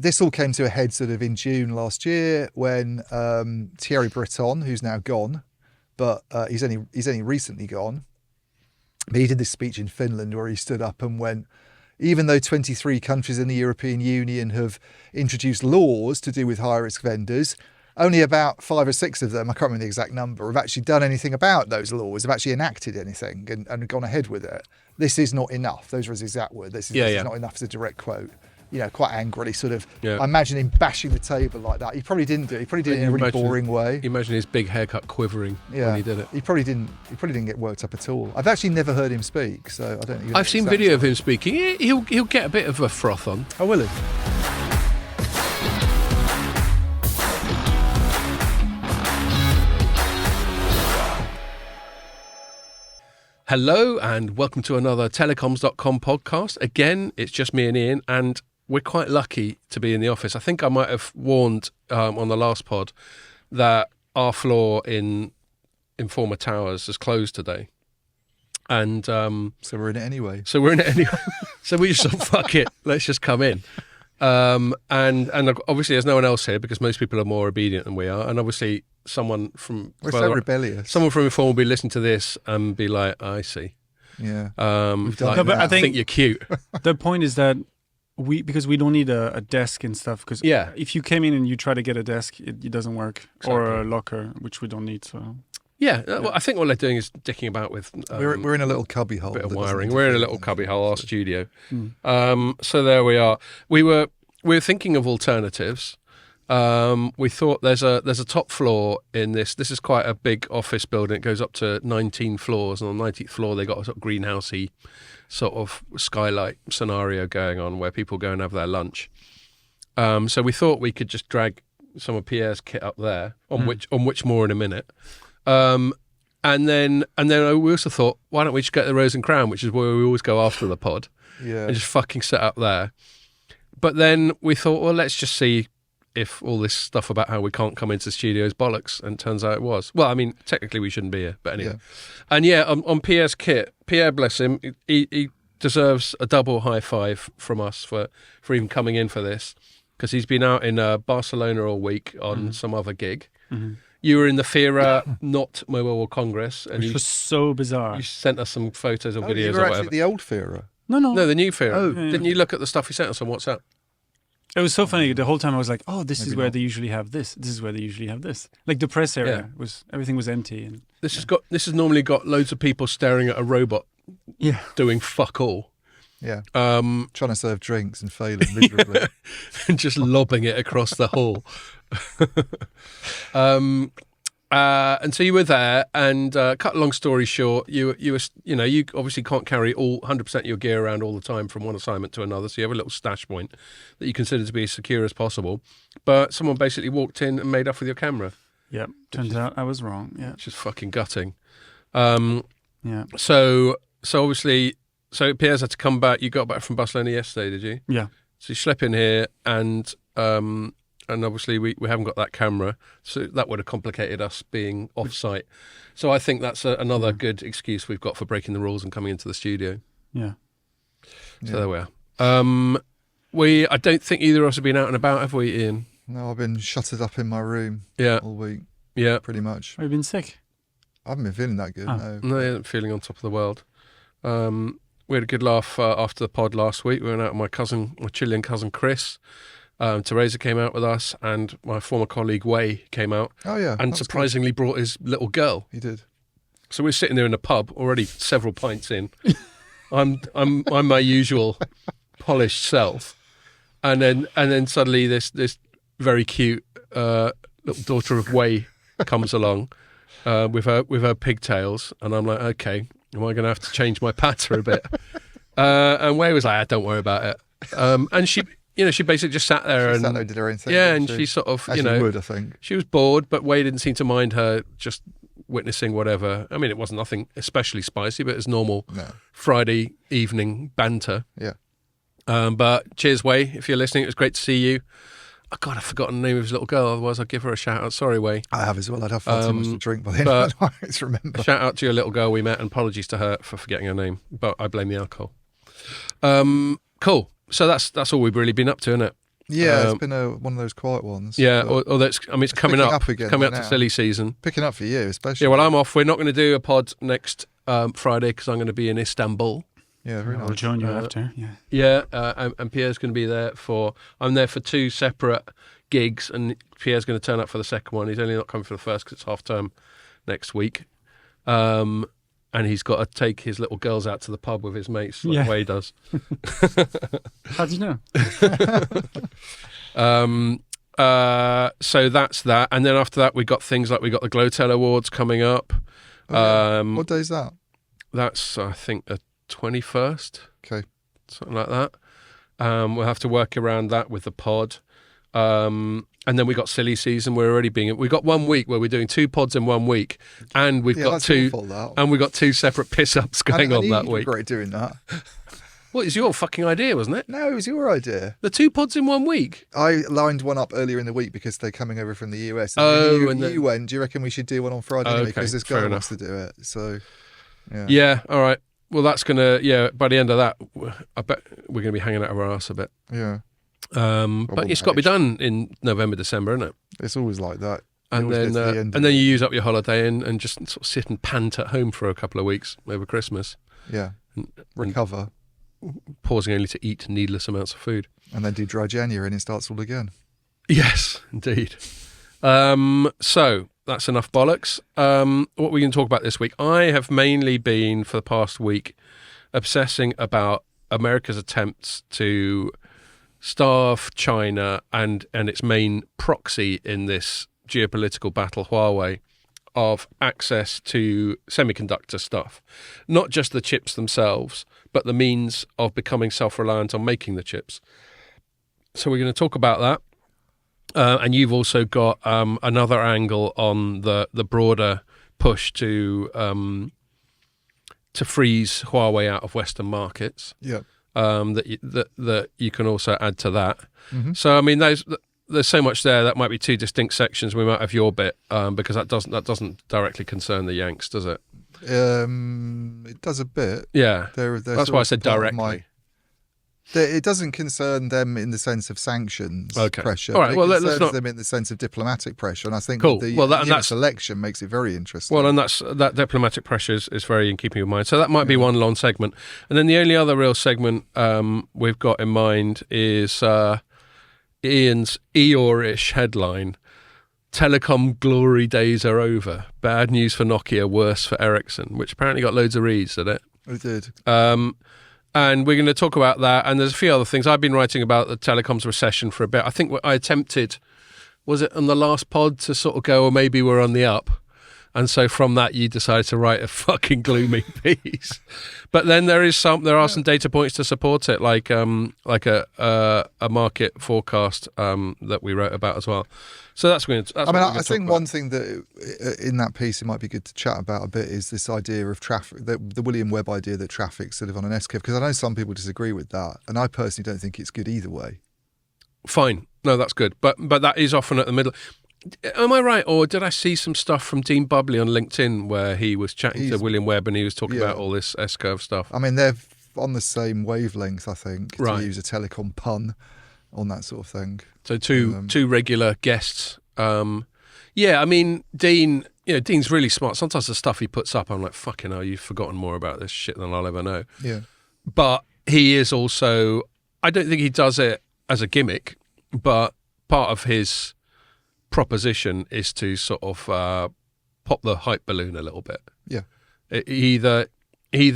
this all came to a head sort of in June last year when Thierry Breton, who's now gone, but he's only recently gone. But he did this speech in Finland where he stood up and went, even though 23 countries in the European Union have introduced laws to do with high-risk vendors, only about 5 or 6 of them, I can't remember the exact number, have actually done anything about those laws, have actually enacted anything and gone ahead with it. This is not enough. Those were his exact words. This is not enough as a direct quote. Quite angrily, sort of. Yeah. I imagine him bashing the table like that. He probably didn't do it. He probably did it in a really boring way. You imagine his big haircut quivering when he did it. He probably didn't get worked up at all. I've actually never heard him speak, so I don't think. I've seen video of him speaking. He'll get a bit of a froth on. Oh, will he? Hello and welcome to another Telecoms.com podcast. Again, it's just me and Ian, and we're quite lucky to be in the office. I think I might have warned on the last pod that our floor in Informa Towers is closed today. And so we're in it anyway. So we just thought, fuck it, let's just come in. And obviously there's no one else here because most people are more obedient than we are. And obviously someone from... We're so rebellious. Someone from Informa will be listening to this and be like, I see. Yeah. But I think you're cute. The point is that because we don't need a desk and stuff, because if you came in and you try to get a desk, it doesn't work. Exactly. Or a locker, which we don't need, so... Yeah, well, I think what they're doing is dicking about with... we're in a little cubby hole. Bit of wiring. We're in a little cubby hole, our studio. So there we are. We were thinking of alternatives. We thought there's a top floor in this. This is quite a big office building. It goes up to 19 floors, and on the 19th floor they got a sort of greenhousey sort of skylight scenario going on where people go and have their lunch. So we thought we could just drag some of Pierre's kit up there, on which more in a minute. And then we also thought, why don't we just get the Rose and Crown, which is where we always go after the pod, and just fucking set up there. But then we thought, well, let's just see if all this stuff about how we can't come into the studio is bollocks, and it turns out it was. Well, I mean, technically we shouldn't be here, but anyway. Yeah. And on Pierre's kit, Pierre, bless him, he deserves a double high five from us for even coming in for this, because he's been out in Barcelona all week on some other gig. Mm-hmm. You were in the FIRA, not Mobile World Congress. And which was so bizarre. You sent us some photos or videos you were or actually whatever. The old FIRA? No, the new FIRA. Oh. Yeah. Didn't you look at the stuff he sent us on WhatsApp? It was so funny. The whole time I was like, oh, this is where they usually have this. This is where they usually have this. Like the press area, everything was empty. And This has normally got loads of people staring at a robot doing fuck all. Yeah. Trying to serve drinks and failing miserably. And just lobbing it across the hall. And so you were there, and cut a long story short, you obviously can't carry all 100% of your gear around all the time from one assignment to another, so you have a little stash point that you consider to be as secure as possible. But someone basically walked in and made off with your camera. Yeah, turns out I was wrong. Yeah, which is fucking gutting. So obviously, Pierre's had to come back. You got back from Barcelona yesterday, did you? Yeah. So you slept in here, and obviously we haven't got that camera, so that would have complicated us being off-site. So I think that's another good excuse we've got for breaking the rules and coming into the studio. Yeah. So there we are. I don't think either of us have been out and about, have we, Ian? No, I've been shuttered up in my room all week. Yeah. Pretty much. Have you been sick? I haven't been feeling that good, no. No, I ain't feeling on top of the world. We had a good laugh after the pod last week. We went out with my Chilean cousin Chris. Teresa came out with us, and my former colleague Wei came out. Oh yeah, and surprisingly brought his little girl. He did. So we're sitting there in a pub, already several pints in. I'm my usual polished self, and then suddenly this very cute little daughter of Wei comes along with her pigtails, and I'm like, okay, am I going to have to change my patter a bit? And Wei was like, don't worry about it, and she. She basically just sat there and did her own thing. Yeah, and she sort of, as you would, I think. She was bored, but Wei didn't seem to mind her just witnessing whatever. I mean, it wasn't nothing especially spicy, but it was normal Friday evening banter. Yeah. But cheers, Wei, if you're listening. It was great to see you. Oh, God, I've forgotten the name of his little girl. Otherwise, I'd give her a shout out. Sorry, Wei. I have as well. I'd have far too much to drink by the end of the night to remember. Shout out to your little girl we met, and apologies to her for forgetting her name. But I blame the alcohol. Cool. So that's all we've really been up to, isn't it? Yeah, it's been one of those quiet ones. Yeah, or that's. I mean, it's coming up again. Coming up to silly season. Picking up for you, especially. Yeah, well, I'm off. We're not going to do a pod next Friday because I'm going to be in Istanbul. Yeah, very nice. I'll join you after. Yeah. Yeah, and Pierre's going to be there I'm there for 2 separate gigs, and Pierre's going to turn up for the second one. He's only not coming for the first because it's half term next week. And he's got to take his little girls out to the pub with his mates, like Way does. How do you know? So that's that. And then after that, we got things like we got the Glotel Awards coming up. What day is that? That's, I think, the 21st. Okay. Something like that. We'll have to work around that with the pod. And then we got silly season. We got 1 week where we're doing 2 pods in 1 week, and we've got 2 separate piss ups going on that week. Great doing that. Well, it's your fucking idea, wasn't it? No, it was your idea. The 2 pods in 1 week. I lined one up earlier in the week because they're coming over from the US. And you went, do you reckon we should do one on Friday? Okay, because this guy wants to do it. So, yeah. All right. Well, that's gonna. By the end of that, I bet we're gonna be hanging out of our arse a bit. Yeah. But it's got to be done in November, December, isn't it? It's always like that. And then you use up your holiday and just sort of sit and pant at home for a couple of weeks over Christmas. Yeah. Recover. Pausing only to eat needless amounts of food. And then do dry January and it starts all again. Yes, indeed. So that's enough bollocks. What we're going to talk about this week, I have mainly been, for the past week, obsessing about America's attempts to starve China and its main proxy in this geopolitical battle, Huawei, of access to semiconductor stuff. Not just the chips themselves, but the means of becoming self-reliant on making the chips. So we're going to talk about that. And you've also got another angle on the broader push to freeze Huawei out of Western markets. Yeah. That you can also add to that. Mm-hmm. So I mean, there's so much there. That might be 2 distinct sections. We might have your bit because that doesn't directly concern the Yanks, does it? It does a bit. Yeah. They're that's why I said directly. It doesn't concern them in the sense of sanctions pressure. All right. Well, let's not concern them in the sense of diplomatic pressure, and I think cool. the US election makes it very interesting. Well, and that diplomatic pressure is very in keeping with mind. So that might be one long segment, and then the only other real segment we've got in mind is Ian's Eeyore-ish headline: "Telecom glory days are over. Bad news for Nokia, worse for Ericsson," which apparently got loads of reads, did it? It did. And we're going to talk about that. And there's a few other things. I've been writing about the telecoms recession for a bit. I think I attempted, was it on the last pod, to sort of go, or maybe we're on the up. And so from that, you decided to write a fucking gloomy piece. But then there are some data points to support it, like a market forecast that we wrote about as well. So that's going to. I think one thing that in that piece it might be good to chat about a bit is this idea of traffic, the William Webb idea that traffic's sort of on an S-curve, because I know some people disagree with that, and I personally don't think it's good either way. Fine, no, that's good, but that is often at the middle. Am I right, or did I see some stuff from Dean Bubley on LinkedIn where he was chatting to William Webb and he was talking about all this S-curve stuff? I mean, they're on the same wavelength, I think, right, to use a telecom pun on that sort of thing. So two regular guests. Yeah, I mean, Dean's really smart. Sometimes the stuff he puts up, I'm like, fucking hell, you've forgotten more about this shit than I'll ever know. Yeah. But he is also, I don't think he does it as a gimmick, but part of his proposition is to sort of pop the hype balloon a little bit. Yeah. He either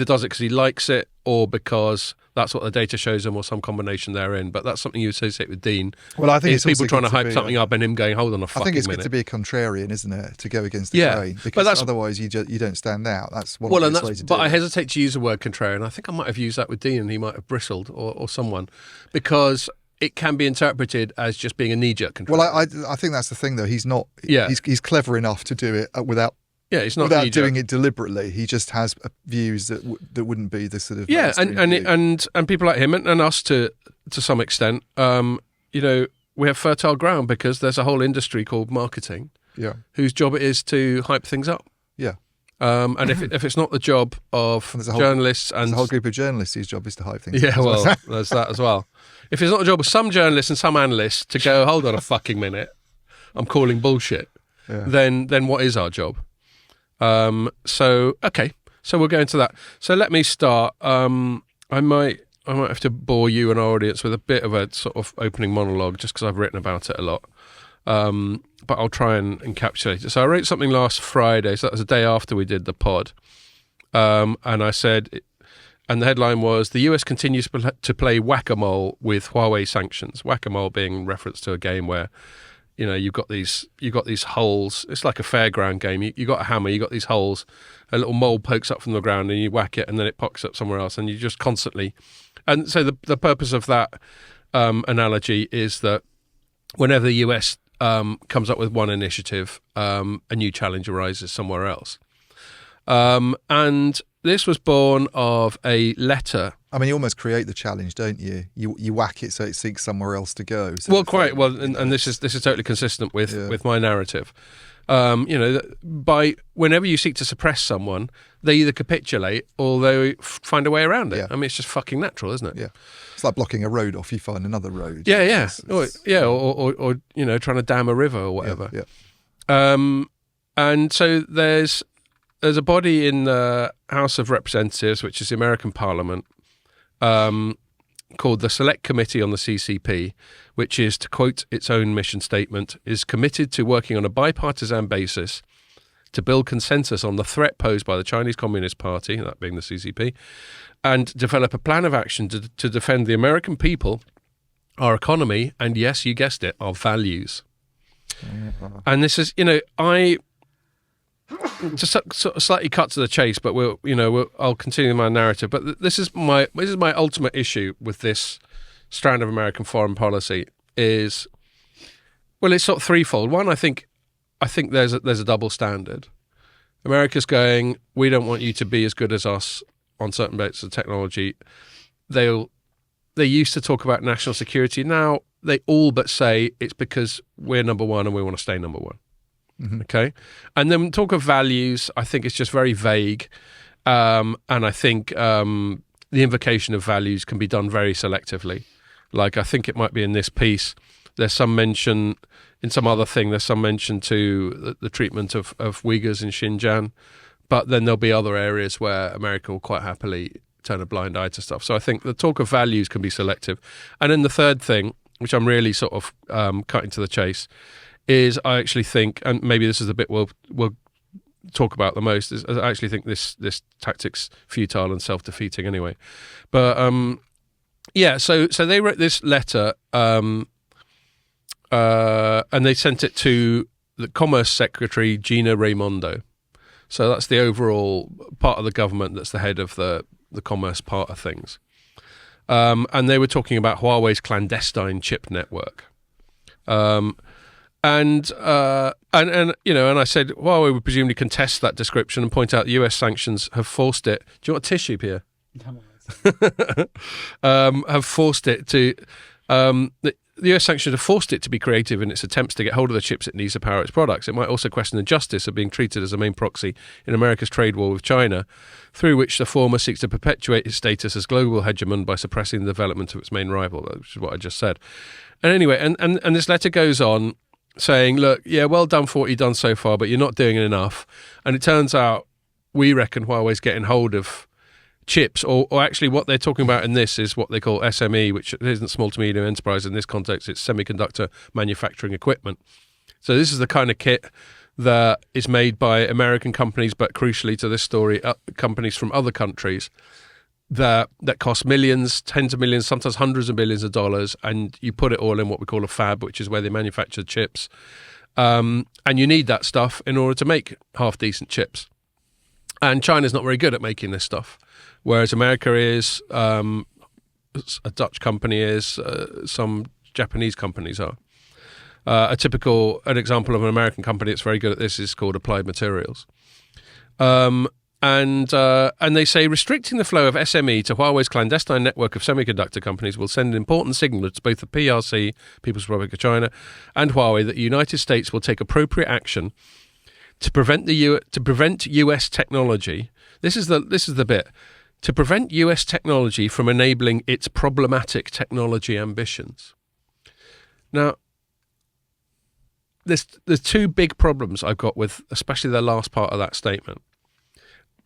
does it because he likes it or because that's what the data shows him, or some combination therein. But that's something you associate with Dean. Well, I think it's people trying to hype something up and him going, hold on a fucking minute. I think it's good to be a contrarian, isn't it? To go against the grain. Because otherwise you don't stand out. That's one of the ways to do it. But I hesitate to use the word contrarian. I think I might have used that with Dean and he might have bristled, or someone, because it can be interpreted as just being a knee-jerk contrarian. Well, I think that's the thing, though. He's not. Yeah. He's clever enough to do it without. Yeah, it's not without doing it deliberately. He just has views that wouldn't be the sort of and people like him and us to some extent. We have fertile ground because there's a whole industry called marketing. Yeah, whose job it is to hype things up. Yeah, And if it's not the job of journalists and there's a whole group of journalists whose job is to hype things. Yeah, well, there's that as well. If it's not the job of some journalists and some analysts to go, hold on a fucking minute, I'm calling bullshit. Yeah. Then what is our job? So we'll go into that. So let me start. I might have to bore you and our audience with a bit of a sort of opening monologue, just because I've written about it a lot. But I'll try and encapsulate it. So I wrote something last Friday, so that was the day after we did the pod. And I said, and the headline was, the US continues to play whack-a-mole with Huawei sanctions. Whack-a-mole being reference to a game where, you've got these holes. It's like a fairground game. You got a hammer, you got these holes. A little mole pokes up from the ground and you whack it and then it pops up somewhere else. And you just constantly... And so the purpose of that analogy is that whenever the US comes up with one initiative, a new challenge arises somewhere else. And this was born of a letter. I mean, you almost create the challenge, don't you? You whack it so it seeks somewhere else to go. Well, quite well, and this is totally consistent with my narrative. By whenever you seek to suppress someone, they either capitulate or they find a way around it. Yeah. I mean, it's just fucking natural, isn't it? Yeah. It's like blocking a road off, you find another road. Yeah. Or trying to dam a river or whatever. Yeah. And so there's a body in the House of Representatives, which is the American Parliament, called the Select Committee on the CCP, which is, to quote its own mission statement, is committed to working on a bipartisan basis to build consensus on the threat posed by the Chinese Communist Party, that being the CCP, and develop a plan of action to defend the American people, our economy, and yes, you guessed it, our values. And this is, I just sort of slightly cut to the chase, but I'll continue my narrative. But this is my ultimate issue with this strand of American foreign policy is, well, it's sort of threefold. One, I think there's a double standard. America's going, we don't want you to be as good as us on certain bits of technology. They used to talk about national security. Now they all but say it's because we're number one and we want to stay number one. Mm-hmm. Okay. And then talk of values, I think it's just very vague. And I think the invocation of values can be done very selectively. Like, I think it might be in this piece, there's some mention, in some other thing, there's some mention to the treatment of Uyghurs in Xinjiang. But then there'll be other areas where America will quite happily turn a blind eye to stuff. So I think the talk of values can be selective. And then the third thing, which I'm really sort of cutting to the chase, is I actually think, and maybe this is the bit we'll talk about the most, is I actually think this tactic's futile and self-defeating anyway. But so they wrote this letter and they sent it to the Commerce Secretary, Gina Raimondo. So that's the overall part of the government that's the head of the commerce part of things. And they were talking about Huawei's clandestine chip network. And I said, Huawei would presumably contest that description and point out the US sanctions have forced it. Do you want a tissue, Pierre? Have forced it to... The US sanctions have forced it to be creative in its attempts to get hold of the chips it needs to power its products. It might also question the justice of being treated as a main proxy in America's trade war with China, through which the former seeks to perpetuate its status as global hegemon by suppressing the development of its main rival, which is what I just said. And anyway, and this letter goes on saying, look, yeah, well done for what you've done so far, but you're not doing enough. And it turns out we reckon Huawei's getting hold of chips, or actually what they're talking about in this is what they call SME, which isn't small to medium enterprise in this context, it's semiconductor manufacturing equipment. So this is the kind of kit that is made by American companies, but crucially to this story, companies from other countries that cost millions, tens of millions, sometimes hundreds of millions of dollars, and you put it all in what we call a fab, which is where they manufacture chips. And you need that stuff in order to make half-decent chips. And China's not very good at making this stuff. Whereas America is, a Dutch company is, some Japanese companies are. An example of an American company that's very good at this is called Applied Materials. And they say restricting the flow of SME to Huawei's clandestine network of semiconductor companies will send an important signal to both the PRC, People's Republic of China, and Huawei that the United States will take appropriate action to prevent US technology. This is the bit. To prevent US technology from enabling its problematic technology ambitions. Now, there's two big problems I've got with especially the last part of that statement.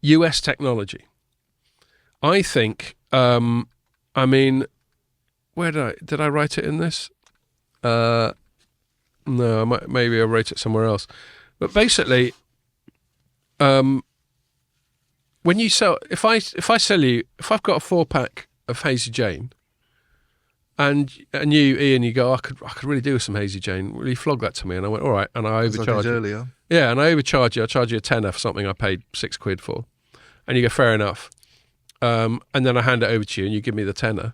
US technology. I think, where did I write it in this? No, maybe I wrote it somewhere else. But basically, when you sell, if I've got a 4-pack of Hazy Jane, and you, Ian, you go, I could really do with some Hazy Jane. Will you flog that to me? And I went, all right. And I overcharge you. Earlier. Yeah, and I overcharge you. I charge you a tenner for something I paid £6 for. And you go, fair enough. And then I hand it over to you and you give me the tenner.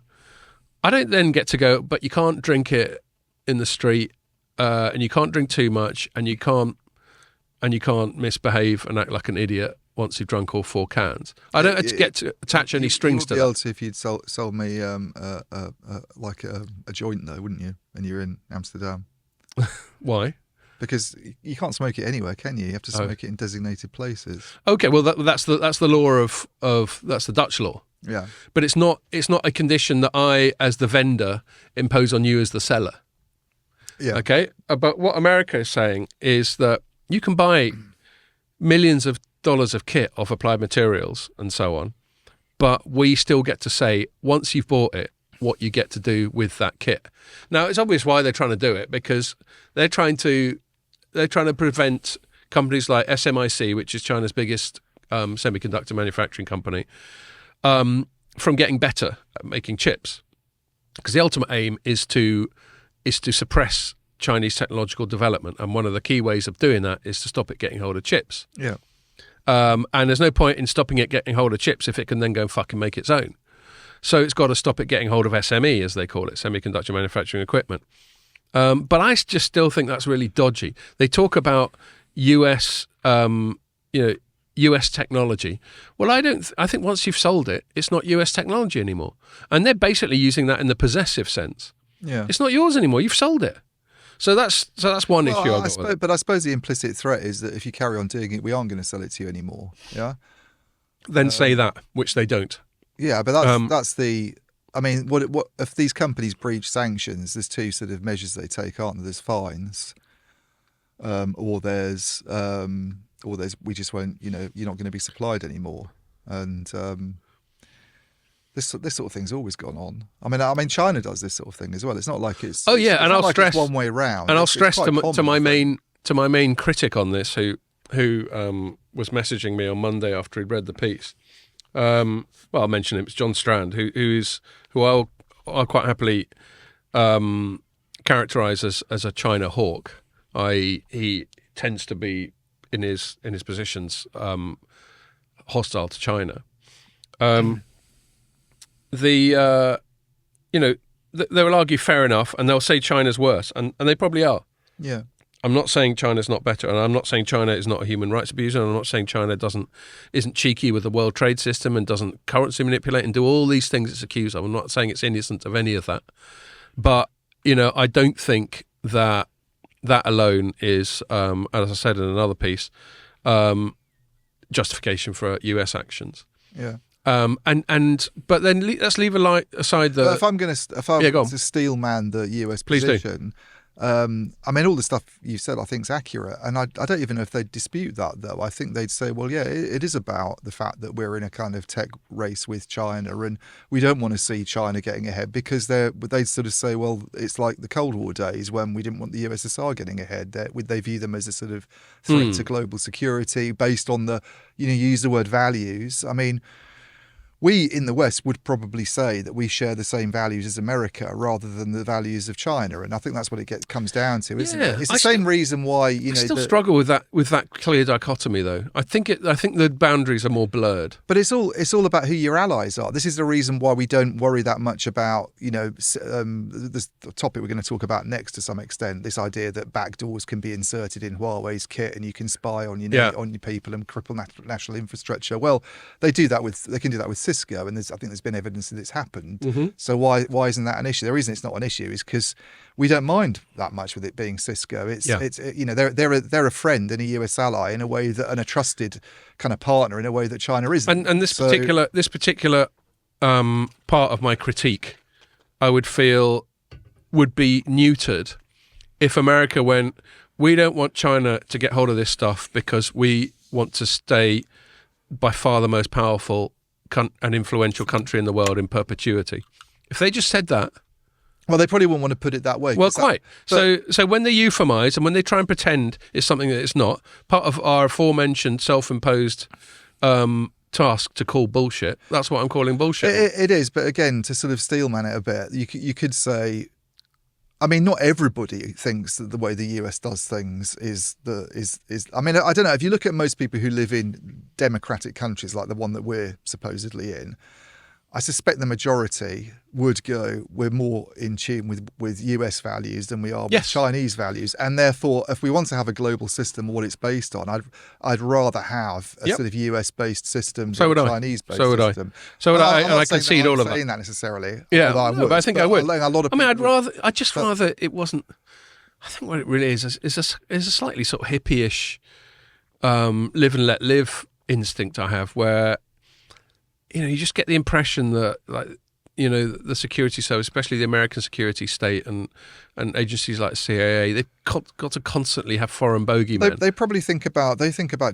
I don't then get to go, but you can't drink it in the street, and you can't drink too much, and you can't misbehave and act like an idiot once you've drunk all 4 cans. I don't get to attach any strings to that. You'd be able to if you'd sold me a joint though, wouldn't you? And you're in Amsterdam. Why? Because you can't smoke it anywhere, can you? You have to smoke it in designated places. Okay, well that's the law of that's the Dutch law. Yeah, but it's not a condition that I, as the vendor, impose on you as the seller. Yeah. Okay, but what America is saying is that you can buy millions of dollars of kit of Applied Materials and so on, but we still get to say once you've bought it what you get to do with that kit. Now it's obvious why they're trying to do it, because they're trying to prevent companies like SMIC, which is China's biggest semiconductor manufacturing company, from getting better at making chips, because the ultimate aim is to suppress Chinese technological development, and one of the key ways of doing that is to stop it getting hold of chips. Yeah. And there's no point in stopping it getting hold of chips if it can then go and fucking make its own. So it's got to stop it getting hold of SME, as they call it, semiconductor manufacturing equipment. But I just still think that's really dodgy. They talk about US technology. Well, I think once you've sold it, it's not US technology anymore. And they're basically using that in the possessive sense. Yeah. It's not yours anymore. You've sold it. So that's one issue I've got with it. But I suppose the implicit threat is that if you carry on doing it, we aren't going to sell it to you anymore. Yeah. Then say that, which they don't. Yeah, but that's the. I mean, what if these companies breach sanctions? There's two sort of measures they take, aren't there? There's fines, or there's we just won't. You're not going to be supplied anymore, and this sort of thing's always gone on. I mean, China does this sort of thing as well. It's not like it's. Oh yeah, and I'll stress one way round. And I'll stress to my main critic on this, who was messaging me on Monday after he'd read the piece. Well, I'll mention him. It's John Strand, who I'll quite happily characterise as a China hawk. He tends to be in his positions hostile to China. They will argue fair enough, and they'll say China's worse, and they probably are. Yeah. I'm not saying China's not better, and I'm not saying China is not a human rights abuser, and I'm not saying China isn't cheeky with the world trade system and doesn't currency manipulate and do all these things it's accused of. I'm not saying it's innocent of any of that. But, I don't think that alone is, as I said in another piece, justification for US actions. Yeah. But then let's leave aside the. If I'm to steel man the US position, I mean, all the stuff you said I think is accurate, and I don't even know if they'd dispute that though. I think they'd say, well, yeah, it is about the fact that we're in a kind of tech race with China, and we don't want to see China getting ahead, because they'd sort of say, well, it's like the Cold War days when we didn't want the USSR getting ahead. They view them as a sort of threat to global security based on the, you use the word values. I mean, we in the West would probably say that we share the same values as America rather than the values of China, and I think that's what it comes down to, isn't it? It's the same reason why I still struggle with that clear dichotomy, though. I think the boundaries are more blurred. But it's all about who your allies are. This is the reason why we don't worry that much about this topic we're going to talk about next to some extent. This idea that backdoors can be inserted in Huawei's kit and you can spy on on your people and cripple national infrastructure. Well, they can do that with Cisco, and I think there's been evidence that it's happened. Mm-hmm. So why isn't that an issue? The reason it's not an issue is because we don't mind that much with it being Cisco. It's they're a friend and a US ally in a way that, and a trusted kind of partner in a way that China isn't. And this particular part of my critique, I would feel, would be neutered if America went, we don't want China to get hold of this stuff because we want to stay by far the most powerful and influential country in the world in perpetuity. If they just said that, well, they probably wouldn't want to put it that way. Well, quite. So when they euphemize and when they try and pretend it's something that it's not, part of our aforementioned self-imposed task to call bullshit, that's what I'm calling bullshit. It is, but again, to sort of steelman it a bit, you could say, I mean, not everybody thinks that the way the US does things is. I mean, I don't know. If you look at most people who live in democratic countries like the one that we're supposedly in, I suspect the majority would go, we're more in tune with US values than we are with Chinese values. And therefore, if we want to have a global system, what it's based on, I'd rather have a sort of US-based system than a Chinese-based system. So would I. And I concede all of that. I'm not saying that necessarily. Yeah, but I think I would. I'd just rather it wasn't. I think what it really is a slightly sort of hippie-ish live and let live instinct I have, where you just get the impression that, like, the security service, especially the American security state and agencies like CIA, they've got to constantly have foreign bogeymen. They probably think about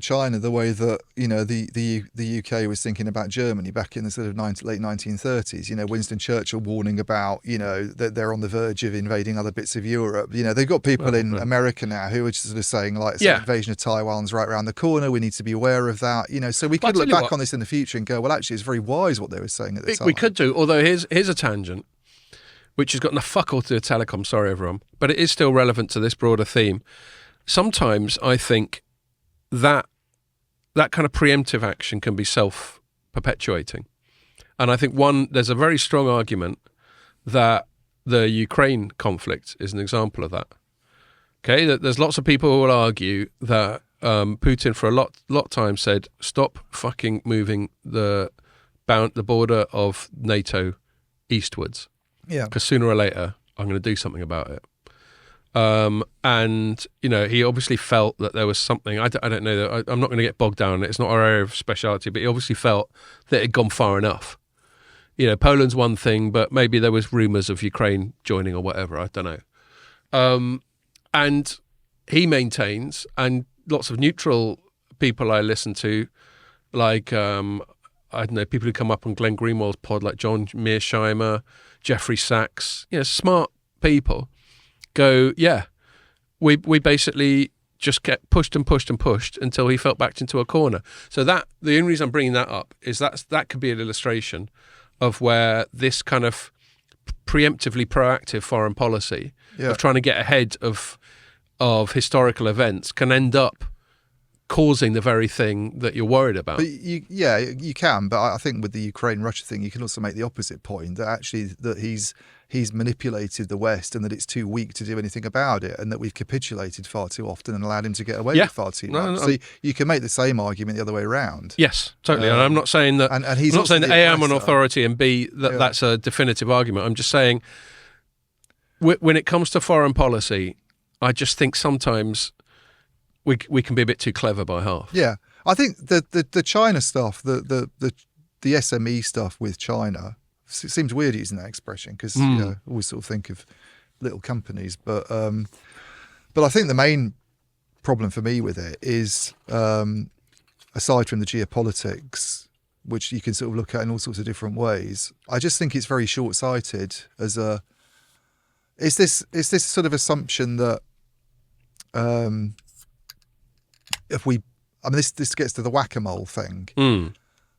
China the way that the UK was thinking about Germany back in the sort of late 1930s. Winston Churchill warning about that they're on the verge of invading other bits of Europe. They've got people in America now who are just sort of saying, like, the invasion of Taiwan's right around the corner. We need to be aware of that. So we could look back on this in the future and go, well, actually, it's very wise what they were saying at the time. We could do, although here's a tangent, which has got no fuck all to do with telecom, sorry everyone, but it is still relevant to this broader theme. Sometimes I think that kind of preemptive action can be self-perpetuating. And I think there's a very strong argument that the Ukraine conflict is an example of that. Okay, that there's lots of people who will argue that Putin for a lot of time said, stop fucking moving the border of NATO eastwards. Yeah. Because sooner or later, I'm going to do something about it. And he obviously felt that there was something. I don't know. I'm not going to get bogged down in it. It's not our area of speciality, but he obviously felt that it had gone far enough. Poland's one thing, but maybe there was rumours of Ukraine joining or whatever. I don't know. And he maintains, and lots of neutral people I listen to, like I don't know, people who come up on Glenn Greenwald's pod, like John Mearsheimer, Jeffrey Sachs, smart people, go, we basically just kept pushed and pushed and pushed until he felt backed into a corner. So the only reason I'm bringing that up is that could be an illustration of where this kind of preemptively proactive foreign policy of trying to get ahead of historical events can end up causing the very thing that you're worried about. But you can. But I think with the Ukraine-Russia thing, you can also make the opposite point, that actually that he's manipulated the West and that it's too weak to do anything about it, and that we've capitulated far too often and allowed him to get away with far too much. So you can make the same argument the other way around. Yes, totally. And I'm not saying that. And he's not saying that A, I'm an authority, and B, that's a definitive argument. I'm just saying, when it comes to foreign policy, I just think sometimes we can be a bit too clever by half. Yeah, I think the China stuff, the SME stuff with China, it seems weird using that expression because I always sort of think of little companies, but I think the main problem for me with it is, aside from the geopolitics, which you can sort of look at in all sorts of different ways, I just think it's very short-sighted. It's this sort of assumption that this gets to the whack-a-mole thing.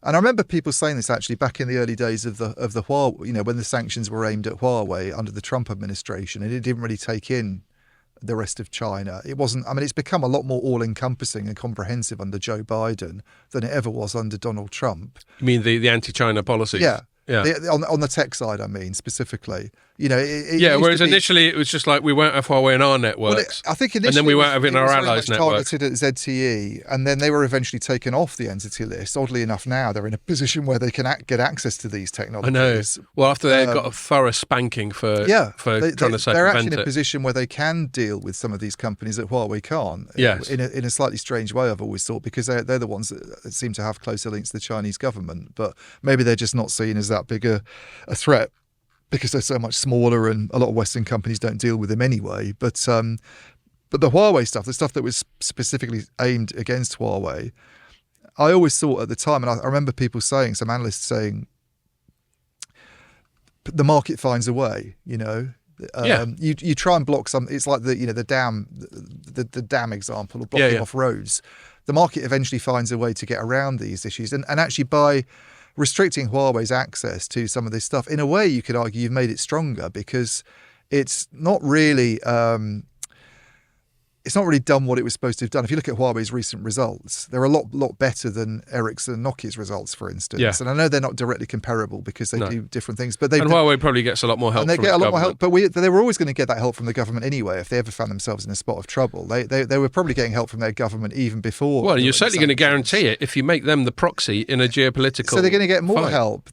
And I remember people saying this actually back in the early days of the Huawei, when the sanctions were aimed at Huawei under the Trump administration, and it didn't really take in the rest of China. It wasn't. I mean, it's become a lot more all-encompassing and comprehensive under Joe Biden than it ever was under Donald Trump. You mean the anti-China policies? Yeah. On the tech side, I mean, specifically. You know, whereas initially it was just like we won't have Huawei in our networks. I think initially and then we won't have it in our allies' networks. Targeted at ZTE, and then they were eventually taken off the entity list. Oddly enough, now they're in a position where they can get access to these technologies. I know. Well, after they got a thorough spanking for trying to circumvent they're actually in a position where they can deal with some of these companies that Huawei can't. Yes. In a slightly strange way, I've always thought, because they're the ones that seem to have closer links to the Chinese government. But maybe they're just not seen as that big a threat, because they're so much smaller and a lot of Western companies don't deal with them anyway. But the Huawei stuff, the stuff that was specifically aimed against Huawei, I always thought at the time, and I remember people saying, some analysts saying, the market finds a way, you know. You try and block some. It's like the dam example of blocking off roads. The market eventually finds a way to get around these issues, and actually by restricting Huawei's access to some of this stuff, in a way you could argue you've made it stronger, because it's not really done what it was supposed to have done. If you look at Huawei's recent results, they're a lot better than Ericsson and Nokia's results, for instance. Yeah. And I know they're not directly comparable because they do different things. But Huawei probably gets a lot more help. And they from get a lot government. more help. But they were always going to get that help from the government anyway if they ever found themselves in a spot of trouble. They were probably getting help from their government even before. Well, you're certainly going to guarantee it if you make them the proxy in a geopolitical. So they're going to get more fight. help.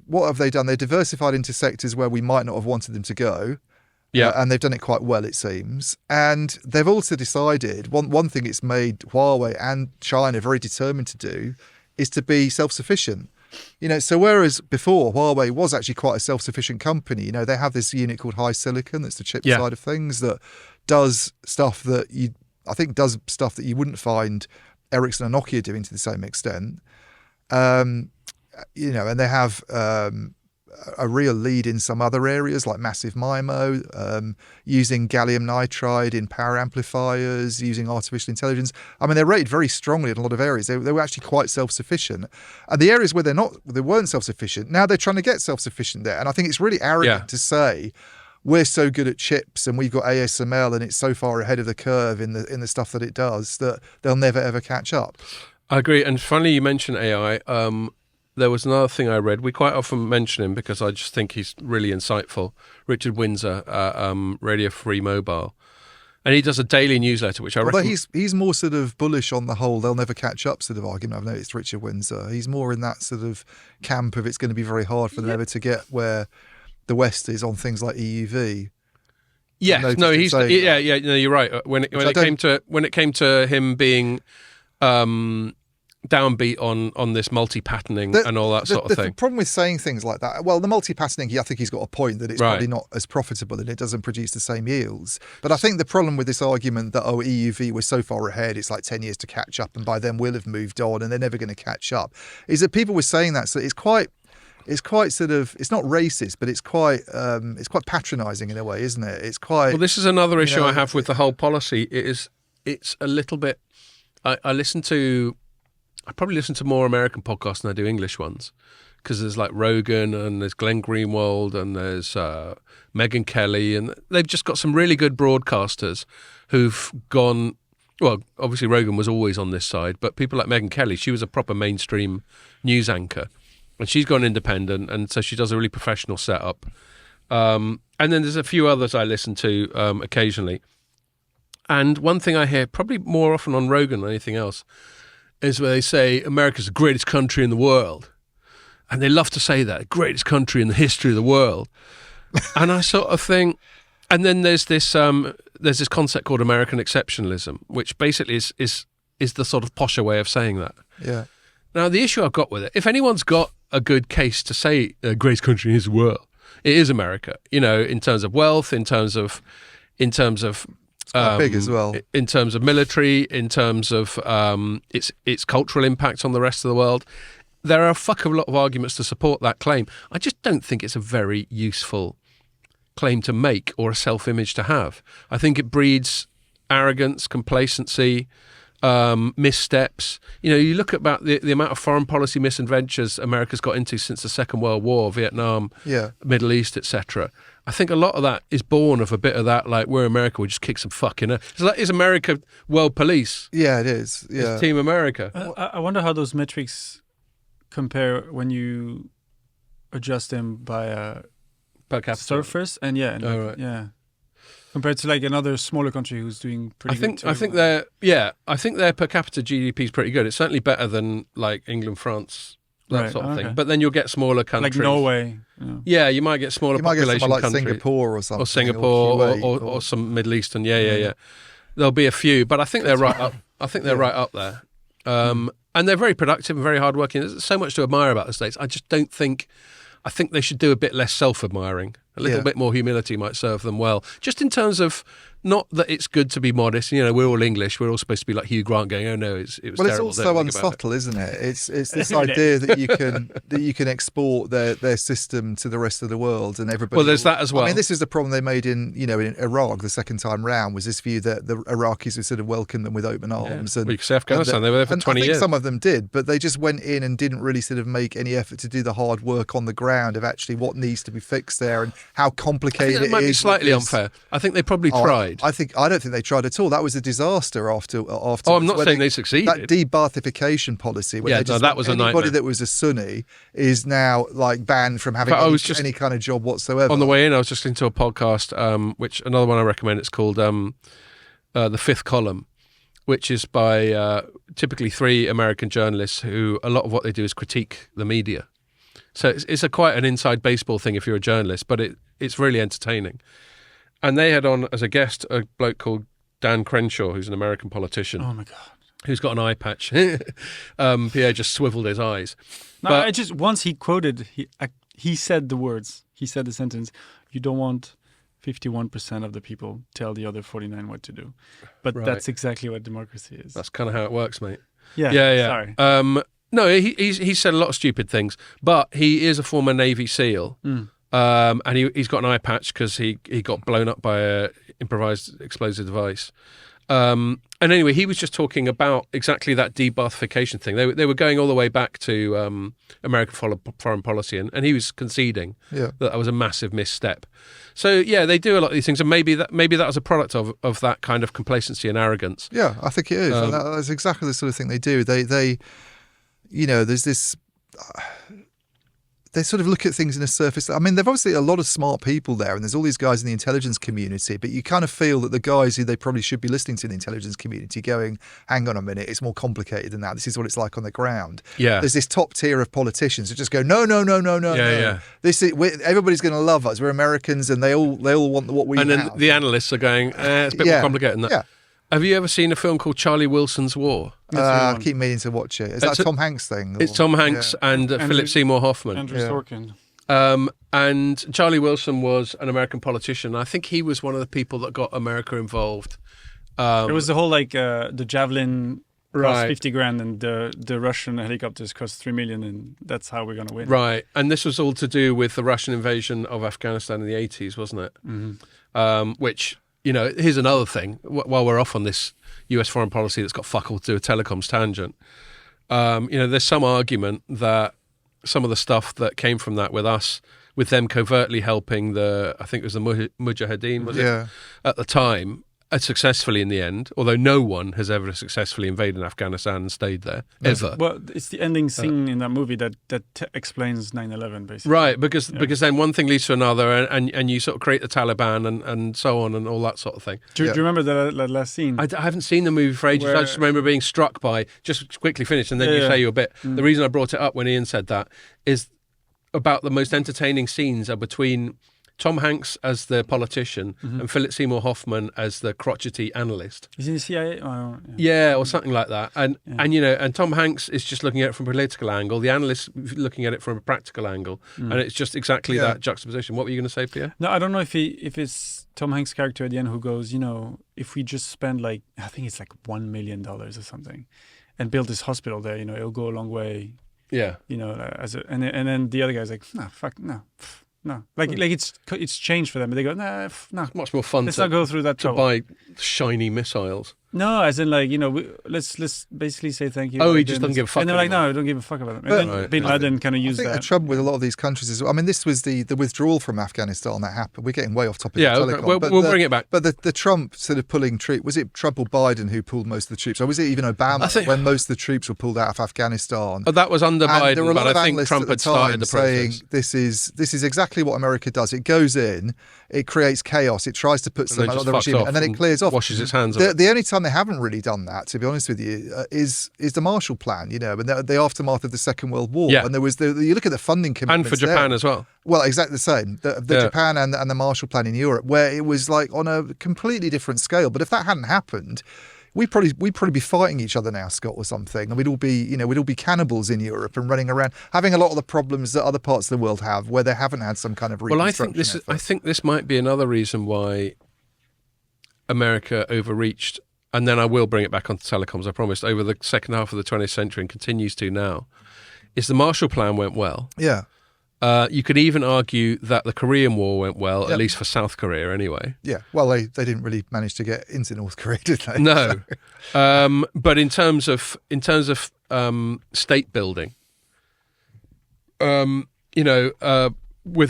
What have they done? They've diversified into sectors where we might not have wanted them to go. Yeah, and they've done it quite well, it seems. And they've also decided, one thing it's made Huawei and China very determined to do is to be self-sufficient. You know, so whereas before Huawei was actually quite a self-sufficient company, you know, they have this unit called High Silicon, that's the chip side of things, that does stuff that you wouldn't find Ericsson and Nokia doing to the same extent. You know, and they have a real lead in some other areas like massive MIMO, using gallium nitride in power amplifiers, using artificial intelligence. I mean, they're rated very strongly in a lot of areas. They were actually quite self-sufficient. And the areas where they weren't self-sufficient, now they're trying to get self-sufficient there. And I think it's really arrogant to say we're so good at chips and we've got ASML and it's so far ahead of the curve in the stuff that it does that they'll never ever catch up. I agree. And finally, you mentioned AI. There was another thing I read. We quite often mention him because I just think he's really insightful. Richard Windsor, Radio Free Mobile. And he does a daily newsletter, which I recommend. Although he's more sort of bullish on the whole they'll never catch up sort of argument. I've noticed Richard Windsor. He's more in that sort of camp of it's going to be very hard for them ever to get where the West is on things like EUV. Yeah, no, you're right. When it came to him being downbeat on this multi-patterning and all that sort of thing. The problem with saying things like that, well, the multi-patterning, I think he's got a point that it's probably not as profitable and it doesn't produce the same yields. But I think the problem with this argument that, EUV was so far ahead, it's like 10 years to catch up and by then we'll have moved on and they're never going to catch up, is that people were saying that, so it's quite sort of, it's not racist, but it's quite patronising in a way, isn't it? It's quite... Well, this is another issue I have with the whole policy. It's a little bit... I probably listen to more American podcasts than I do English ones, because there's like Rogan and there's Glenn Greenwald and there's Megyn Kelly, and they've just got some really good broadcasters who've gone... Well, obviously Rogan was always on this side, but people like Megyn Kelly, she was a proper mainstream news anchor, and she's gone independent, and so she does a really professional setup. And then there's a few others I listen to occasionally. And one thing I hear, probably more often on Rogan than anything else, is where they say America's the greatest country in the world. And they love to say that, greatest country in the history of the world. And I sort of think, and then there's this concept called American exceptionalism, which basically is the sort of posher way of saying that. Yeah. Now, the issue I've got with it, if anyone's got a good case to say the greatest country in the world, it is America, you know, in terms of wealth, in terms of big as well. In terms of military, in terms of its cultural impact on the rest of the world. There are a fuck of a lot of arguments to support that claim. I just don't think it's a very useful claim to make or a self-image to have. I think it breeds arrogance, complacency, missteps. You know, you look at about the amount of foreign policy misadventures America's got into since the Second World War, Vietnam, Middle East, etc. I think a lot of that is born of a bit of that, like, we're America, we just kick some fucking... It's like, is America world police? Yeah, it is. Yeah. It's Team America. I wonder how those metrics compare when you adjust them by per capita surface, and yeah, compared to like another smaller country who's doing pretty good too. I think their per capita GDP is pretty good. It's certainly better than like England, France, that sort of thing. But then you'll get smaller countries like Norway. Yeah, you might get smaller population like countries, Singapore or something, or Singapore, or some Middle Eastern. Yeah. There'll be a few, but I think they're right up. I think they're right up there. And they're very productive and very hardworking. There's so much to admire about the States. I just don't think. I think they should do a bit less self-admiring. A little bit more humility might serve them well. Just in terms of, not that it's good to be modest. You know, we're all English. We're all supposed to be like Hugh Grant going, "Oh no, it was terrible." Well, it's also unsubtle, isn't it? It's this idea that you can export their system to the rest of the world, and everybody. Well, there's that as well. I mean, this is the problem they made in Iraq the second time round, was this view that the Iraqis would sort of welcome them with open arms. Yeah. And, well, you could say Afghanistan, they were there for 20 years. I think some of them did, but they just went in and didn't really sort of make any effort to do the hard work on the ground of actually what needs to be fixed there and how complicated it is. It might be slightly unfair. I think they probably tried. I don't think they tried at all. That was a disaster after. Oh, I'm not saying they succeeded. That de-Baathification policy, where that was a nightmare. Anybody that was a Sunni is now like banned from having any kind of job whatsoever. On the way in, I was just listening to a podcast, which another one I recommend. It's called The Fifth Column, which is by typically 3 American journalists who a lot of what they do is critique the media. So it's quite an inside baseball thing if you're a journalist, but it's really entertaining. And they had on as a guest a bloke called Dan Crenshaw, who's an American politician. Oh my God. Who's got an eye patch. Pierre just swiveled his eyes. No, but once he quoted, he said the words. He said the sentence, "You don't want 51% of the people tell the other 49 what to do." But that's exactly what democracy is. That's kind of how it works, mate. Yeah. Sorry. No, he said a lot of stupid things, but he is a former Navy SEAL. And he's got an eye patch because he got blown up by a improvised explosive device. And anyway, he was just talking about exactly that de-Baathification thing. They were going all the way back to American foreign policy, and he was conceding that was a massive misstep. So they do a lot of these things, and maybe that was a product of that kind of complacency and arrogance. Yeah, I think it is. And that's exactly the sort of thing they do. They there's this. They sort of look at things in a surface. I mean, there are obviously a lot of smart people there, and there's all these guys in the intelligence community, but you kind of feel that the guys who they probably should be listening to in the intelligence community going, hang on a minute, it's more complicated than that. This is what it's like on the ground. Yeah. There's this top tier of politicians who just go, no. Yeah. Everybody's going to love us. We're Americans, and they all want what we have. And then the analysts are going, it's a bit more complicated than that. Yeah. Have you ever seen a film called Charlie Wilson's War? I keep meaning to watch it. Is that a Tom Hanks thing? It's Tom Hanks and Philip Seymour Hoffman. Andrew Sorkin. And Charlie Wilson was an American politician. I think he was one of the people that got America involved. It was the whole the Javelin cost 50 grand and the Russian helicopters cost 3 million, and that's how we're going to win. Right. And this was all to do with the Russian invasion of Afghanistan in the 80s, wasn't it? Mm-hmm. Which... here's another thing. While we're off on this US foreign policy that's got fuck all to do with telecoms tangent, there's some argument that some of the stuff that came from that with them covertly helping I think it was the Mujahideen, was it? At the time, successfully in the end, although no one has ever successfully invaded Afghanistan and stayed there, ever. Well, it's the ending scene in that movie that explains 9/11, basically. Right, because then one thing leads to another, and you sort of create the Taliban and so on and all that sort of thing. Do you remember that last scene? I haven't seen the movie for ages. I just remember being struck by, just quickly finish, and then you say your bit. The reason I brought it up when Ian said that is about the most entertaining scenes are between Tom Hanks as the politician and Philip Seymour Hoffman as the crotchety analyst. Is he in the CIA? Or something like that. And Tom Hanks is just looking at it from a political angle. The analyst looking at it from a practical angle, and it's just exactly that juxtaposition. What were you going to say, Pierre? No, I don't know if it's Tom Hanks' character at the end who goes, if we just spend I think it's $1 million or something, and build this hospital there, it'll go a long way. Yeah. And then the other guy's like, no, fuck, no. No, it's changed for them. But they go, nah. It's much more fun Let's not go through that to buy shiny missiles. No, as in like, let's basically say thank you. Oh, he just doesn't give a fuck And they're like, anymore. no, I don't give a fuck about them. But- And then Right, Bin Laden kind of I used think the that. trouble with a lot of these countries is, I mean, this was the withdrawal from Afghanistan that happened. We're getting way off topic. Yeah, of okay, telecom, we'll bring it back. But the Trump sort of pulling troops, was it Trump or Biden who pulled most of the troops? Or was it even Obama when most of the troops were pulled out of Afghanistan? Oh, that was under And there were Biden, a lot but of I think analysts Trump at the had started time the saying process. this is exactly what America does. It goes in, it creates chaos, it tries to put And then some just other fucks regime, off and then it clears off. washes its hands of it. The only time they haven't really done that, to be honest with you, is the Marshall Plan, and the aftermath of the Second World War. Yeah. And there was you look at the funding commitments And for Japan there. as well. Well, exactly the same. The Yeah. Japan and the Marshall Plan in Europe, where it was like on a completely different scale. But if that hadn't happened, we'd probably be fighting each other now, Scott, or something, and we'd all be cannibals in Europe and running around having a lot of the problems that other parts of the world have, where they haven't had some kind of Well, reconstruction. I think this might be another reason why America overreached, and then I will bring it back onto telecoms, I promised, over the second half of the 20th century and continues to now, is the Marshall Plan went well. Yeah. You could even argue that the Korean War went well, Yep. at least for South Korea anyway. Yeah. Well, they didn't really manage to get into North Korea, did they? No. But in terms of state building, with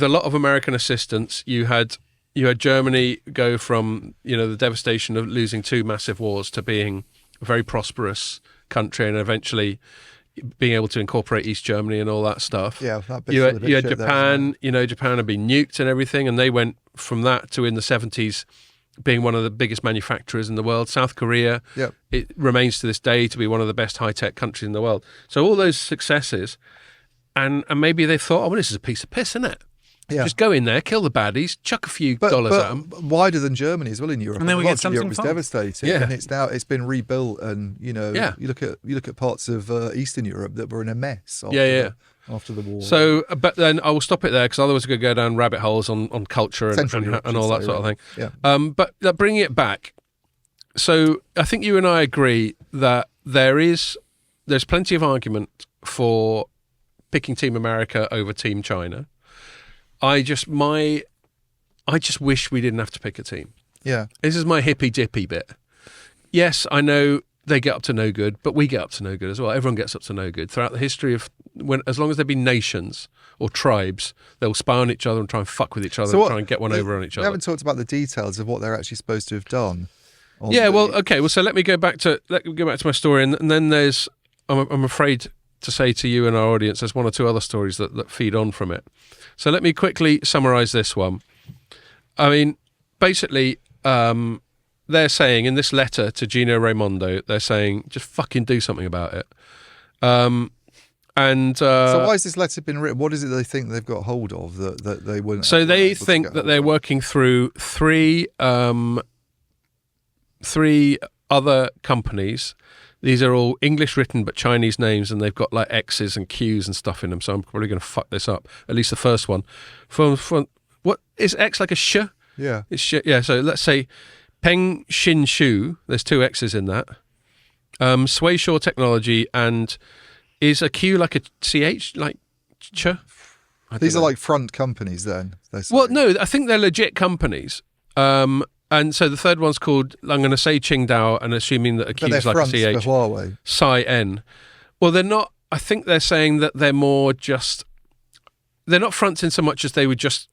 a lot of American assistance, you had Germany go from the devastation of losing two massive wars to being a very prosperous country, and eventually being able to incorporate East Germany and all that stuff. Yeah, that bit's you full had, of bit you had shit there, Japan. isn't Japan had been nuked and everything, and they went from that to in the 70s being one of the biggest manufacturers in the world. South Korea, Yep. it remains to this day to be one of the best high-tech countries in the world. So all those successes, and maybe they thought, oh, well, this is a piece of piss, isn't it? Yeah. Just go in there, kill the baddies, chuck a few dollars at them. wider than Germany as well in Europe. And then we get Lots of Europe Samsung was phones. devastated, Yeah. and it's been rebuilt. And Yeah. you look at parts of Eastern Europe that were in a mess. After the war. So, but then I will stop it there because otherwise we could go down rabbit holes on culture Central and Europe, all should that say, sort of thing. Yeah. But bringing it back, so I think you and I agree that there's plenty of argument for picking Team America over Team China. I just wish we didn't have to pick a team. Yeah. This is my hippy dippy bit. Yes, I know they get up to no good, but we get up to no good as well. Everyone gets up to no good throughout the history of as long as there be nations or tribes, they'll spy on each other and try and fuck with each other and try and get one over on each We other. haven't talked about the details of what they're actually supposed to have done. Yeah, well, okay. Well, so let me go back to my story, and then there's I'm afraid to say to you and our audience, there's one or two other stories that feed on from it. So let me quickly summarize this one. I mean, basically, they're saying in this letter to Gino Raimondo, they're saying just fucking do something about it. So why has this letter been written? What is it they think they've got hold of that they wouldn't? So they able to think get that hold they're of? working through three other companies. These are all English written but Chinese names, and they've got like X's and Q's and stuff in them. So I'm probably going to fuck this up. At least the first one. From what is X like a sh? Yeah. It's sh. Yeah. So let's say Peng Shin Shu. There's two X's in that. Sway Shaw Technology, and is a Q like a CH like ch? These are like front companies then. Well, no, I think they're legit companies. And so the third one's called, I'm going to say Qingdao, and assuming that a Q but they're is like a fronts CH. for Huawei. Psi N. Well, they're not, I think they're saying that they're more just, they're not fronts in so much as they were just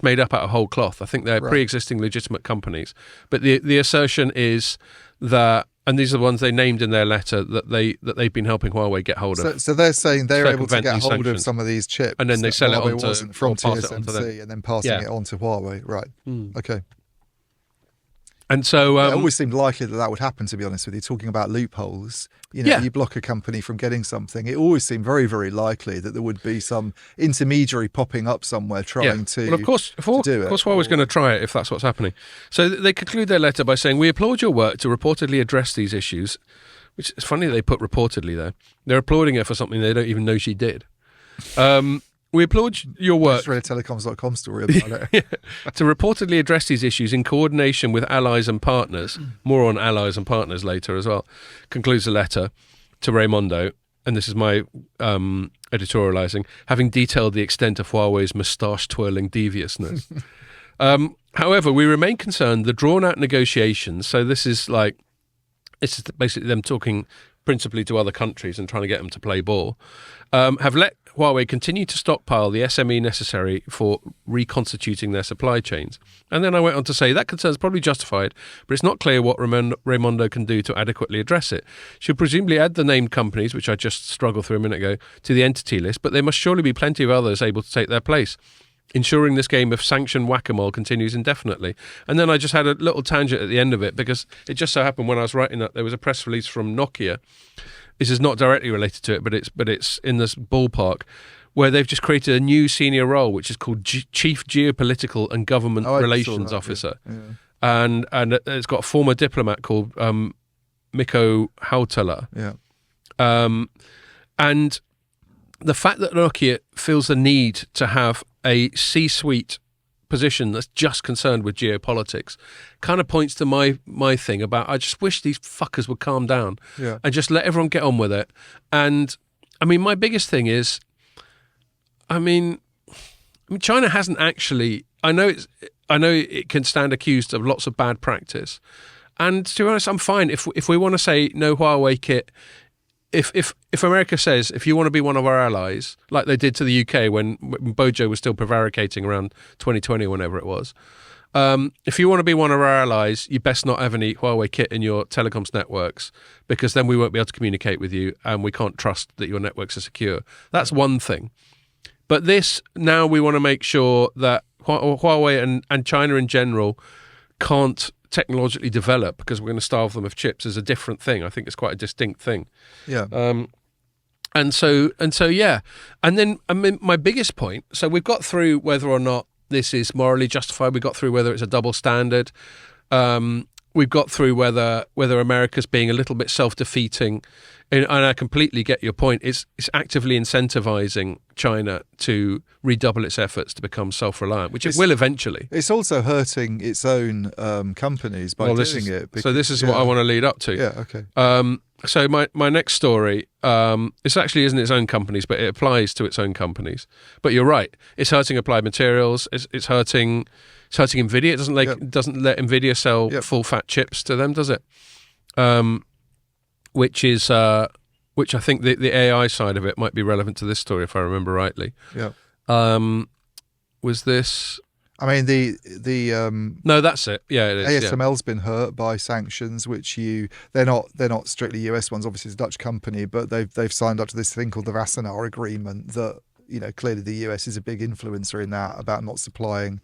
made up out of whole cloth. I think they're Right. pre-existing legitimate companies. But the assertion is that, and these are the ones they named in their letter, that they've been helping Huawei get hold of. So they're saying they're able to circumvent get these hold of sanctions. some of these chips, And then they that sell it Huawei on to- wasn't from or pass it on to them. TSMC, and then passing Yeah. it on to Huawei. Right. Okay. And so, It always seemed likely that would happen, to be honest with you. Talking about loopholes, Yeah. you block a company from getting something. It always seemed very, very likely that there would be some intermediary popping up somewhere trying to. Well, of course, do it. of course, Huawei's going to try it if that's what's happening. So they conclude their letter by saying, "We applaud your work to reportedly address these issues," which is funny they put reportedly there. They're applauding her for something they don't even know she did. We applaud your I work just read a Telecoms.com story about it. to reportedly address these issues in coordination with allies and partners. More on allies and partners later as well. Concludes the letter to Raimondo, and this is my editorializing, having detailed the extent of Huawei's moustache-twirling deviousness. However, we remain concerned the drawn-out negotiations, so this is like it's basically them talking principally to other countries and trying to get them to play ball, have let Huawei continue to stockpile the SME necessary for reconstituting their supply chains. And then I went on to say that concern is probably justified, but it's not clear what Raimondo can do to adequately address it. Should presumably add the named companies, which I just struggled through a minute ago, to the entity list, but there must surely be plenty of others able to take their place, ensuring this game of sanction whack-a-mole continues indefinitely. And then I just had a little tangent at the end of it, because it just so happened when I was writing that there was a press release from Nokia. This is not directly related to it, but it's in this ballpark, where they've just created a new senior role, which is called Chief Geopolitical and Government Relations Officer. Yeah. And it's got a former diplomat called Mikko Hautala. Yeah. And the fact that Nokia feels the need to have a C-suite position that's just concerned with geopolitics kind of points to my thing about, I just wish these fuckers would calm down and just let everyone get on with it. And I mean, my biggest thing is, I mean, China hasn't actually, I know it can stand accused of lots of bad practice. And to be honest, I'm fine if we want to say no Huawei kit. If America says, if you want to be one of our allies, like they did to the UK when Bojo was still prevaricating around 2020, whenever it was, if you want to be one of our allies, you best not have any Huawei kit in your telecoms networks, because then we won't be able to communicate with you and we can't trust that your networks are secure. That's one thing. But this, now we want to make sure that Huawei and China in general can't technologically develop, because we're going to starve them of chips, is a different thing. I think it's quite a distinct thing. Yeah. And so yeah. And then, I mean, my biggest point, so we've got through whether or not this is morally justified. We got through whether it's a double standard. We've got through whether America's being a little bit self-defeating. And I completely get your point. It's actively incentivizing China to redouble its efforts to become self-reliant, which it will eventually. It's also hurting its own companies by doing it. So this is what I want to lead up to. Yeah, okay. So my next story, this actually isn't its own companies, but it applies to its own companies. But you're right. It's hurting Applied Materials. It's hurting Nvidia. It doesn't let Nvidia sell full fat chips to them, does it? Which I think the AI side of it might be relevant to this story, if I remember rightly. Yeah. Was this? I mean, the no, that's it. Yeah, it is. ASML's been hurt by sanctions, which they're not strictly US ones. Obviously, it's a Dutch company, but they've signed up to this thing called the Wassenaar Agreement that, you know, clearly the US is a big influencer in that, about not supplying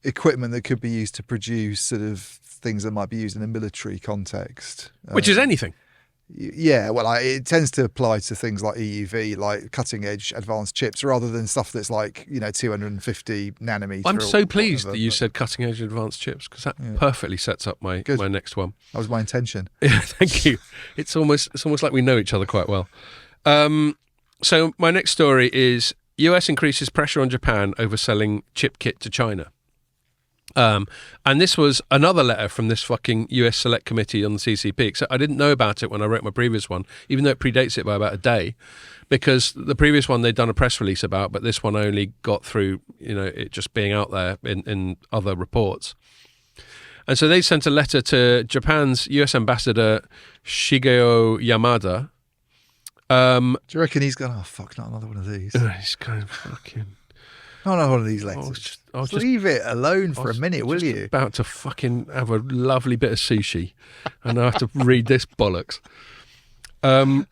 equipment that could be used to produce sort of things that might be used in a military context. Which is anything. Yeah, well, it tends to apply to things like EUV, like cutting-edge advanced chips, rather than stuff that's like, you know, 250 nanometer. I'm so pleased that you said cutting-edge advanced chips, because that perfectly sets up my next one. That was my intention. Yeah, thank you. It's almost like we know each other quite well. So my next story is US increases pressure on Japan over selling chip kit to China. And this was another letter from this fucking US Select Committee on the CCP. So I didn't know about it when I wrote my previous one, even though it predates it by about a day, because the previous one they'd done a press release about, but this one only got through, you know, it just being out there in other reports. And so they sent a letter to Japan's US ambassador, Shigeo Yamada. Do you reckon he's gone, oh, fuck, not another one of these? He's kind of fucking... Not another one of these letters. Just leave it alone for a minute, will you? About to fucking have a lovely bit of sushi, and I have to read this bollocks. And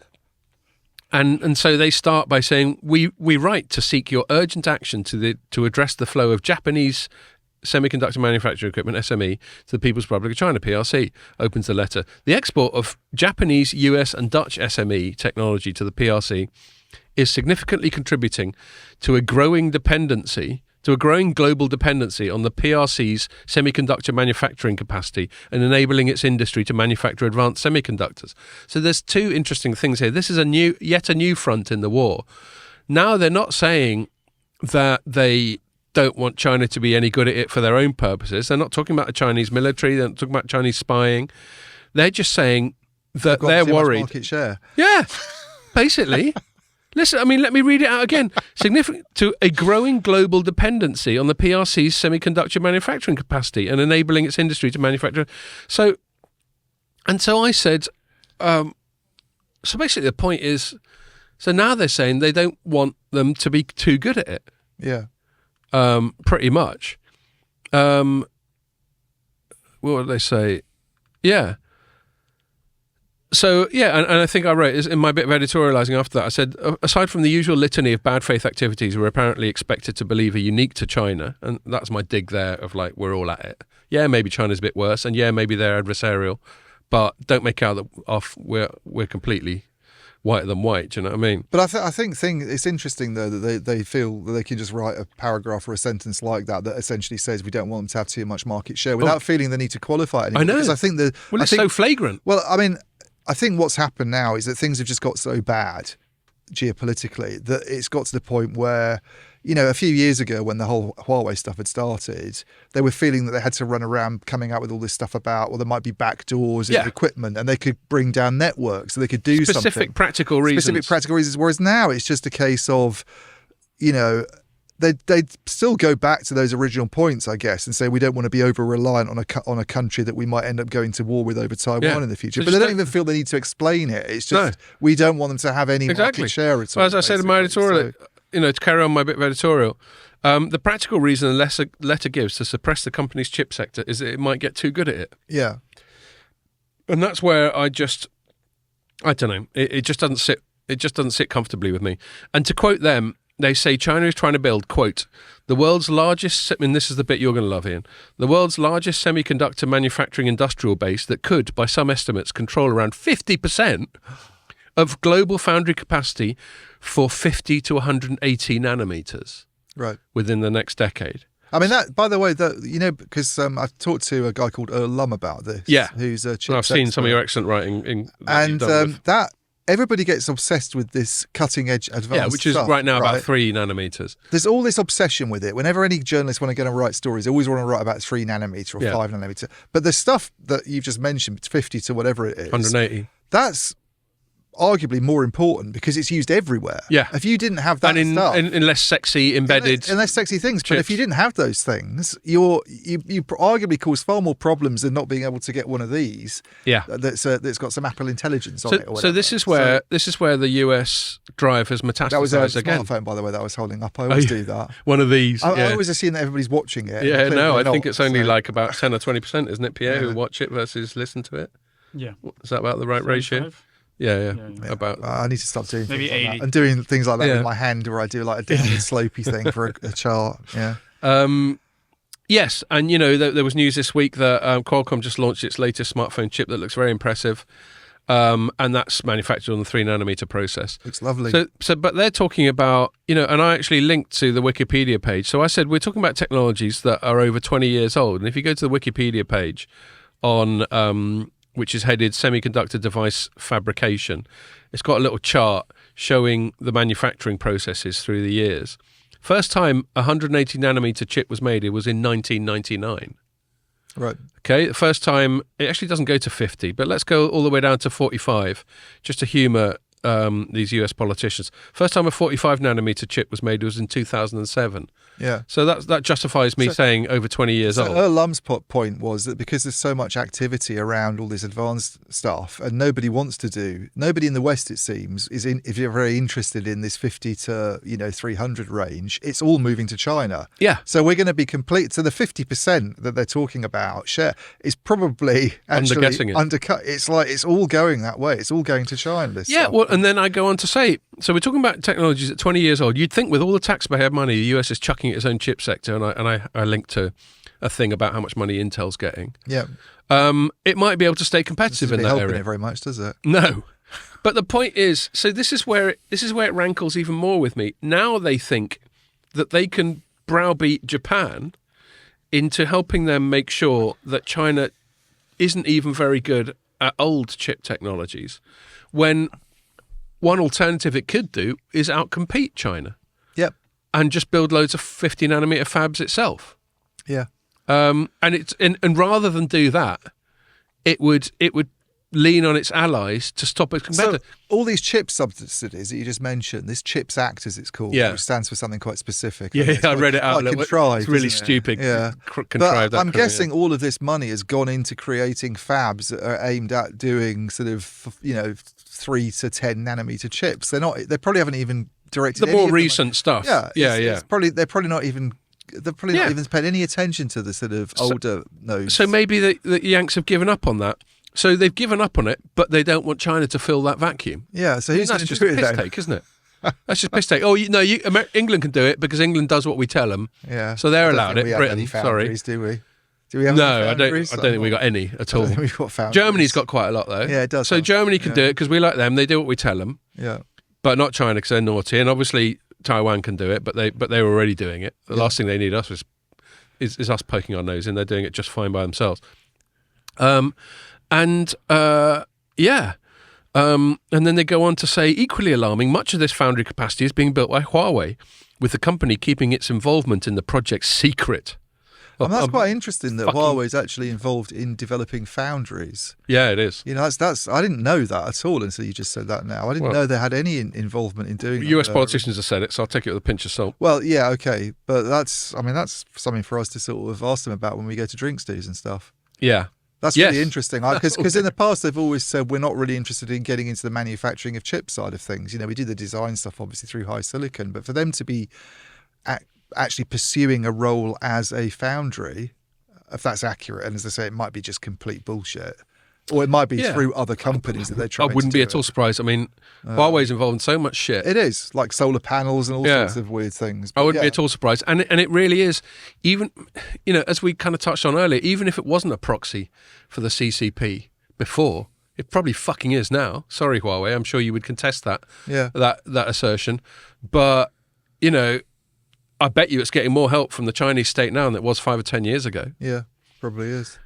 so they start by saying, we write to seek your urgent action to address the flow of Japanese semiconductor manufacturing equipment, SME, to the People's Republic of China, PRC, opens the letter. The export of Japanese, US and Dutch SME technology to the PRC is significantly contributing to a growing global dependency on the PRC's semiconductor manufacturing capacity and enabling its industry to manufacture advanced semiconductors. So there's two interesting things here. This is yet a new front in the war. Now they're not saying that they don't want China to be any good at it for their own purposes. They're not talking about the Chinese military. They're not talking about Chinese spying. They're just saying that they're worried. Market share. Yeah, basically. Listen, I mean, let me read it out again. Significant to a growing global dependency on the PRC's semiconductor manufacturing capacity and enabling its industry to manufacture. So And so I said, so basically the point is, so now they're saying they don't want them to be too good at it. Yeah. Pretty much. What did they say? Yeah. So, yeah, and I think I wrote in my bit of editorialising after that, I said, aside from the usual litany of bad faith activities we're apparently expected to believe are unique to China, and that's my dig there of like, we're all at it. Yeah, maybe China's a bit worse, and yeah, maybe they're adversarial, but don't make out that we're completely whiter than white, do you know what I mean? But I think it's interesting, though, that they feel that they can just write a paragraph or a sentence like that essentially says we don't want them to have too much market share without feeling the need to qualify it anymore. I know. Because I think it's so flagrant. Well, I mean, I think what's happened now is that things have just got so bad geopolitically that it's got to the point where, you know, a few years ago when the whole Huawei stuff had started, they were feeling that they had to run around coming out with all this stuff about, well, there might be backdoors in equipment and they could bring down networks, so they could do specific practical reasons. Specific practical reasons. Whereas now it's just a case of, you know, they'd still go back to those original points, I guess, and say we don't want to be over-reliant on a country that we might end up going to war with over Taiwan in the future. So but they don't even feel they need to explain it. It's just we don't want them to have any market share at all. Well, as I said in my editorial, you know, to carry on my bit of editorial, the practical reason the letter gives to suppress the company's chip sector is that it might get too good at it. Yeah. And that's where I don't know, it just doesn't sit. It just doesn't sit comfortably with me. And to quote them, they say China is trying to build, quote, the world's largest, and this is the bit you're going to love, Ian, the world's largest semiconductor manufacturing industrial base that could, by some estimates, control around 50% of global foundry capacity for 50 to 180 nanometers within the next decade. I mean, that, by the way, you know, because I've talked to a guy called Earl Lum about this. Yeah. Who's a chip I've seen some of your excellent writing. And that everybody gets obsessed with this cutting edge advanced which is stuff, right now about 3 nanometers. There's all this obsession with it. Whenever any journalists want to go and write stories, they always want to write about 3 nanometer or 5 nanometer. But the stuff that you've just mentioned, 50 to whatever it is, 180, that's arguably more important because it's used everywhere. Yeah. If you didn't have that stuff, in less sexy embedded, in less sexy things, chips. But if you didn't have those things, you arguably cause far more problems than not being able to get one of these. Yeah. That's got some Apple intelligence on it. Or whatever. So this is where the US drive has metastasized that was a again. smartphone, by the way, that I was holding up. I always do that. One of these. I always assume that everybody's watching it. Yeah, no, I think not, it's only like about 10 or 20%, isn't it, Pierre, who watch it versus listen to it? Yeah. Is that about the right ratio? Yeah. About I need to stop doing maybe things 80. like that. And doing things like that with my hand, where I do like a downward slopey thing for a chart. Yeah. Yes, and you know there was news this week that Qualcomm just launched its latest smartphone chip that looks very impressive, and that's manufactured on the 3 nanometer process. Looks lovely. So, but they're talking about, you know, and I actually linked to the Wikipedia page. So I said we're talking about technologies that are over 20 years old, and if you go to the Wikipedia page on which is headed Semiconductor Device Fabrication, it's got a little chart showing the manufacturing processes through the years. First time a 180 nanometer chip was made, it was in 1999. Right. Okay, the first time, it actually doesn't go to 50, but let's go all the way down to 45, just to humour these US politicians. First time a 45 nanometer chip was made was in 2007. Yeah. So that justifies me saying over 20 years old. Earl Lum's point was that because there's so much activity around all this advanced stuff, and nobody in the West, it seems, if you're very interested in this 50 to 300 range, it's all moving to China. Yeah. So we're going to be complete. So the 50% that they're talking about share is probably actually underguessing it. Undercut. It's like it's all going that way. It's all going to China. This stuff. Well, and then I go on to say, so we're talking about technologies at 20 years old. You'd think with all the taxpayer money, the US is chucking its own chip sector, and I linked to a thing about how much money Intel's getting. Yeah. It might be able to stay competitive in that area. It very much, does it? No. But the point is, so this is where it rankles even more with me. Now they think that they can browbeat Japan into helping them make sure that China isn't even very good at old chip technologies, when one alternative it could do is outcompete China. Yep. And just build loads of 50 nanometer fabs itself. Yeah. And rather than do that, it would lean on its allies to stop its competitor. So all these chip subsidies that you just mentioned, this CHIPS Act as it's called, which stands for something quite specific. Yeah, I read it out. Contrived, it's really isn't it? stupid. Yeah, contrived. But I'm guessing all of this money has gone into creating fabs that are aimed at doing sort of 3 to 10 nanometer chips. They probably haven't even directed the more recent stuff. It's probably they're probably not even paying any attention to the sort of older nodes. So maybe the Yanks have given up on that. So they've given up on it, but they don't want China to fill that vacuum. Yeah, so who's that's going to just do a it piss then? take, isn't it? That's just piss take. England can do it because England does what we tell them. Yeah, so they're allowed it. We have Britain, any foundries, sorry. do we? Do we have no, any I don't think we got any at all. We've got foundries. Germany's got quite a lot though. Yeah, it does. So Germany can do it because we like them. They do what we tell them. Yeah, but not China because they're naughty. And obviously Taiwan can do it, but they were already doing it. The last thing they need us is us poking our nose in. They're doing it just fine by themselves. And then they go on to say, equally alarming, much of this foundry capacity is being built by Huawei, with the company keeping its involvement in the project secret. That's quite interesting that Huawei is actually involved in developing foundries. Yeah, it is. That's I didn't know that at all until you just said that now. I didn't know they had any involvement in doing that. US politicians have said it, so I'll take it with a pinch of salt. Well, yeah, okay. But that's something for us to sort of ask them about when we go to drink stews and stuff. Yeah. That's really interesting because in the past they've always said we're not really interested in getting into the manufacturing of chip side of things. We do the design stuff obviously through high silicon, but for them to be actually pursuing a role as a foundry, if that's accurate, and as I say, it might be just complete bullshit, or it might be through other companies that they're trying. I wouldn't be at all surprised. I mean, Huawei's involved in so much shit. It is like solar panels and all sorts of weird things. I wouldn't be at all surprised, and it really is. Even as we kind of touched on earlier, even if it wasn't a proxy for the CCP before, it probably fucking is now. Sorry, Huawei. I'm sure you would contest that. That assertion, but I bet you it's getting more help from the Chinese state now than it was 5 or 10 years ago. Yeah, probably is.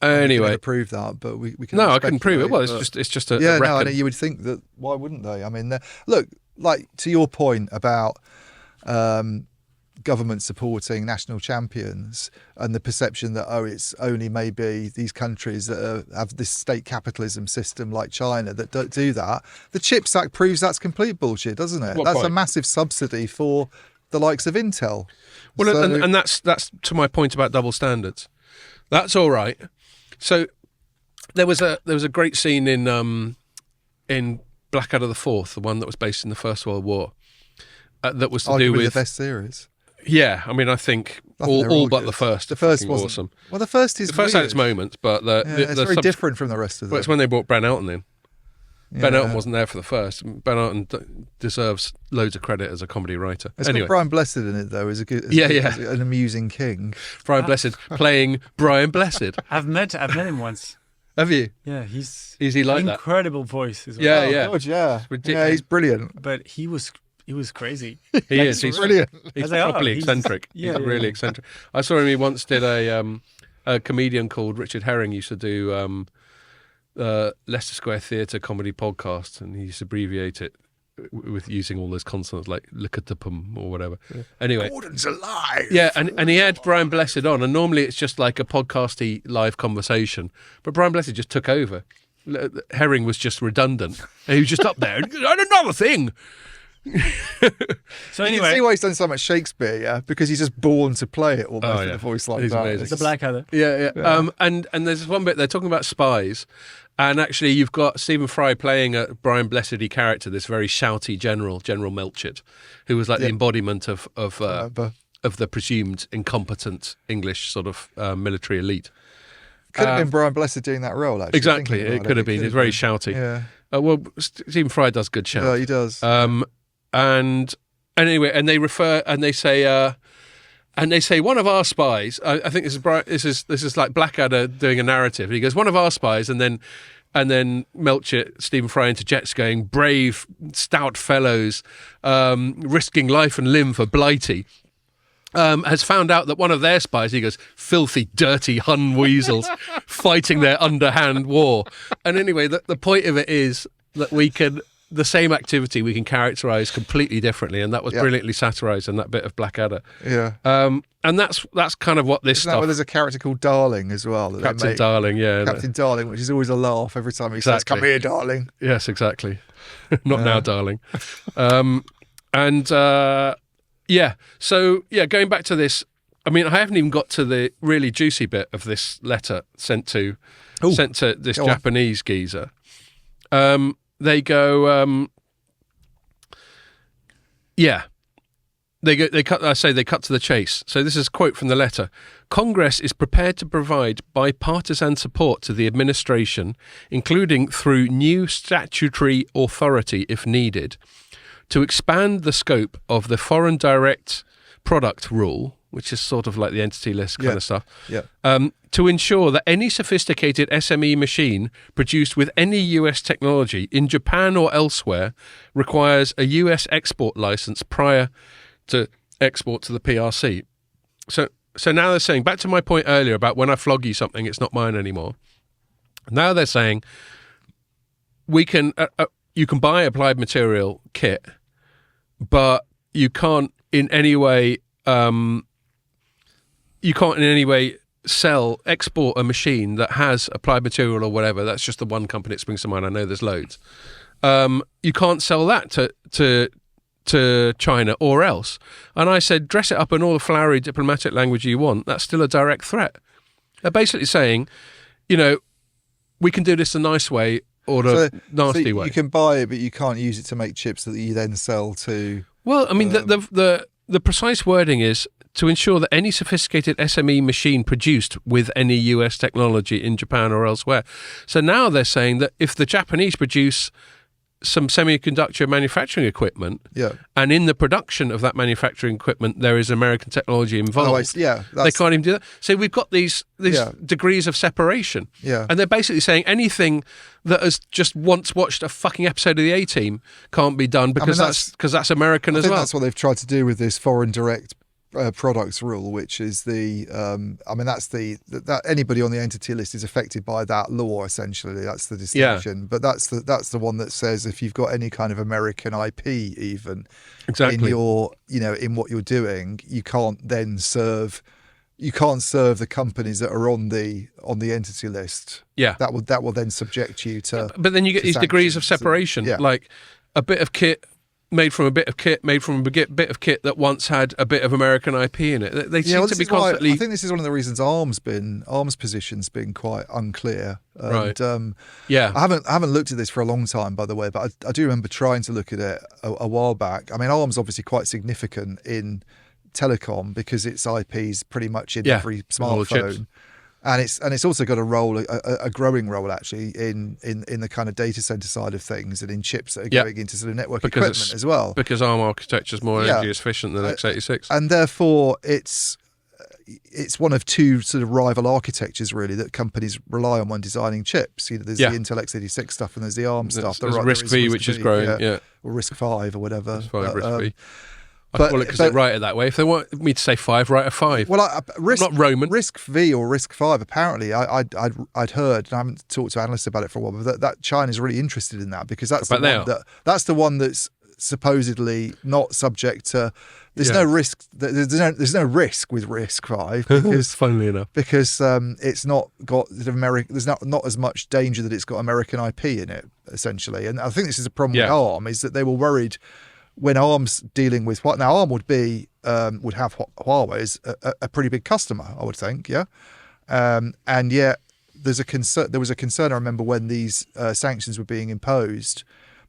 Anyway, prove that, but we can. No, I couldn't prove it. Well, it's just a reckon. no. I know you would think that. Why wouldn't they? I mean, look, like to your point about government supporting national champions and the perception that it's only maybe these countries that have this state capitalism system like China that don't do that. The CHIPS Act proves that's complete bullshit, doesn't it? That's a massive subsidy for the likes of Intel. Well, and that's to my point about double standards. That's all right. So there was a great scene in Blackadder the Fourth, the one that was based in the First World War, that was to do with the best series. Yeah, I mean, I think all but the first. The first was awesome. Well, the first is the first weird. had its moments, but it's very different from the rest of them. Well, it's when they brought Ben Elton in. Ben Elton wasn't there for the first. Ben Elton deserves loads of credit as a comedy writer. It's anyway, got Brian Blessed in it though. As an amusing king. Brian Blessed playing Brian Blessed. I've met him once. Have you? Yeah, is he like that? Incredible voice as well. Yeah, God, yeah, he's brilliant. But he was crazy. He is. He's brilliant. He's properly eccentric. He's really eccentric. I saw him. He once did a comedian called Richard Herring used to do Leicester Square Theatre comedy podcast, and he used to abbreviate it with using all those consonants like lickatapum or whatever. Yeah. Anyway, Gordon's alive. Yeah, and he had Brian Blessed on, and normally it's just like a podcasty live conversation, but Brian Blessed just took over. Herring was just redundant. And he was just up there and another thing. So anyway, you can see why he's done so much Shakespeare, because he's just born to play it almost in a voice like that. Amazing. The Blackadder. Yeah. And there's this one bit they're talking about spies, and actually you've got Stephen Fry playing a Brian Blessedy character, this very shouty General Melchett, who was like the embodiment of the presumed incompetent English sort of military elite. Could have been Brian Blessed doing that role, actually. Exactly, it could have been. He's very shouty. Yeah. Well, Stephen Fry does good shout. Yeah, he does. And anyway, and they refer and they say one of our spies. I think this is like Blackadder doing a narrative. He goes, one of our spies, and then Melchett, Stephen Fry interjects, going, brave, stout fellows, risking life and limb for Blighty. Has found out that one of their spies, he goes, filthy, dirty Hun weasels fighting their underhand war. And anyway, the point of it is that the same activity we can characterise completely differently, and that was brilliantly satirised in that bit of Blackadder. Yeah. And that's kind of what this Isn't that stuff. where there's a character called Darling as well? That they Captain make? Darling, yeah. Captain Darling, which is always a laugh every time he says, Exactly. "Come here, darling." Yes, exactly. Not now, darling. So going back to this, I mean, I haven't even got to the really juicy bit of this letter sent to this Japanese geezer. They go, They cut to the chase. So this is a quote from the letter. Congress is prepared to provide bipartisan support to the administration, including through new statutory authority if needed, to expand the scope of the foreign direct product rule, which is sort of like the entity list kind of stuff, to ensure that any sophisticated SME machine produced with any US technology in Japan or elsewhere requires a US export license prior to export to the PRC. So now they're saying, back to my point earlier about when I flog you something, it's not mine anymore. Now they're saying we can you can buy applied material kit, but you can't in any way export a machine that has applied material or whatever. That's just the one company that springs to mind. I know there's loads. You can't sell that to China or else. And I said, dress it up in all the flowery diplomatic language you want. That's still a direct threat. They're basically saying, we can do this a nice way or a nasty way. You can buy it, but you can't use it to make chips that you then sell to. Well, I mean, the precise wording is to ensure that any sophisticated SME machine produced with any US technology in Japan or elsewhere. So now they're saying that if the Japanese produce some semiconductor manufacturing equipment, and in the production of that manufacturing equipment there is American technology involved, they can't even do that. So we've got these degrees of separation, and they're basically saying anything that has just once watched a fucking episode of the A-Team can't be done because that's American as well. That's what they've tried to do with this foreign direct products rule, which is that anybody on the entity list is affected by that law. Essentially, that's the distinction. But that's the one that says if you've got any kind of American IP, even in your in what you're doing, you can't serve the companies that are on the entity list. That will then subject you to. But then you get these degrees of separation, like a bit of kit made from a bit of kit that once had a bit of American IP in it. They seem to be constantly. I think this is one of the reasons Arm's position's been quite unclear. And, right. I haven't looked at this for a long time, by the way, but I do remember trying to look at it a while back. I mean, Arm's obviously quite significant in telecom because its IP is pretty much in every smartphone. And it's also got a role, a growing role actually in the kind of data center side of things and in chips that are going into sort of network equipment as well. Because ARM architecture is more energy efficient than x86, and therefore it's one of two sort of rival architectures really that companies rely on when designing chips. There's the Intel x86 stuff and there's the ARM stuff. There's RISC-V, which is growing, or RISC-V or whatever. RISC-V. I call it because they write it that way. If they want me to say 5, write a 5. Well, I'm not Roman. RISC-V or RISC-V, apparently, I'd heard, and I haven't talked to analysts about it for a while, but that China's really interested in that because that's the one that's supposedly not subject to. There's no risk. There's no risk with RISC-V because, funnily enough, because it's not got there's not as much danger that it's got American IP in it essentially. And I think this is a problem with ARM is that they were worried. When ARM's dealing with what now, ARM would have Huawei as a pretty big customer, I would think, and yet there was a concern. I remember when these sanctions were being imposed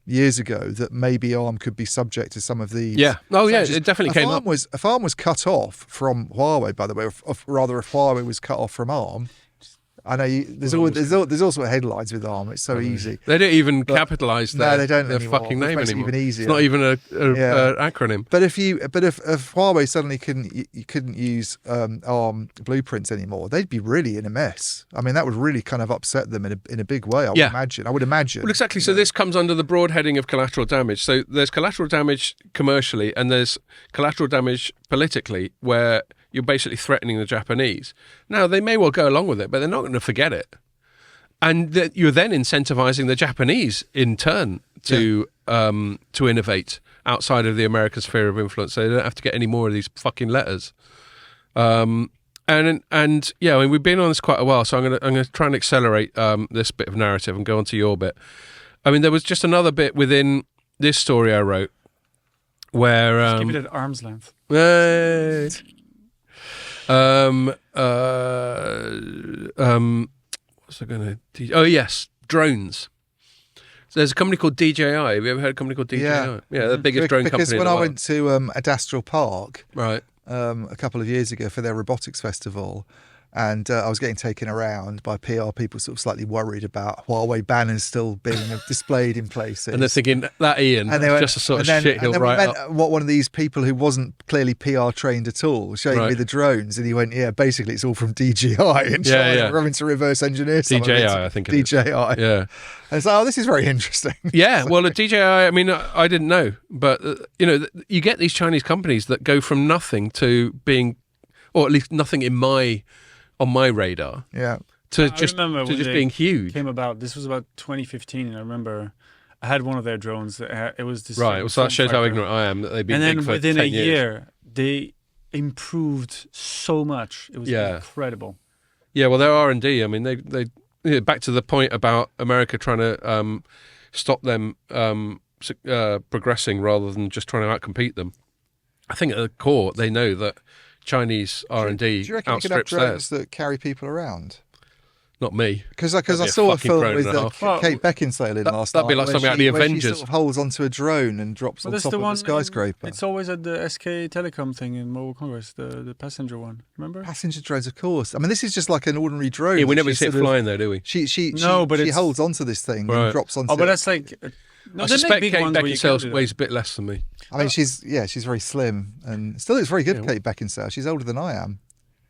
years ago that maybe ARM could be subject to some of these. Sanctions. It definitely came up. If ARM was cut off from Huawei, by the way, if Huawei was cut off from ARM. I know there's also headlines with ARM. It's so easy. They don't even capitalise their fucking name anymore. Even easier. It's not even an acronym. But if Huawei suddenly couldn't use ARM blueprints anymore, they'd be really in a mess. I mean, that would really kind of upset them in a big way. I would imagine. Well, exactly. So this comes under the broad heading of collateral damage. So there's collateral damage commercially, and there's collateral damage politically, where you're basically threatening the Japanese. Now, they may well go along with it, but they're not going to forget it. And you're then incentivizing the Japanese in turn to innovate outside of the American sphere of influence. So they don't have to get any more of these fucking letters. And yeah, I mean, we've been on this quite a while, so I'm gonna try and accelerate this bit of narrative and go on to your bit. I mean, there was just another bit within this story I wrote where Just keep it at arm's length. What's I going to? Oh yes, drones. So there's a company called DJI. Have you ever heard of a company called DJI? Yeah, they're the biggest drone company in the world. Because when I went to Adastral Park, right, a couple of years ago for their robotics festival, and I was getting taken around by PR people, sort of slightly worried about Huawei banners still being displayed in places. And they're thinking that Ian, and just a sort of shit he'll write up. What one of these people who wasn't clearly PR trained at all showing me the drones, and he went, "Yeah, basically it's all from DJI in China. We're having to reverse engineer some DJI, of it. I think it DJI, yeah." And it's like, oh, this is very interesting. Yeah, well, at DJI, I mean, I didn't know, but you get these Chinese companies that go from nothing to being, or at least nothing on my radar. Yeah. To just being huge. Came about. This was about 2015, and I remember I had one of their drones. It was this. Right. So that shows how ignorant I am that they've been. And big then for within 10 a years. year, they improved so much. It was incredible. Yeah. Well, their R&D. I mean, they back to the point about America trying to stop them progressing rather than just trying to outcompete them. I think at the core they know that Chinese R&D Do you reckon you could have outstrips drones theirs. that carry people around? Not me. Because I saw a film with Kate Beckinsale in last night. That'd be like something out of the Avengers. She sort of holds onto a drone and drops on top of a skyscraper. It's always at the SK Telecom thing in Mobile Congress, the passenger one. Remember? Passenger drones, of course. I mean, this is just like an ordinary drone. Yeah, we never see it flying though, do we? She it's holds onto this thing and drops onto it. Oh, but that's like... I suspect Kate Beckinsale weighs a bit less than me. I mean, she's very slim and still looks very good, Kate Beckinsale. She's older than I am.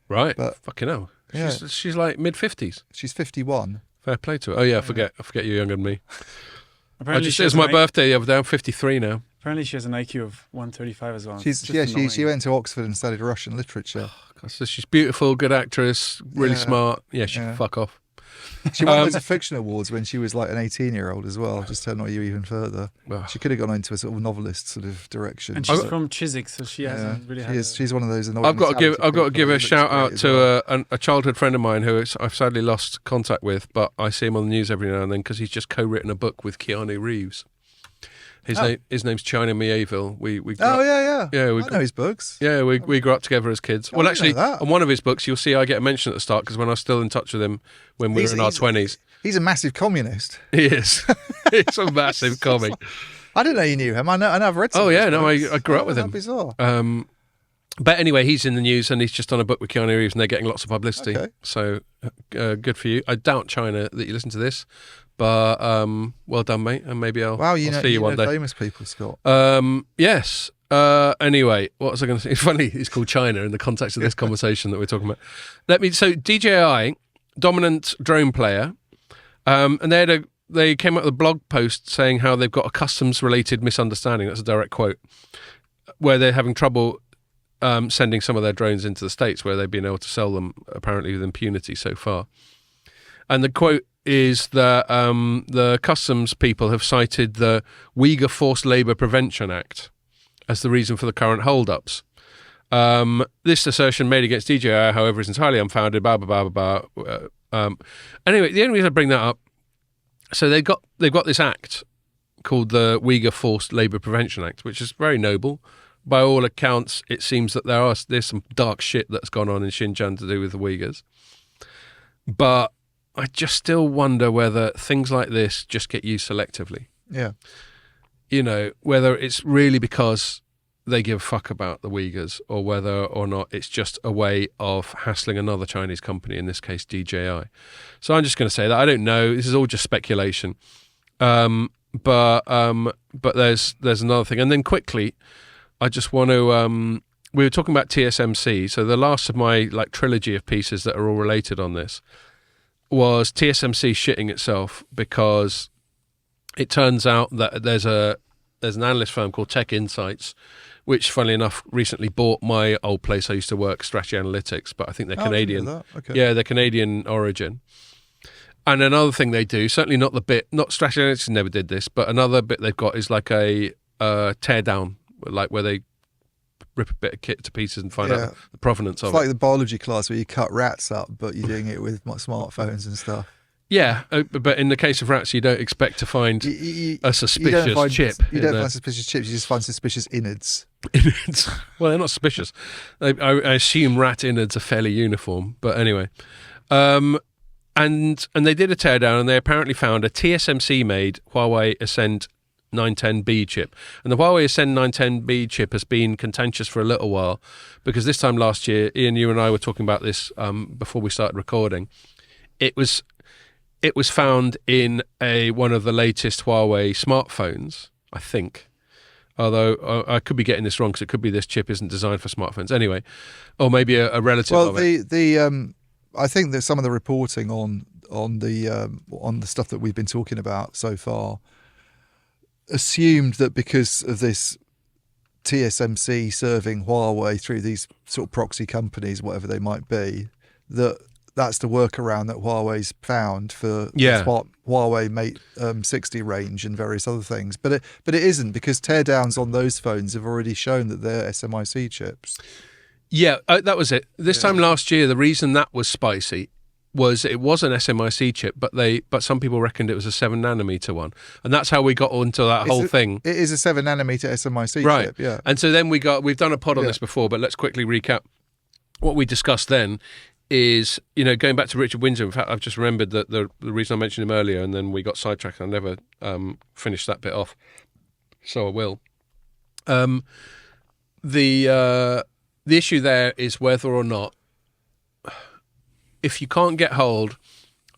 Right. But fucking hell. Yeah. She's like mid-50s. She's 51. Fair play to her. Oh yeah, I forget you're younger than me. Apparently it was my birthday the other day. I'm 53 now. Apparently she has an IQ of 135 as well. She went to Oxford and studied Russian literature. So she's beautiful, good actress, really smart. Yeah, she can fuck off. She won loads of fiction awards when she was like an 18-year-old as well, just to annoy you even further. She could have gone into a sort of novelist sort of direction. And she's from Chiswick, so she hasn't really had she's one of those annoying. I've got to give a shout out to a childhood friend of mine who I've sadly lost contact with, but I see him on the news every now and then because he's just co-written a book with Keanu Reeves. His name's China Mieville. We yeah. I know his books. Yeah, we grew up together as kids. Well, actually, on one of his books, you'll see I get a mention at the start because when I was still in touch with him when we were in our 20s. He's a massive communist. He is. He's a massive commie. I didn't know you knew him. I know I've read some. Oh yeah, no, I grew up with him. Bizarre. But anyway, he's in the news and he's just done a book with Keanu Reeves and they're getting lots of publicity. Okay. So good for you. I doubt, China, that you listen to this. But well done, mate, and maybe I'll see you one day. Famous people, Scott. Yes. Anyway, what was I going to say? It's funny. It's called China in the context of this conversation that we're talking about. So DJI, dominant drone player, and they came up with a blog post saying how they've got a customs-related misunderstanding. That's a direct quote, where they're having trouble sending some of their drones into the States, where they've been able to sell them apparently with impunity so far. And the quote is that the customs people have cited the Uyghur Forced Labour Prevention Act as the reason for the current hold-ups. This assertion made against DJI, however, is entirely unfounded, blah, blah, blah, blah, blah. Anyway, the only reason I bring that up, so they've got this act called the Uyghur Forced Labour Prevention Act, which is very noble. By all accounts, it seems that there's some dark shit that's gone on in Xinjiang to do with the Uyghurs. But I just still wonder whether things like this just get used selectively. Yeah. Whether it's really because they give a fuck about the Uyghurs or whether or not it's just a way of hassling another Chinese company, in this case DJI. So I'm just going to say that I don't know. This is all just speculation. But there's another thing. And then quickly, I just want to... we were talking about TSMC. So the last of my trilogy of pieces that are all related on this was TSMC shitting itself because it turns out that there's an analyst firm called Tech Insights, which, funnily enough, recently bought my old place I used to work, Strategy Analytics, but I think they're Canadian. Okay. Yeah, they're Canadian origin. And another thing they do, certainly not Strategy Analytics never did this, but another bit they've got is like a tear down, like where they rip a bit of kit to pieces and find Yeah. out the provenance It's of like it. the biology class where you cut rats up, but you're doing it with smartphones and stuff. Yeah, but in the case of rats, you don't expect to find a suspicious chip. You don't find suspicious chips. You just find suspicious innards. Innards. Well, they're not suspicious. I assume rat innards are fairly uniform. But anyway, and they did a teardown, and they apparently found a TSMC-made Huawei Ascend 910B chip. And the Huawei Ascend 910B chip has been contentious for a little while, because this time last year, Ian, you and I were talking about this before we started recording. It was found in one of the latest Huawei smartphones, I think. Although I could be getting this wrong, because it could be this chip isn't designed for smartphones anyway, or maybe a relative of it. I think that some of the reporting on the stuff that we've been talking about so far assumed that because of this TSMC serving Huawei through these sort of proxy companies, whatever they might be, that's the workaround that Huawei's found for the Huawei Mate 60 range and various other things. But it isn't, because teardowns on those phones have already shown that they're SMIC chips. Yeah, that was it. This time last year, the reason that was spicy was it was an SMIC chip, but some people reckoned it was a 7nm one, and that's how we got onto that whole thing. It is a 7nm SMIC chip, yeah. And so then we've done a pod on this before, but let's quickly recap what we discussed then. Is, going back to Richard Windsor. In fact, I've just remembered that the reason I mentioned him earlier, and then we got sidetracked. I never finished that bit off, so I will. The issue there is whether or not, if you can't get hold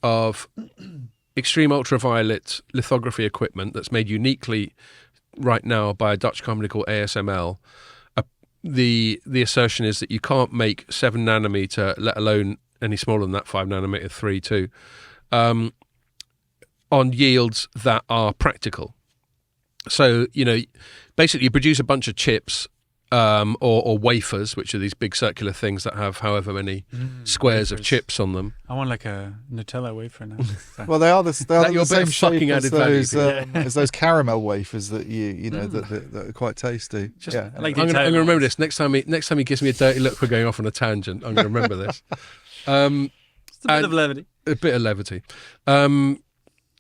of extreme ultraviolet lithography equipment that's made uniquely right now by a Dutch company called ASML, the assertion is that you can't make 7nm, let alone any smaller than that, 5nm, 3 too, on yields that are practical. So, basically you produce a bunch of chips or wafers, which are these big circular things that have however many squares of chips on them. I want like a Nutella wafer now. Well, they are the your same bit of fucking shape as added value. as those caramel wafers that that are quite tasty. Like I'm going to remember this next time. He gives me a dirty look for going off on a tangent. I'm going to remember this. Just a bit of levity. A bit of levity.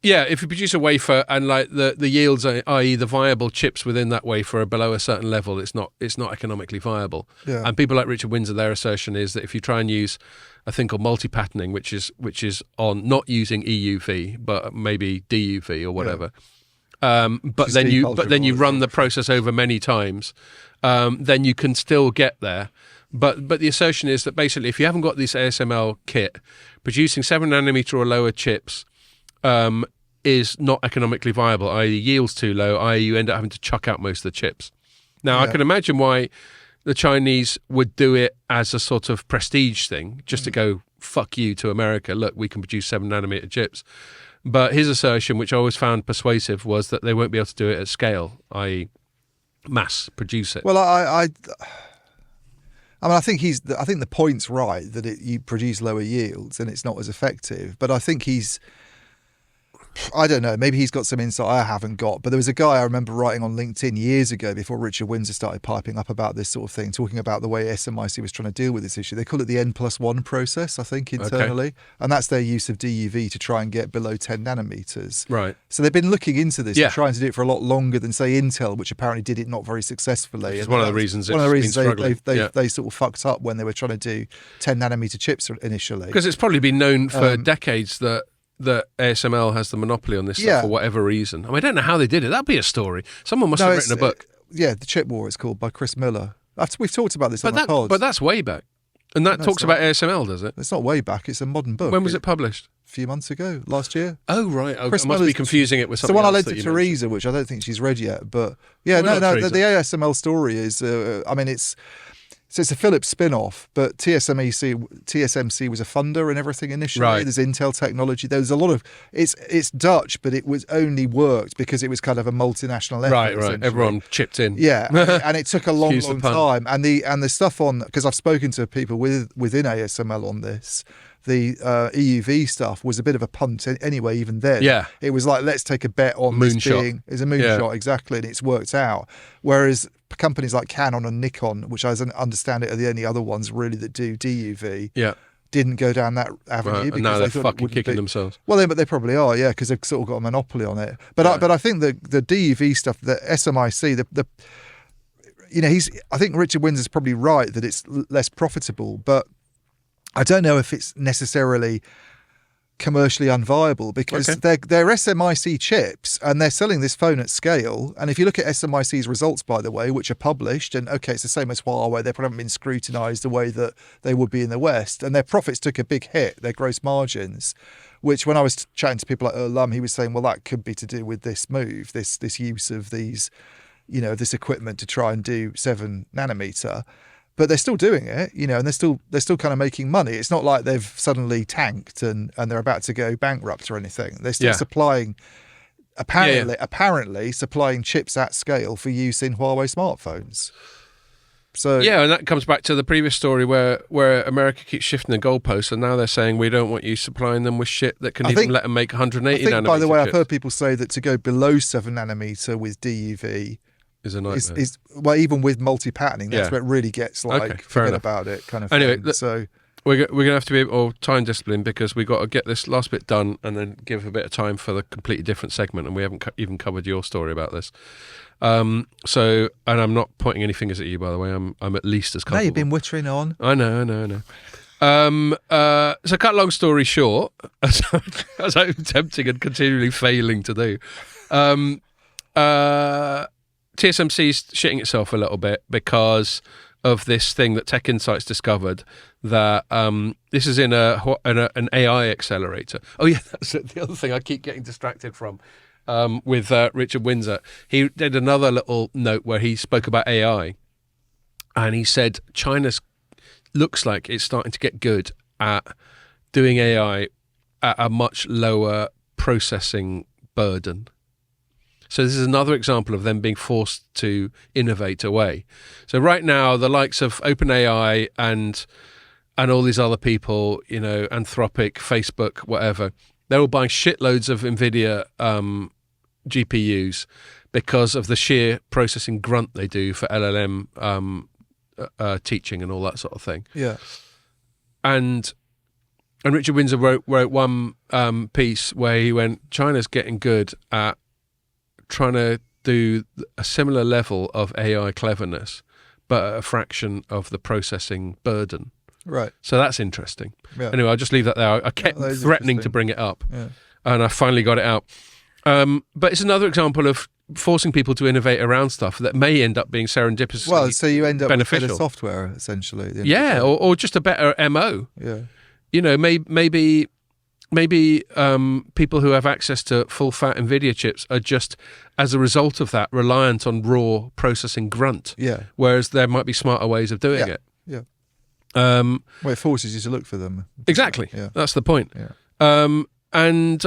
Yeah, if you produce a wafer and like the yields, i.e. the viable chips within that wafer are below a certain level, it's not economically viable. Yeah. And people like Richard Windsor, their assertion is that if you try and use a thing called multi-patterning, which is on not using EUV but maybe DUV or whatever, but then you run the process over many times, then you can still get there. But the assertion is that basically if you haven't got this ASML kit, producing 7nm or lower chips is not economically viable, i.e. yields too low, i.e. you end up having to chuck out most of the chips. Now, I can imagine why the Chinese would do it as a sort of prestige thing, just to go, fuck you to America, look, we can produce 7nm chips. But his assertion, which I always found persuasive, was that they won't be able to do it at scale, i.e. mass produce it. Well, I think the point's right that you produce lower yields and it's not as effective. But I think I don't know, maybe he's got some insight I haven't got. But there was a guy I remember writing on LinkedIn years ago before Richard Windsor started piping up about this sort of thing, talking about the way SMIC was trying to deal with this issue. They call it the N+1 process, I think, internally. Okay. And that's their use of DUV to try and get below 10nm. Right. So they've been looking into this and trying to do it for a lot longer than, say, Intel, which apparently did it not very successfully. It's one of the reasons they sort of fucked up when they were trying to do 10nm chips initially. Because it's probably been known for decades that ASML has the monopoly on this stuff for whatever reason. I mean, I don't know how they did it. That'd be a story. Someone must have written a book. The Chip War, it's called, by Chris Miller. We've talked about this on the pod. But that's way back. And that talks about ASML, does it? It's not way back. It's a modern book. When was it published? A few months ago, last year. Oh, right. I must be confusing it with something else. It's the one I lent to Teresa, which I don't think she's read yet. But yeah, the ASML story is, it's a Philips spin-off, but TSMC was a funder and everything initially. Right. There's Intel technology. There's a lot of it's Dutch, but it was only worked because it was kind of a multinational effort. Right. Everyone chipped in. Yeah, and it took a long time. And the stuff on, because I've spoken to people within ASML on this. The EUV stuff was a bit of a punt anyway, even then. Yeah. It was like, let's take a bet on moonshot. It's a moonshot, exactly, and it's worked out. Whereas companies like Canon and Nikon, which I understand it are the only other ones really that do DUV, didn't go down that avenue Right, because and now they they're thought it fucking wouldn't kicking be. themselves. Well, but they probably are, yeah, because they've sort of got a monopoly on it. But I think the DUV stuff, the SMIC, the I think Richard Windsor's probably right that it's less profitable, but I don't know if it's necessarily commercially unviable because they're SMIC chips and they're selling this phone at scale. And if you look at SMIC's results, by the way, which are published, and it's the same as Huawei, they probably haven't been scrutinized the way that they would be in the West, and their profits took a big hit, their gross margins, which when I was chatting to people like Lum, he was saying, well, that could be to do with this move, this use of these, this equipment to try and do 7 nanometer. But they're still doing it, and they're still kind of making money. It's not like they've suddenly tanked and they're about to go bankrupt or anything. They're still supplying, apparently supplying chips at scale for use in Huawei smartphones. So and that comes back to the previous story where America keeps shifting the goalposts, and now they're saying we don't want you supplying them with shit that can let them make 180 nanometer. By the way, chips. I've heard people say that to go below 7 nanometer with DUV is a nightmare. Well, even with multi-patterning, that's where it really gets like forget about it kind of anyway, thing. So we're going to have to be time discipline because we've got to get this last bit done and then give a bit of time for the completely different segment, and we haven't even covered your story about this. And I'm not pointing any fingers at you, by the way. I'm at least as comfortable. No, you've been wittering on. I know. So cut long story short, as I'm attempting and continually failing to do, TSMC's shitting itself a little bit because of this thing that Tech Insights discovered that this is in an AI accelerator. Oh yeah, that's the other thing I keep getting distracted from with Richard Windsor. He did another little note where he spoke about AI, and he said China's looks like it's starting to get good at doing AI at a much lower processing burden. So this is another example of them being forced to innovate away. So right now, the likes of OpenAI and all these other people, Anthropic, Facebook, whatever, they're all buying shitloads of NVIDIA GPUs because of the sheer processing grunt they do for LLM teaching and all that sort of thing. Yeah. And Richard Windsor wrote one piece where he went, China's getting good at trying to do a similar level of AI cleverness, but at a fraction of the processing burden. Right. So that's interesting. Yeah. Anyway, I'll just leave that there. I kept threatening to bring it up, and I finally got it out. But it's another example of forcing people to innovate around stuff that may end up being serendipitously beneficial. Well, so you end up with better software, essentially. Yeah, or just a better MO. Yeah. Maybe people who have access to full-fat NVIDIA chips are just, as a result of that, reliant on raw processing grunt. Yeah. Whereas there might be smarter ways of doing it. Yeah. Well, it forces you to look for them. Exactly. Yeah. That's the point. Yeah. And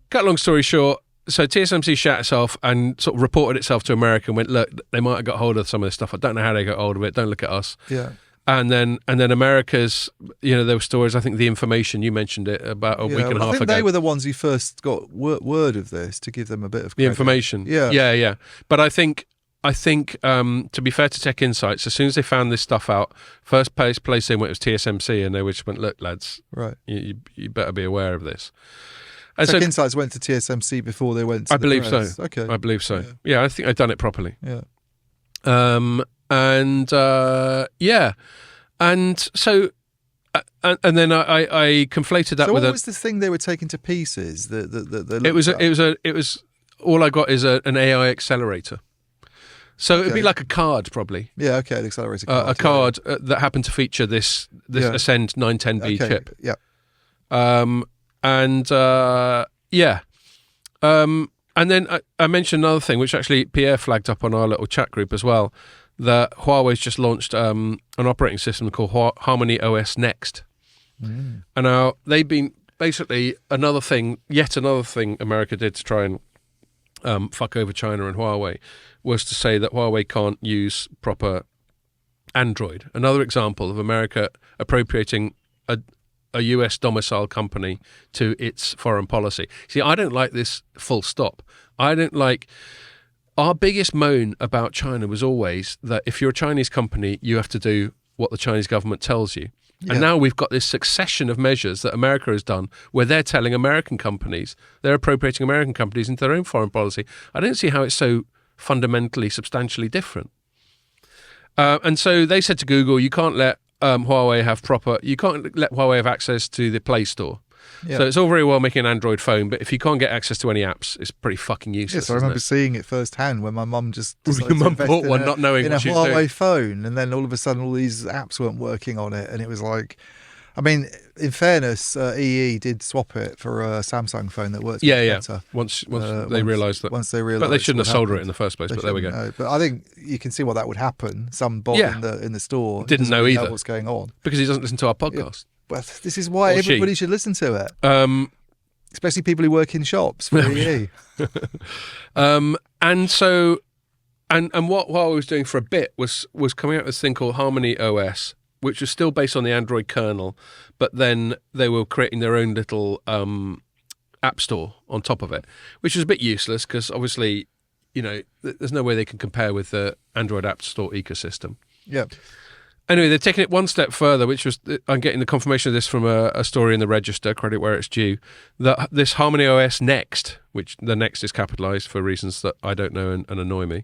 cut long story short, so TSMC shat itself and sort of reported itself to America and went, look, they might have got hold of some of this stuff. I don't know how they got hold of it. Don't look at us. Yeah. And then America's, there were stories, I think The Information, you mentioned it about a week and a half ago. I think they were the ones who first got word of this to give them a bit of credit. The Information. Yeah. But I think to be fair to Tech Insights, as soon as they found this stuff out, first place in went was TSMC, and they just went, look, lads, right, you better be aware of this. And Tech Insights went to TSMC before they went to I believe press. so. Okay. I believe so. Yeah, I think they've done it properly. Yeah. And so, and then I conflated that so with. What was the thing they were taking to pieces? It was all I got is an AI accelerator. So it'd be like a card, probably. Yeah. Okay. An accelerator card. A card that happened to feature this Ascend 910B chip. Yeah. And then I mentioned another thing, which actually Pierre flagged up on our little chat group as well, that Huawei's just launched an operating system called Harmony OS Next. And now they've been basically yet another thing America did to try and fuck over China and Huawei was to say that Huawei can't use proper Android. Another example of America appropriating a US domicile company to its foreign policy. See, I don't like this full stop. I don't like our biggest moan about China was always that if you're a Chinese company, you have to do what the Chinese government tells you. Yeah. And now we've got this succession of measures that America has done where they're telling American companies, they're appropriating American companies into their own foreign policy. I don't see how it's so fundamentally, substantially different. And so they said to Google, you can't let Huawei have access to the Play Store. Yeah. So it's all very well making an Android phone, but if you can't get access to any apps, it's pretty fucking useless. Yes, I remember seeing it firsthand when my mum just decided Your mum to invest bought one, not knowing in what a she was doing. Huawei phone, and then all of a sudden all these apps weren't working on it, and it was like, I mean, in fairness, EE did swap it for a Samsung phone that works better. Once they realised that. Once they realised, but they shouldn't have sold happened. it in the first place. But there we go. No. But I think you can see why that would happen. Some bot in the store didn't know really either what's going on because he doesn't listen to our podcast. But this is why everybody should listen to it. Especially people who work in shops for EE. And so, and what Huawei was doing for a bit was coming out with this thing called Harmony OS, which was still based on the Android kernel, but then they were creating their own little app store on top of it, which was a bit useless because obviously, there's no way they can compare with the Android App Store ecosystem. Yeah. Anyway, they're taking it one step further, which was, I'm getting the confirmation of this from a story in the Register, credit where it's due, that this Harmony OS Next, which the Next is capitalised for reasons that I don't know and annoy me.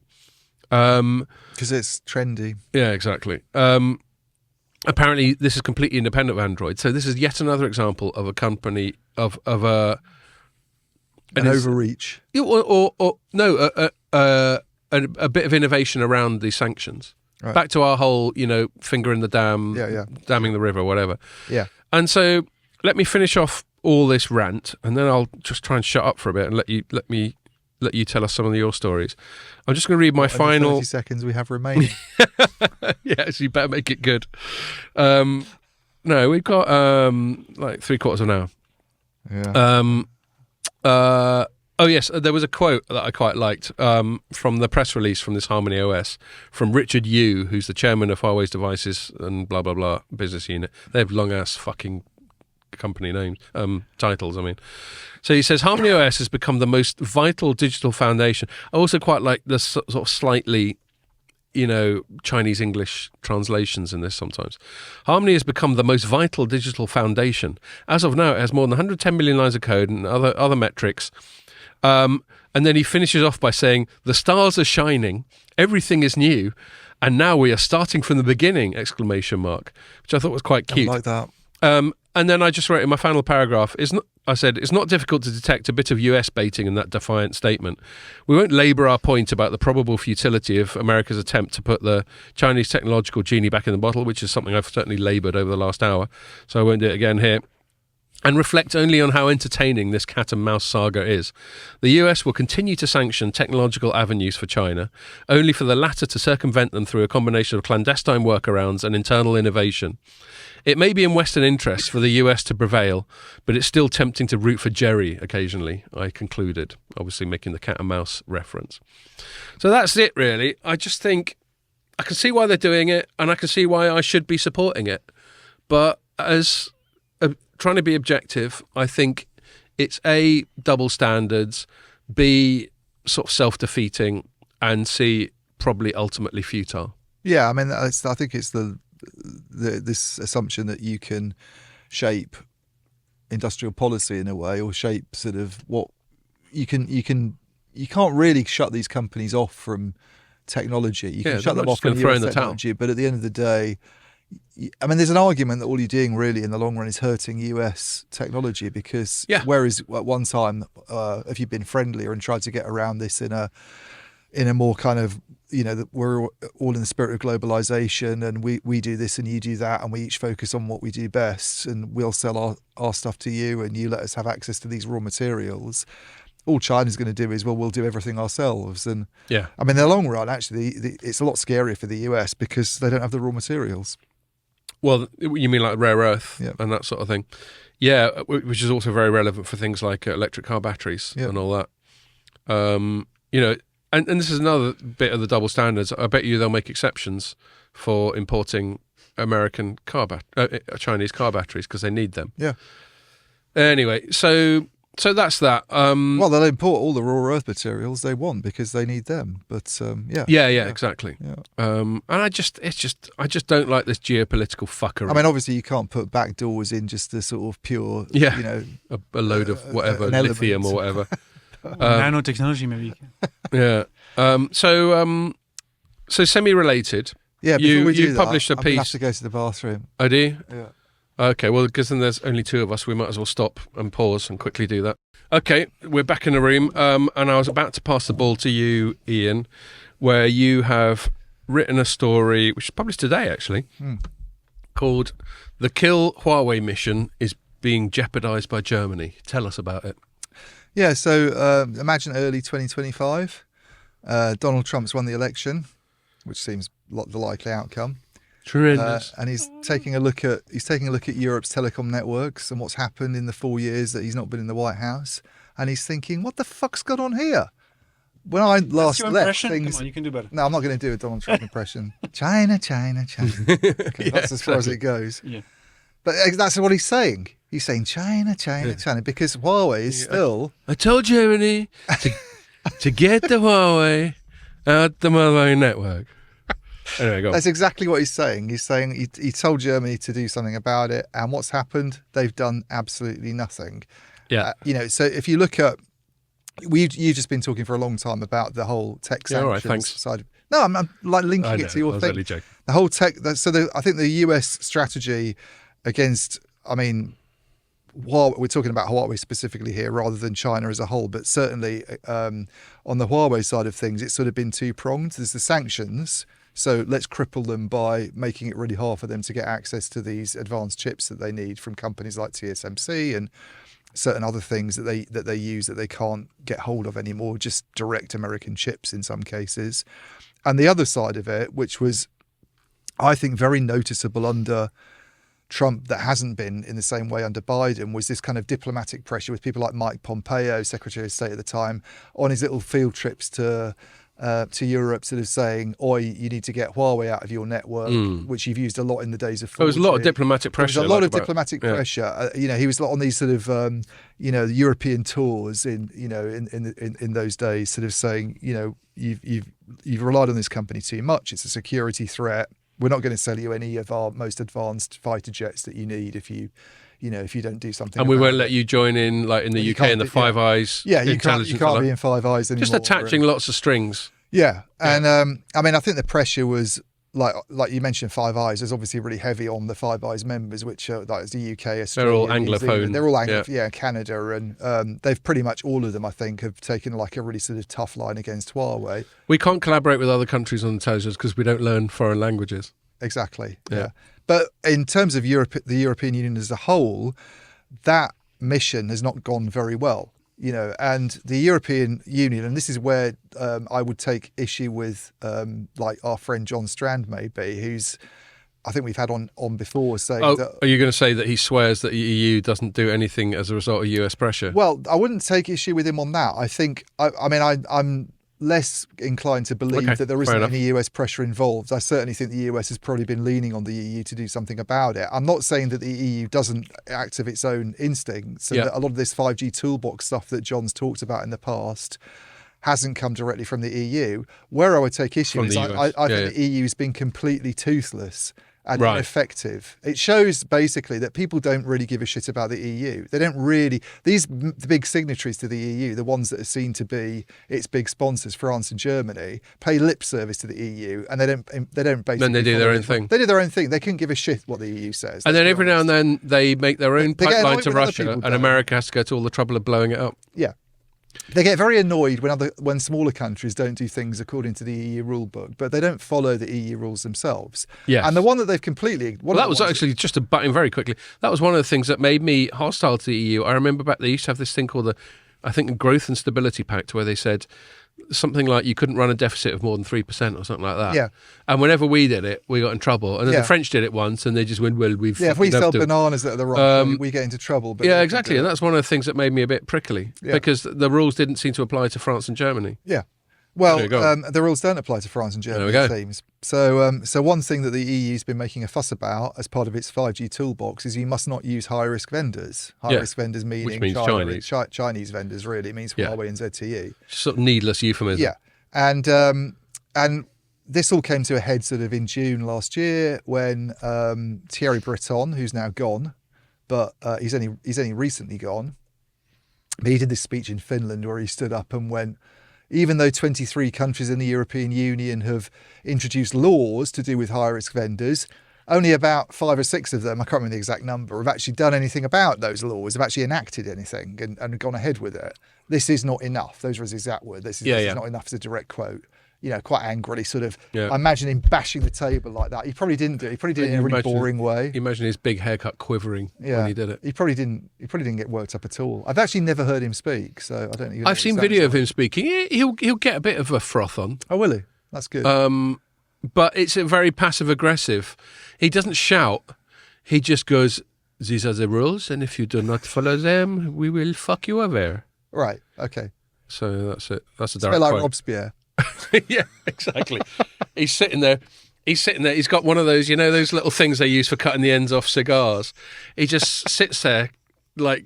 Because it's trendy. Yeah, exactly. Apparently, this is completely independent of Android. So this is yet another example of a company of an overreach. Or a bit of innovation around the sanctions. Right. Back to our whole, finger in the dam, damming the river, whatever. Yeah. And so let me finish off all this rant, and then I'll just try and shut up for a bit and let you tell us some of your stories. I'm just going to read my final 30 seconds we have remaining. Yes, you better make it good. No, we've got like 3/4 of an hour. Yeah. Oh yes, there was a quote that I quite liked from the press release from this Harmony OS from Richard Yu, who's the chairman of Huawei's Devices and blah blah blah business unit. They have long ass fucking company names, titles. I mean, so he says Harmony OS has become the most vital digital foundation. I also quite like the sort of slightly, Chinese English translations in this sometimes. Harmony has become the most vital digital foundation. As of now, it has more than 110 million lines of code and other metrics. And then he finishes off by saying, the stars are shining, everything is new, and now we are starting from the beginning, ! Which I thought was quite cute. I like that. And then I just wrote in my final paragraph, it's not difficult to detect a bit of US baiting in that defiant statement. We won't labour our point about the probable futility of America's attempt to put the Chinese technological genie back in the bottle, which is something I've certainly laboured over the last hour, so I won't do it again here. And reflect only on how entertaining this cat and mouse saga is. The US will continue to sanction technological avenues for China, only for the latter to circumvent them through a combination of clandestine workarounds and internal innovation. It may be in Western interests for the US to prevail, but it's still tempting to root for Jerry occasionally, I concluded, obviously making the cat and mouse reference. So that's it, really. I just think I can see why they're doing it, and I can see why I should be supporting it. But as trying to be objective, I think it's A, double standards, B, sort of self-defeating, and C, probably ultimately futile. Yeah, I mean, I think it's this assumption that you can shape industrial policy in a way, or shape sort of what you can't really shut these companies off from technology. You can shut them off from US technology, but at the end of the day, I mean, there's an argument that all you're doing really in the long run is hurting US technology because whereas at one time, if you've been friendlier and tried to get around this in a more kind of, we're all in the spirit of globalization and we do this and you do that and we each focus on what we do best and we'll sell our stuff to you and you let us have access to these raw materials. All China's going to do is, we'll do everything ourselves. And I mean, in the long run, actually, it's a lot scarier for the US because they don't have the raw materials. Well, you mean like rare earth and that sort of thing? Yeah, which is also very relevant for things like electric car batteries and all that. And this is another bit of the double standards. I bet you they'll make exceptions for importing Chinese car batteries because they need them. Yeah. Anyway, so So that's that. Well, they'll import all the raw earth materials they want because they need them. But yeah, exactly. Yeah. And I just don't like this geopolitical fuckery. I mean, obviously, you can't put back doors in just the sort of pure, a load of whatever, lithium or whatever. Nanotechnology, maybe. Yeah. So semi-related. Yeah, before we do that, published a I'm gonna have piece. to go to the bathroom. Oh, do you? Yeah. Okay, well, because then there's only two of us, we might as well stop and pause and quickly do that. Okay, we're back in the room, and I was about to pass the ball to you, Ian, where you have written a story, which is published today, actually, called "The Kill Huawei Mission is Being Jeopardized by Germany." Tell us about it. Yeah, so imagine early 2025. Donald Trump's won the election, which seems the likely outcome. Tremendous. And he's taking a look at Europe's telecom networks and what's happened in the 4 years that he's not been in the White House, and he's thinking, what the fuck's gone on here? When I last left things, come on, you can do better. no, I'm not going to do a Donald Trump impression. China, China, China. Okay, that's as far as it goes. Yeah. But that's what he's saying. He's saying China, China, China, because Huawei is still. I told Germany to get the Huawei out the mobile network. Anyway, go on. That's exactly what he's saying. He's saying he told Germany to do something about it, and what's happened? They've done absolutely nothing. Yeah. So if you look at, you've just been talking for a long time about the whole tech sanctions all right, thanks. side. No, I'm like linking it to your thing. Only joking. The whole tech. I think the US strategy against, I mean, we're talking about Huawei specifically here rather than China as a whole, but certainly on the Huawei side of things, it's sort of been two-pronged. There's the sanctions. So let's cripple them by making it really hard for them to get access to these advanced chips that they need from companies like TSMC and certain other things that they use that they can't get hold of anymore, just direct American chips in some cases. And the other side of it, which was, I think, very noticeable under Trump that hasn't been in the same way under Biden, was this kind of diplomatic pressure with people like Mike Pompeo, Secretary of State at the time, on his little field trips to Europe, sort of saying, "Oi, you need to get Huawei out of your network," which you've used a lot in the days of 4G. There was a lot of diplomatic pressure. There was a lot of diplomatic pressure. He was on these sort of European tours in those days, sort of saying, you've relied on this company too much. It's a security threat. We're not going to sell you any of our most advanced fighter jets that you need if you don't do something. And we won't let you join in, like in the UK, in the Five Eyes. Yeah, you can't be in Five Eyes anymore. Just attaching lots of strings. Yeah, and I mean, I think the pressure was like you mentioned, Five Eyes is obviously really heavy on the Five Eyes members, which are like the UK, Australia, they're all Anglophone. They're all Anglophone, Canada, and they've pretty much all of them, I think, have taken like a really sort of tough line against Huawei. We can't collaborate with other countries on intelligence because we don't learn foreign languages. Exactly. Yeah. But in terms of Europe, the European Union as a whole, that mission has not gone very well. And the European Union, and this is where I would take issue with like our friend John Strand, maybe, who's, I think we've had on before, saying that... Are you going to say that he swears that the EU doesn't do anything as a result of US pressure? Well, I wouldn't take issue with him on that. I think, I'm less inclined to believe that there isn't any US pressure involved. I certainly think the US has probably been leaning on the EU to do something about it. I'm not saying that the EU doesn't act of its own instincts, and that a lot of this 5G toolbox stuff that John's talked about in the past hasn't come directly from the EU. Where I would take issue is I think the EU has been completely toothless and ineffective. It shows basically that people don't really give a shit about the EU. They don't really. The big signatories to the EU, the ones that are seen to be its big sponsors, France and Germany, pay lip service to the EU, and they don't basically. Then they do their own thing. They do their own thing. They couldn't give a shit what the EU says. And then every now and then they make their own pipeline to Russia, and America has to go to all the trouble of blowing it up. Yeah. They get very annoyed when smaller countries don't do things according to the EU rule book, but they don't follow the EU rules themselves. Yes. And the one that they've completely... that was actually, just to butt in very quickly, that was one of the things that made me hostile to the EU. I remember back, they used to have this thing called the Growth and Stability Pact, where they said something like you couldn't run a deficit of more than 3% or something like that. Yeah. And whenever we did it, we got in trouble. And then the French did it once, and they just went, well, we've... Yeah, if we sell bananas that are the wrong, we get into trouble. But exactly. And that's one of the things that made me a bit prickly, because the rules didn't seem to apply to France and Germany. Yeah. Well, There you go. the rules don't apply to France and Germany, There we it go. seems. So one thing that the EU's been making a fuss about as part of its 5G toolbox is you must not use high-risk vendors. High-risk vendors meaning means China, Chinese. Chinese vendors, really. It means Yeah. Huawei and ZTE. Sort of needless euphemism. Yeah, and this all came to a head sort of in June last year when Thierry Breton, who's now gone, but he's only recently gone. But he did this speech in Finland where he stood up and went, even though 23 countries in the European Union have introduced laws to do with high-risk vendors, only about 5 or 6 of them, I can't remember the exact number, have actually done anything about those laws, have actually enacted anything and gone ahead with it. This is not enough. Those were his exact words. This is not enough as a direct quote. You know, quite angrily, sort of. Yeah. I imagine him bashing the table like that. He probably didn't do it. He probably did it in a really boring way. Imagine his big haircut quivering when he did it. He probably didn't get worked up at all. I've actually never heard him speak, so I don't think. I've seen video of him speaking. He'll get a bit of a froth on. Oh, will he? That's good. But it's a very passive aggressive. He doesn't shout. He just goes, "These are the rules, and if you do not follow them, we will fuck you over." Right. Okay. So that's it. That's a It's a direct bit like quote. Robespierre. Yeah, exactly. He's sitting there. He's got one of those, those little things they use for cutting the ends off cigars. He just sits there, like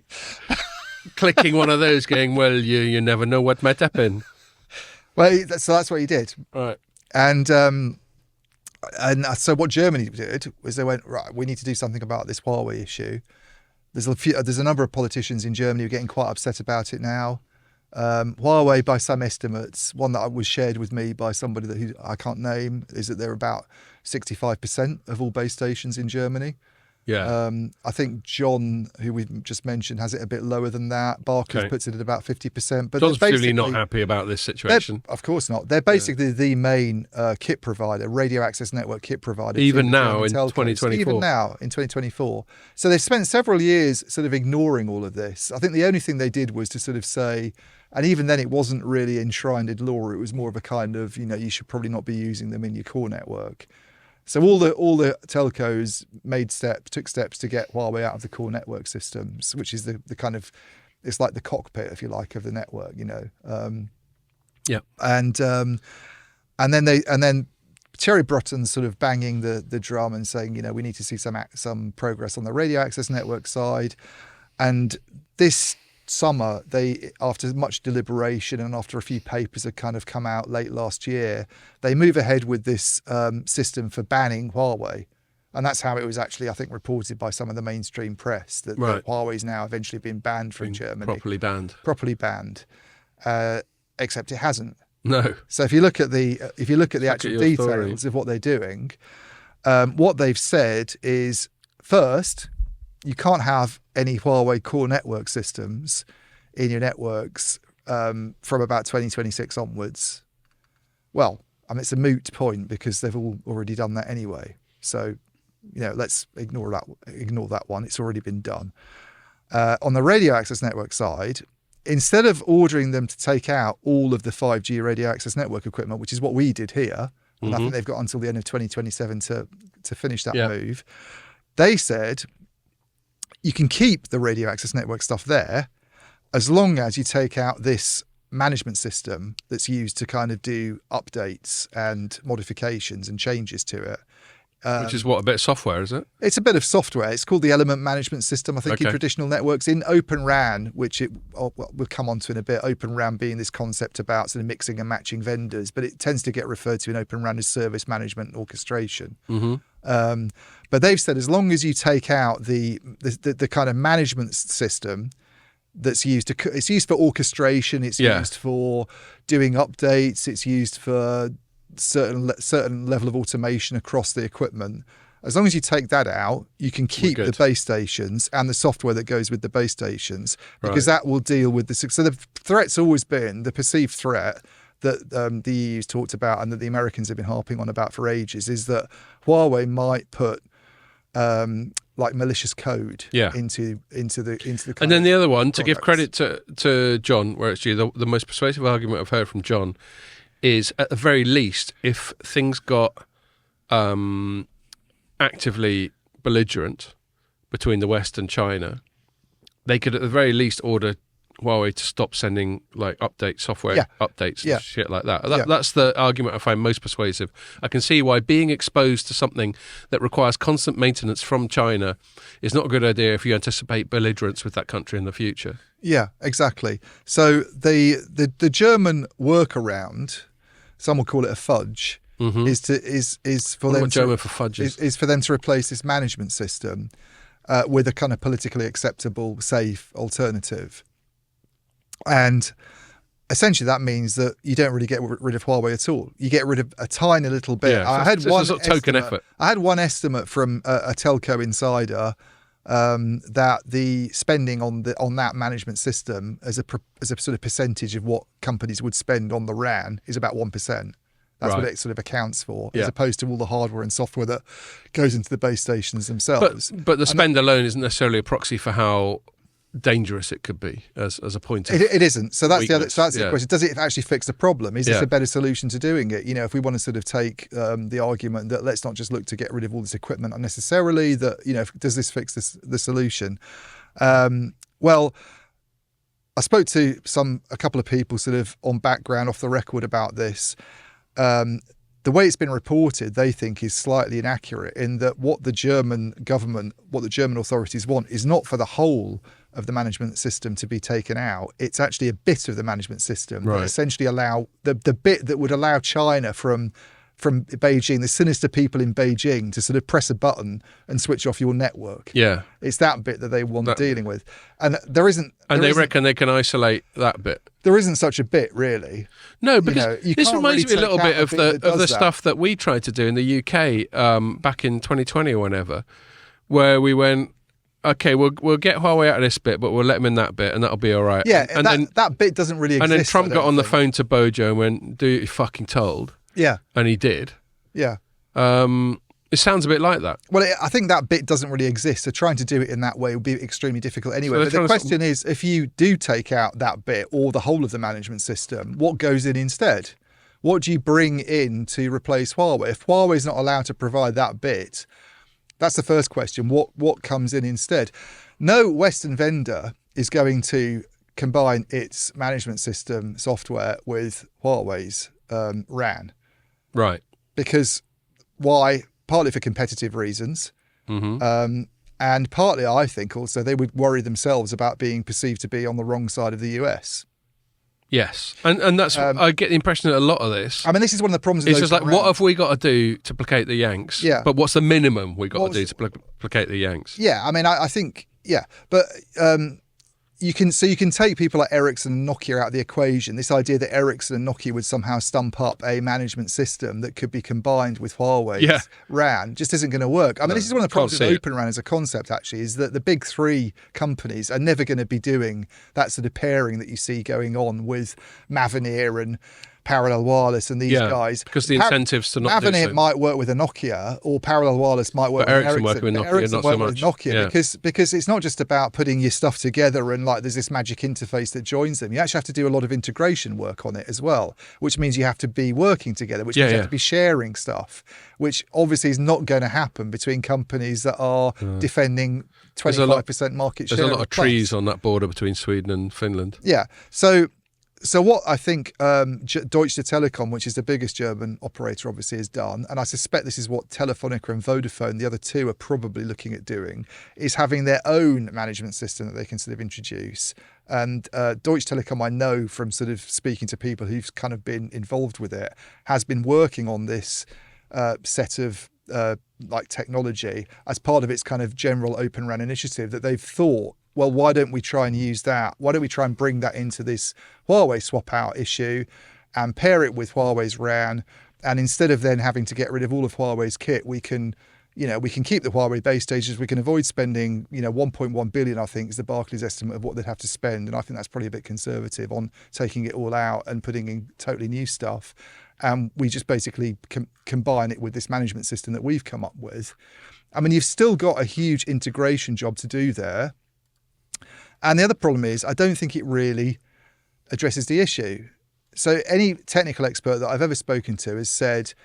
clicking one of those, going, "Well, you never know what might happen." Well, so that's what he did. Right. And so what Germany did was they went, right, we need to do something about this Huawei issue. There's a number of politicians in Germany who are getting quite upset about it now. Huawei, by some estimates, one that was shared with me by somebody who I can't name, is that they're about 65% of all base stations in Germany. Yeah. I think John, who we just mentioned, has it a bit lower than that. Barker's puts it at about 50%. But John's they're clearly not basically- happy about this situation. Of course not. They're basically the main kit provider, radio access network kit provider. Even to the now German in telcos. 2024. Even now in 2024. So they've spent several years sort of ignoring all of this. I think the only thing they did was to sort of say, and even then it wasn't really enshrined in law. It was more of a kind of, you should probably not be using them in your core network. So all the telcos took steps to get Huawei out of the core network systems, which is the kind of, it's like the cockpit, if you like, of the network, Yeah. And then Thierry Breton's sort of banging the drum and saying, we need to see some progress on the radio access network side. And this summer, they, after much deliberation and after a few papers had kind of come out late last year, they move ahead with this system for banning Huawei. And that's how it was actually, I think, reported by some of the mainstream press that Huawei's now eventually been banned from Germany. Properly banned. Except it hasn't. No. So if you look at the actual details of what they're doing, what they've said is, first, you can't have any Huawei core network systems in your networks from about 2026 onwards. Well, I mean, it's a moot point because they've already done that anyway. So, let's ignore that one. It's already been done. On the radio access network side, instead of ordering them to take out all of the 5G radio access network equipment, which is what we did here, and I think they've got until the end of 2027 to finish that move, they said, you can keep the radio access network stuff there as long as you take out this management system that's used to kind of do updates and modifications and changes to it. Which is what, a bit of software, is it? It's a bit of software. It's called the element management system, I think, in traditional networks. In Open RAN, which we'll come on to in a bit, Open RAN being this concept about sort of mixing and matching vendors, but it tends to get referred to in Open RAN as service management orchestration. But they've said as long as you take out the kind of management system that's used it's used for orchestration, it's used for doing updates, it's used for certain level of automation across the equipment. As long as you take that out, you can keep the base stations and the software that goes with the base stations, because that will deal with so the threat's always been, the perceived threat that the EU's talked about and that the Americans have been harping on about for ages, is that Huawei might put like malicious code into the kind and then the other one, products. to give credit to John, where it's due, the most persuasive argument I've heard from John is, at the very least, if things got actively belligerent between the West and China, they could at the very least order Huawei to stop sending like software Yeah. updates Yeah. and shit like that. Yeah. That's the argument I find most persuasive. I can see why being exposed to something that requires constant maintenance from China is not a good idea if you anticipate belligerence with that country in the future. Yeah, exactly. So the German workaround, some will call it a fudge, is for them German for fudges? Is for them to replace this management system with a kind of politically acceptable, safe alternative. And essentially that means that you don't really get rid of Huawei at all. You get rid of a tiny little bit. Yeah, I had it's one a sort of token effort. I had one estimate from a telco insider that the spending on that management system as a sort of percentage of what companies would spend on the RAN is about 1%. That's what it sort of accounts for, as opposed to all the hardware and software that goes into the base stations themselves. But the spend alone isn't necessarily a proxy for how dangerous it could be as a point of it isn't. So that's weakness. the question. Does it actually fix the problem? Is this a better solution to doing it? If we want to sort of take the argument that let's not just look to get rid of all this equipment unnecessarily, that does this fix the solution? Well, I spoke to a couple of people sort of on background off the record about this. The way it's been reported, they think is slightly inaccurate in that what the German government, what the German authorities want is not for the whole of the management system to be taken out. It's actually a bit of the management system that essentially allow the bit that would allow China from Beijing, the sinister people in Beijing, to sort of press a button and switch off your network. Yeah. It's that bit that they want dealing with. And there isn't... And they reckon they can isolate that bit. There isn't such a bit, really. No, because this reminds me a little bit of the stuff stuff that we tried to do in the UK back in 2020 or whenever, where we went, okay, we'll get Huawei out of this bit, but we'll let them in that bit, and that'll be all right. Yeah, and that bit doesn't really exist. And then Trump got on the phone to Bojo and went, do what you're fucking told. Yeah. And he did. Yeah. It sounds a bit like that. Well, I think that bit doesn't really exist. So trying to do it in that way would be extremely difficult anyway. But the question is, if you do take out that bit or the whole of the management system, what goes in instead? What do you bring in to replace Huawei? If Huawei is not allowed to provide that bit, that's the first question. What comes in instead? No Western vendor is going to combine its management system software with Huawei's RAN. Right. Because why? Partly for competitive reasons. Mm-hmm. And partly, I think, also they would worry themselves about being perceived to be on the wrong side of the US. Yes. And that's, I get the impression that a lot of this... I mean, this is one of the problems. It's just like, what have we got to do to placate the Yanks? Yeah. But what's the minimum we got to do to placate the Yanks? Yeah, I mean, I think, yeah. But you can take people like Ericsson and Nokia out of the equation. This idea that Ericsson and Nokia would somehow stump up a management system that could be combined with Huawei's RAN just isn't going to work. I mean, this is one of the problems with Open RAN as a concept, actually, is that the big three companies are never going to be doing that sort of pairing that you see going on with Mavenir and Parallel Wireless and these guys. Because the incentives to not do Mavenir so. might work with a Nokia, or Parallel Wireless might work with Ericsson. Ericsson. With Nokia, Ericsson not work so with much. Nokia because it's not just about putting your stuff together and like there's this magic interface that joins them. You actually have to do a lot of integration work on it as well, which means you have to be working together, which means you have to be sharing stuff, which obviously is not going to happen between companies that are defending 25% market share. There's a lot of trees on that border between Sweden and Finland. Yeah. So what I think Deutsche Telekom, which is the biggest German operator, obviously has done, and I suspect this is what Telefonica and Vodafone, the other two, are probably looking at doing, is having their own management system that they can sort of introduce. And Deutsche Telekom, I know from sort of speaking to people who've kind of been involved with it, has been working on this set of like technology as part of its kind of general Open RAN initiative that they've thought, well, why don't we try and use that? Why don't we try and bring that into this Huawei swap out issue and pair it with Huawei's RAN? And instead of then having to get rid of all of Huawei's kit, we can keep the Huawei base stations. We can avoid spending, 1.1 billion, I think, is the Barclays estimate of what they'd have to spend. And I think that's probably a bit conservative on taking it all out and putting in totally new stuff. And we just basically combine it with this management system that we've come up with. I mean, you've still got a huge integration job to do there. And the other problem is, I don't think it really addresses the issue. So any technical expert that I've ever spoken to has said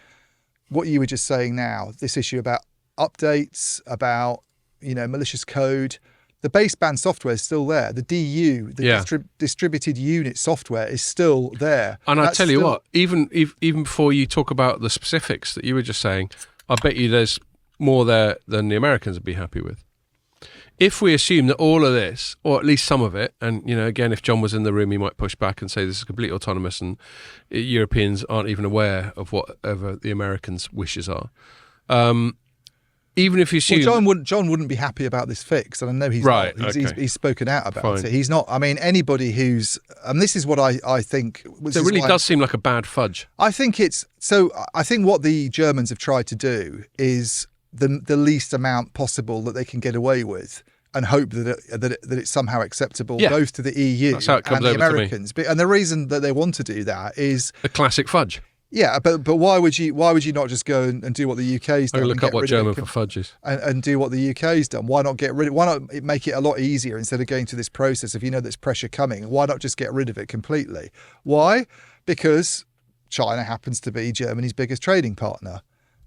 what you were just saying now, this issue about updates, about, malicious code, The baseband software is still there. The DU, the distributed unit software, is still there. And I tell you what, even before you talk about the specifics that you were just saying, I bet you there's more there than the Americans would be happy with. If we assume that all of this, or at least some of it, and again, if John was in the room, he might push back and say this is completely autonomous, and Europeans aren't even aware of whatever the Americans' wishes are. Even if you assume... Well, John wouldn't be happy about this fix, and I know he's right, not. okay. He's spoken out about Fine. it. He's not... I mean, anybody who's... And this is what I think... It really does seem like a bad fudge. I think it's... So I think what the Germans have tried to do is the least amount possible that they can get away with, and hope that it's somehow acceptable both to the EU That's how it comes and the over Americans. And the reason that they want to do that is... The classic fudge. Yeah, but why would you not just go and do what the UK's done? I'm going to look up what German for fudge is. And do what the UK's done. Why not get rid of? Why not make it a lot easier instead of going through this process? If you know there's pressure coming, why not just get rid of it completely? Why? Because China happens to be Germany's biggest trading partner.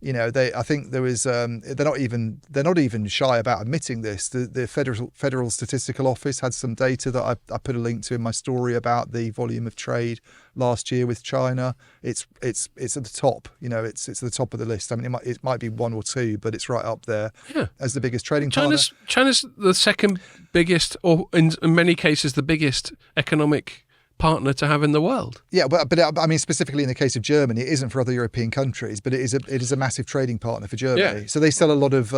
I think there was. They're not even shy about admitting this. The Federal Statistical Office had some data that I put a link to in my story about the volume of trade last year with China. It's at the top. It's at the top of the list. I mean, it might be one or two, but it's right up there as the biggest trading partner. China's the second biggest, or in many cases the biggest economic partner to have in the world. Yeah, but I mean, specifically in the case of Germany, it isn't for other European countries, but it is a massive trading partner for Germany. Yeah. So they sell a lot of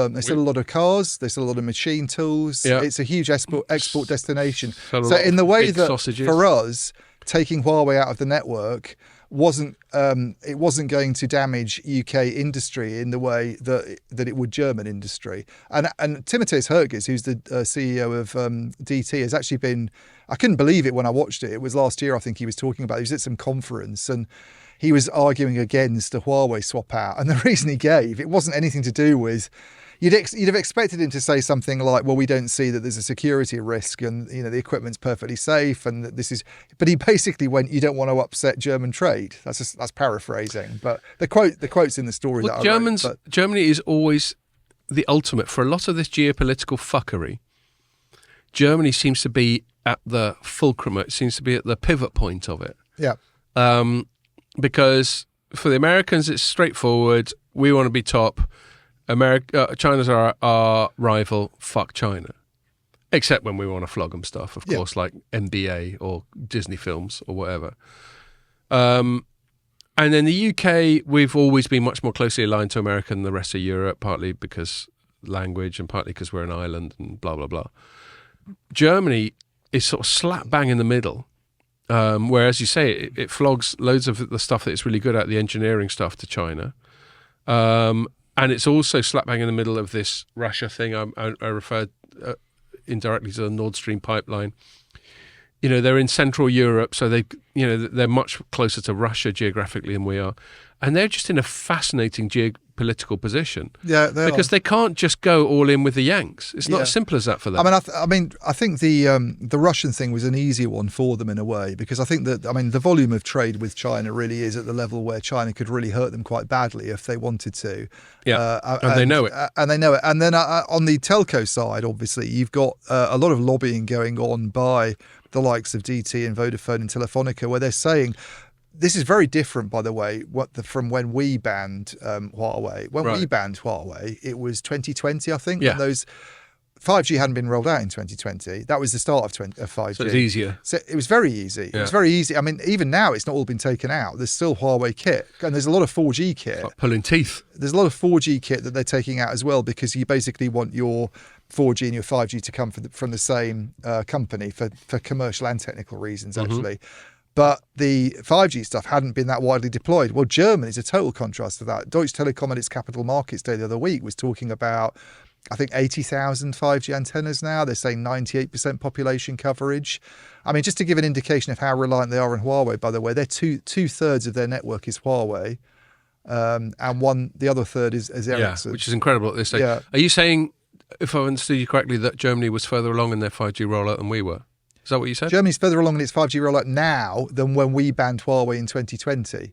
cars, they sell a lot of machine tools. Yeah. It's a huge export destination. So in the way that sausages. For us, taking Huawei out of the network wasn't going to damage UK industry in the way that it would German industry. And Timotheus Herges, who's the CEO of DT, has actually been... I couldn't believe it when I watched it. It was last year, I think he was talking about it. He was at some conference and he was arguing against the Huawei swap out. And the reason he gave, it wasn't anything to do with... You'd have expected him to say something like, well, we don't see that there's a security risk and, the equipment's perfectly safe and that this is... But he basically went, you don't want to upset German trade. That's paraphrasing. But the quote's in the story that I wrote. Germany is always the ultimate. For a lot of this geopolitical fuckery, Germany seems to be at the fulcrum. It seems to be at the pivot point of it. Yeah. Because for the Americans, it's straightforward. We want to be top. China's our rival. Fuck China. Except when we want to flog them stuff, of course, like NBA or Disney films or whatever. And then the UK, we've always been much more closely aligned to America than the rest of Europe, partly because language and partly because we're an island and blah, blah, blah. Germany is sort of slap bang in the middle, where, as you say, it flogs loads of the stuff that it's really good at, the engineering stuff, to China. And it's also slap bang in the middle of this Russia thing. I referred indirectly to the Nord Stream pipeline. They're in Central Europe, so they're much closer to Russia geographically than we are. And they're just in a fascinating geopolitical position. Yeah, because they can't just go all in with the Yanks. It's not as simple as that for them. I think the Russian thing was an easier one for them in a way, because I think that the volume of trade with China really is at the level where China could really hurt them quite badly if they wanted to. Yeah, and they know it. And they know it. And then on the telco side, obviously, you've got a lot of lobbying going on by the likes of DT and Vodafone and Telefonica, where they're saying... This is very different, by the way, from when we banned Huawei. When we banned Huawei, it was 2020, I think. Yeah. And those 5G hadn't been rolled out in 2020. That was the start of 5G. So it's easier. So it was very easy. Yeah. It was very easy. I mean, even now, it's not all been taken out. There's still Huawei kit, and there's a lot of 4G kit. It's like pulling teeth. There's a lot of 4G kit that they're taking out as well, because you basically want your 4G and your 5G to come from the same company for commercial and technical reasons, actually. Mm-hmm. But the 5G stuff hadn't been that widely deployed. Well, Germany is a total contrast to that. Deutsche Telekom at its Capital Markets Day the other week was talking about, I think, 80,000 5G antennas now. They're saying 98% population coverage. I mean, just to give an indication of how reliant they are on Huawei, by the way, they're two-thirds of their network is Huawei, and the other third is Ericsson. Yeah, which is incredible at this stage. Yeah. Are you saying, if I understood you correctly, that Germany was further along in their 5G rollout than we were? Is that what you said? Germany's further along in its 5G rollout now than when we banned Huawei in 2020.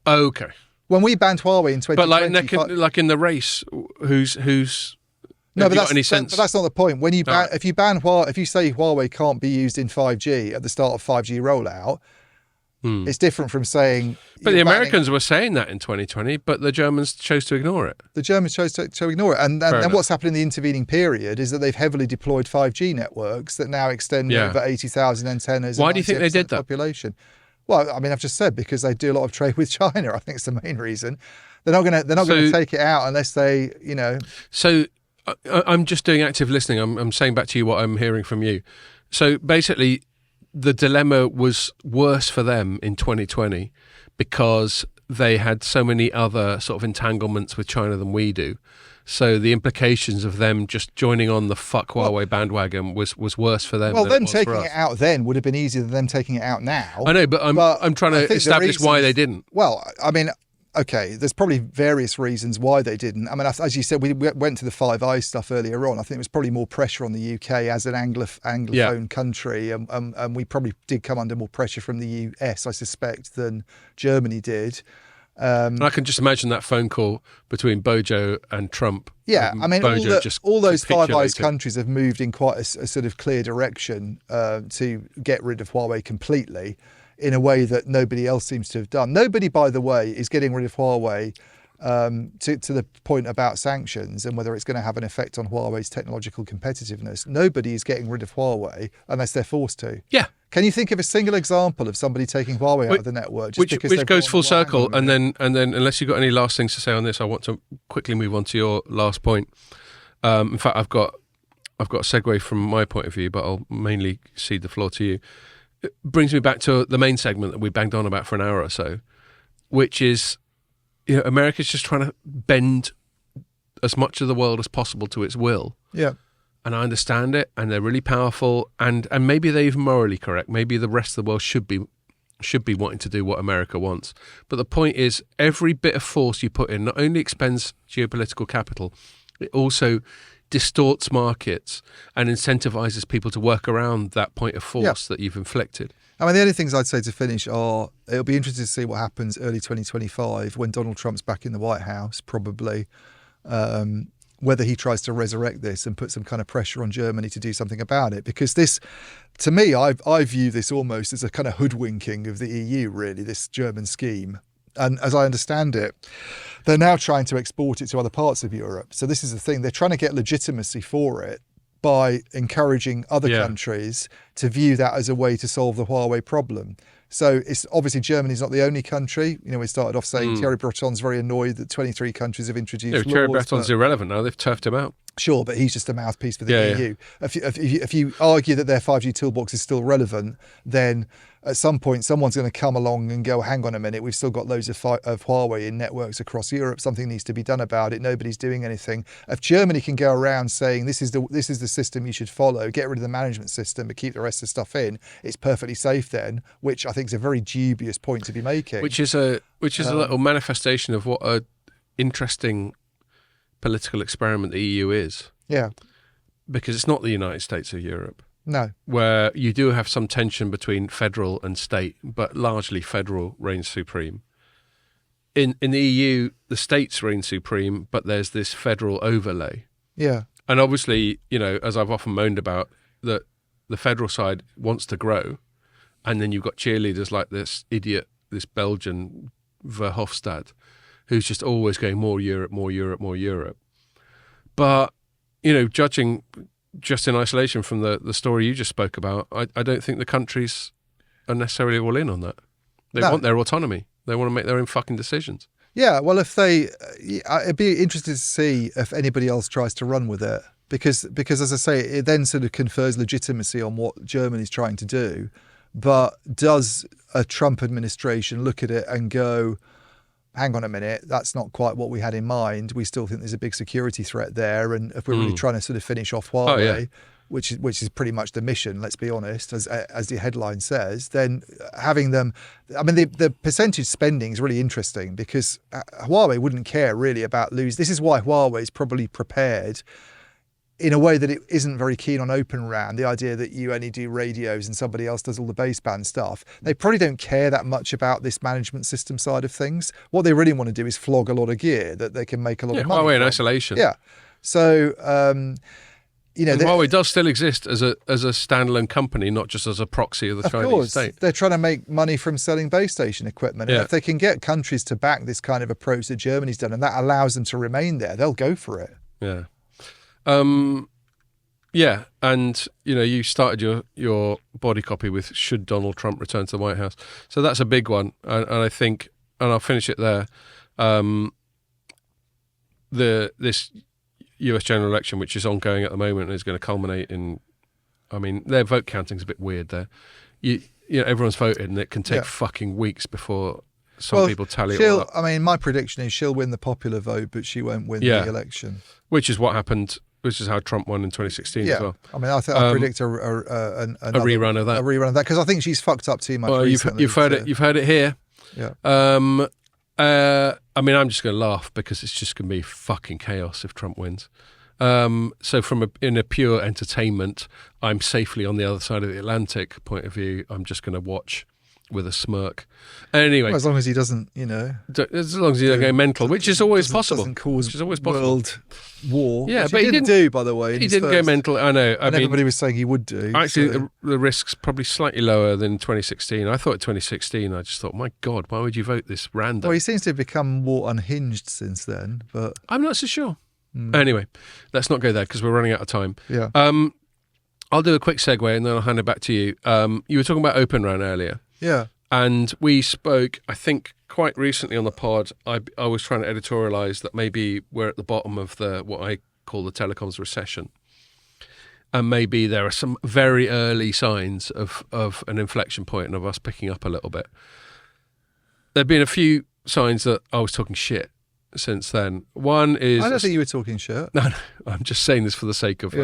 Okay. When we banned Huawei in 2020... But like in the race, who's No, Have but you got any sense? but that's not the point. When you ban, Right. if you say Huawei can't be used in 5G at the start of 5G rollout, it's different from saying. But the you're banning- Americans were saying that in 2020, but the Germans chose to ignore it. The Germans chose to ignore it. And Fair then enough. what's happened in the intervening period is that they've heavily deployed 5G networks that now extend Yeah. over 80,000 antennas. Why and do you think they 98% did of the that? population. Well, I mean, I've just said because they do a lot of trade with China. I think it's the main reason. They're not going to take it out unless they, So I'm just doing active listening. I'm saying back to you what I'm hearing from you. So basically, the dilemma was worse for them in 2020 because they had so many other sort of entanglements with China than we do. So the implications of them just joining on the fuck Huawei bandwagon was worse for them. Well, than them it was for taking us. it out then would have been easier than them taking it out now. I know, but I'm trying I to think the establish why reasons- they didn't. Well, I mean, okay, there's probably various reasons why they didn't. I mean, as you said, we went to the Five Eyes stuff earlier on. I think it was probably more pressure on the UK as an Anglophone country, and we probably did come under more pressure from the US, I suspect, than Germany did. And I can just imagine that phone call between Bojo and Trump. Yeah, I mean, Bojo just all those Five Eyes capitulated. countries have moved in quite a sort of clear direction to get rid of Huawei completely in a way that nobody else seems to have done. Nobody, by the way, is getting rid of Huawei to the point about sanctions and whether it's going to have an effect on Huawei's technological competitiveness. Nobody is getting rid of Huawei unless they're forced to. Yeah. Can you think of a single example of somebody taking Huawei out of the network? Just because Which they've goes gone, full "Well, hang circle, on a minute." and then unless you've got any last things to say on this, I want to quickly move on to your last point. In fact, I've got a segue from my point of view, but I'll mainly cede the floor to you. It brings me back to the main segment that we banged on about for an hour or so, which is, America's just trying to bend as much of the world as possible to its will. Yeah. And I understand it, and they're really powerful, and maybe they're even morally correct. Maybe the rest of the world should be wanting to do what America wants. But the point is, every bit of force you put in not only expends geopolitical capital, it also distorts markets and incentivizes people to work around that point of force that you've inflicted. I mean, the only things I'd say to finish are it'll be interesting to see what happens early 2025 when Donald Trump's back in the White House, probably. Whether he tries to resurrect this and put some kind of pressure on Germany to do something about it. Because this, to me, I view this almost as a kind of hoodwinking of the EU, really, this German scheme. And as I understand it, they're now trying to export it to other parts of Europe. So this is the thing. They're trying to get legitimacy for it by encouraging other countries to view that as a way to solve the Huawei problem. So it's obviously Germany's not the only country. We started off saying Thierry Breton's very annoyed that 23 countries have introduced laws. Thierry Breton's irrelevant now. They've turfed him out. Sure, but he's just a mouthpiece for the EU. If you argue that their 5G toolbox is still relevant, then at some point someone's going to come along and go, hang on a minute, we've still got loads of Huawei in networks across Europe. Something needs to be done about it. Nobody's doing anything. If Germany can go around saying this is the system you should follow, get rid of the management system, but keep the rest of the stuff in, it's perfectly safe then. Which I think is a very dubious point to be making. Which is a little manifestation of what a interesting political experiment the EU is. Yeah. Because it's not the United States of Europe. No. Where you do have some tension between federal and state, but largely federal reigns supreme. In the EU, the states reign supreme, but there's this federal overlay. Yeah. And obviously, as I've often moaned about, that the federal side wants to grow, and then you've got cheerleaders like this idiot, this Belgian Verhofstadt, who's just always going more Europe, more Europe, more Europe. But, judging just in isolation from the story you just spoke about, I don't think the countries are necessarily all in on that. They want their autonomy. They want to make their own fucking decisions. Yeah, well, it'd be interesting to see if anybody else tries to run with it. Because as I say, it then sort of confers legitimacy on what Germany's trying to do. But does a Trump administration look at it and go, hang on a minute, that's not quite what we had in mind. We still think there's a big security threat there. And if we're really trying to sort of finish off Huawei, which is pretty much the mission, let's be honest, as the headline says, then having them, I mean, the percentage spending is really interesting because Huawei wouldn't care really about losing. This is why Huawei is probably prepared in a way that it isn't very keen on Open RAN, the idea that you only do radios and somebody else does all the baseband stuff. They probably don't care that much about this management system side of things. What they really want to do is flog a lot of gear that they can make a lot of money Huawei in from. isolation. Yeah. So, you know, And Huawei does still exist as a standalone company, not just as a proxy of the Chinese state. They're trying to make money from selling base station equipment. And if they can get countries to back this kind of approach that Germany's done, and that allows them to remain there, they'll go for it. Yeah. Yeah, and you know, you started your body copy with "Should Donald Trump return to the White House?" So that's a big one, and I think, and I'll finish it there. This U.S. general election, which is ongoing at the moment, and is going to culminate in, I mean, their vote counting's a bit weird there. You know, everyone's voted, and it can take fucking weeks before some people tally it all up. I mean, my prediction is she'll win the popular vote, but she won't win the election. Which is what happened. Which is how Trump won in 2016 as well. I mean, I predict a rerun of that. A rerun of that, because I think she's fucked up too much recently. You've heard it. You've heard it here. Yeah. I mean, I'm just going to laugh because it's just going to be fucking chaos if Trump wins. So in a pure entertainment, I'm safely on the other side of the Atlantic point of view. I'm just going to watch with a smirk. Anyway, as long as he doesn't, you know, as long as he doesn't go mental, which is always possible. Doesn't cause world war. Yeah, but he didn't do, by the way. He didn't go mental. I know. I mean, everybody was saying he would do. Actually, the risk's probably slightly lower than 2016. I thought 2016. I just thought, my God, why would you vote this random? Well, he seems to have become more unhinged since then, but I'm not so sure. Anyway, let's not go there because we're running out of time. Yeah. I'll do a quick segue and then I'll hand it back to you. You were talking about Open RAN earlier. Yeah. And we spoke, I think, quite recently on the pod. I was trying to editorialise that maybe we're at the bottom of what I call the telecoms recession. And maybe there are some very early signs of an inflection point and of us picking up a little bit. There have been a few signs that I was talking shit since then. One is... I don't think you were talking shit. No, I'm just saying this for the sake of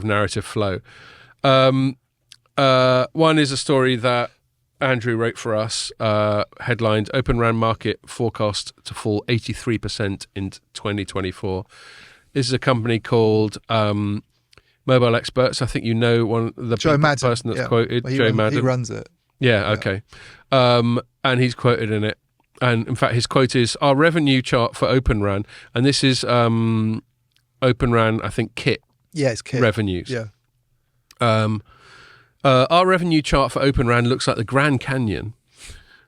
narrative flow. One is a story that Andrew wrote for us, headlined Open RAN market forecast to fall 83% in 2024. This is a company called Mobile Experts. I think you know the person that's quoted, Joe Madden. He runs it. Yeah, okay. And he's quoted in it. And in fact, his quote is, our revenue chart for Open RAN, and this is Open RAN, I think, kit. Yeah, it's kit. Revenues. Yeah. Our revenue chart for Open RAN looks like the Grand Canyon.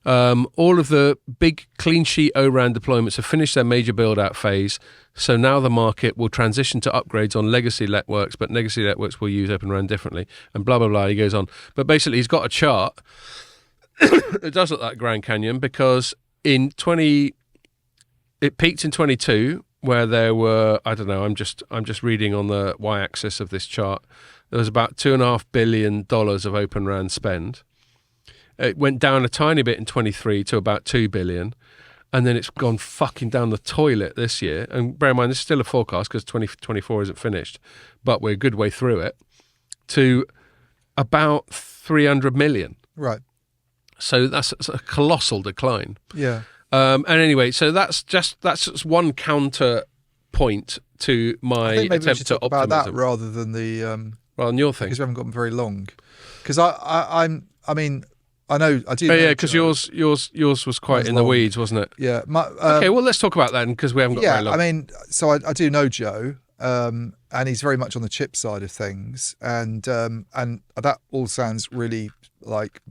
All of the big clean sheet O-RAN deployments have finished their major build-out phase, so now the market will transition to upgrades on legacy networks, but legacy networks will use Open RAN differently, and blah, blah, blah, he goes on. But basically, he's got a chart that does look like Grand Canyon because it peaked in 22, where there were, I don't know, I'm just reading on the y-axis of this chart, there was about $2.5 billion of Open RAN spend. It went down a tiny bit in 23 to about 2 billion, and then it's gone fucking down the toilet this year. And bear in mind, this is still a forecast because 2024 isn't finished, but we're a good way through it, to about 300 million. Right. So that's a colossal decline. Yeah. And anyway, so that's just one counterpoint to my attempt to optimism. About that rather than the rather than your thing, because we haven't got them very long. Because I mean, I know I do. Oh, yeah, because yours was quite in the weeds, wasn't it? Yeah. Okay, well, let's talk about that because we haven't got very long. I mean, so I do know Joe, and he's very much on the chip side of things, and that all sounds really like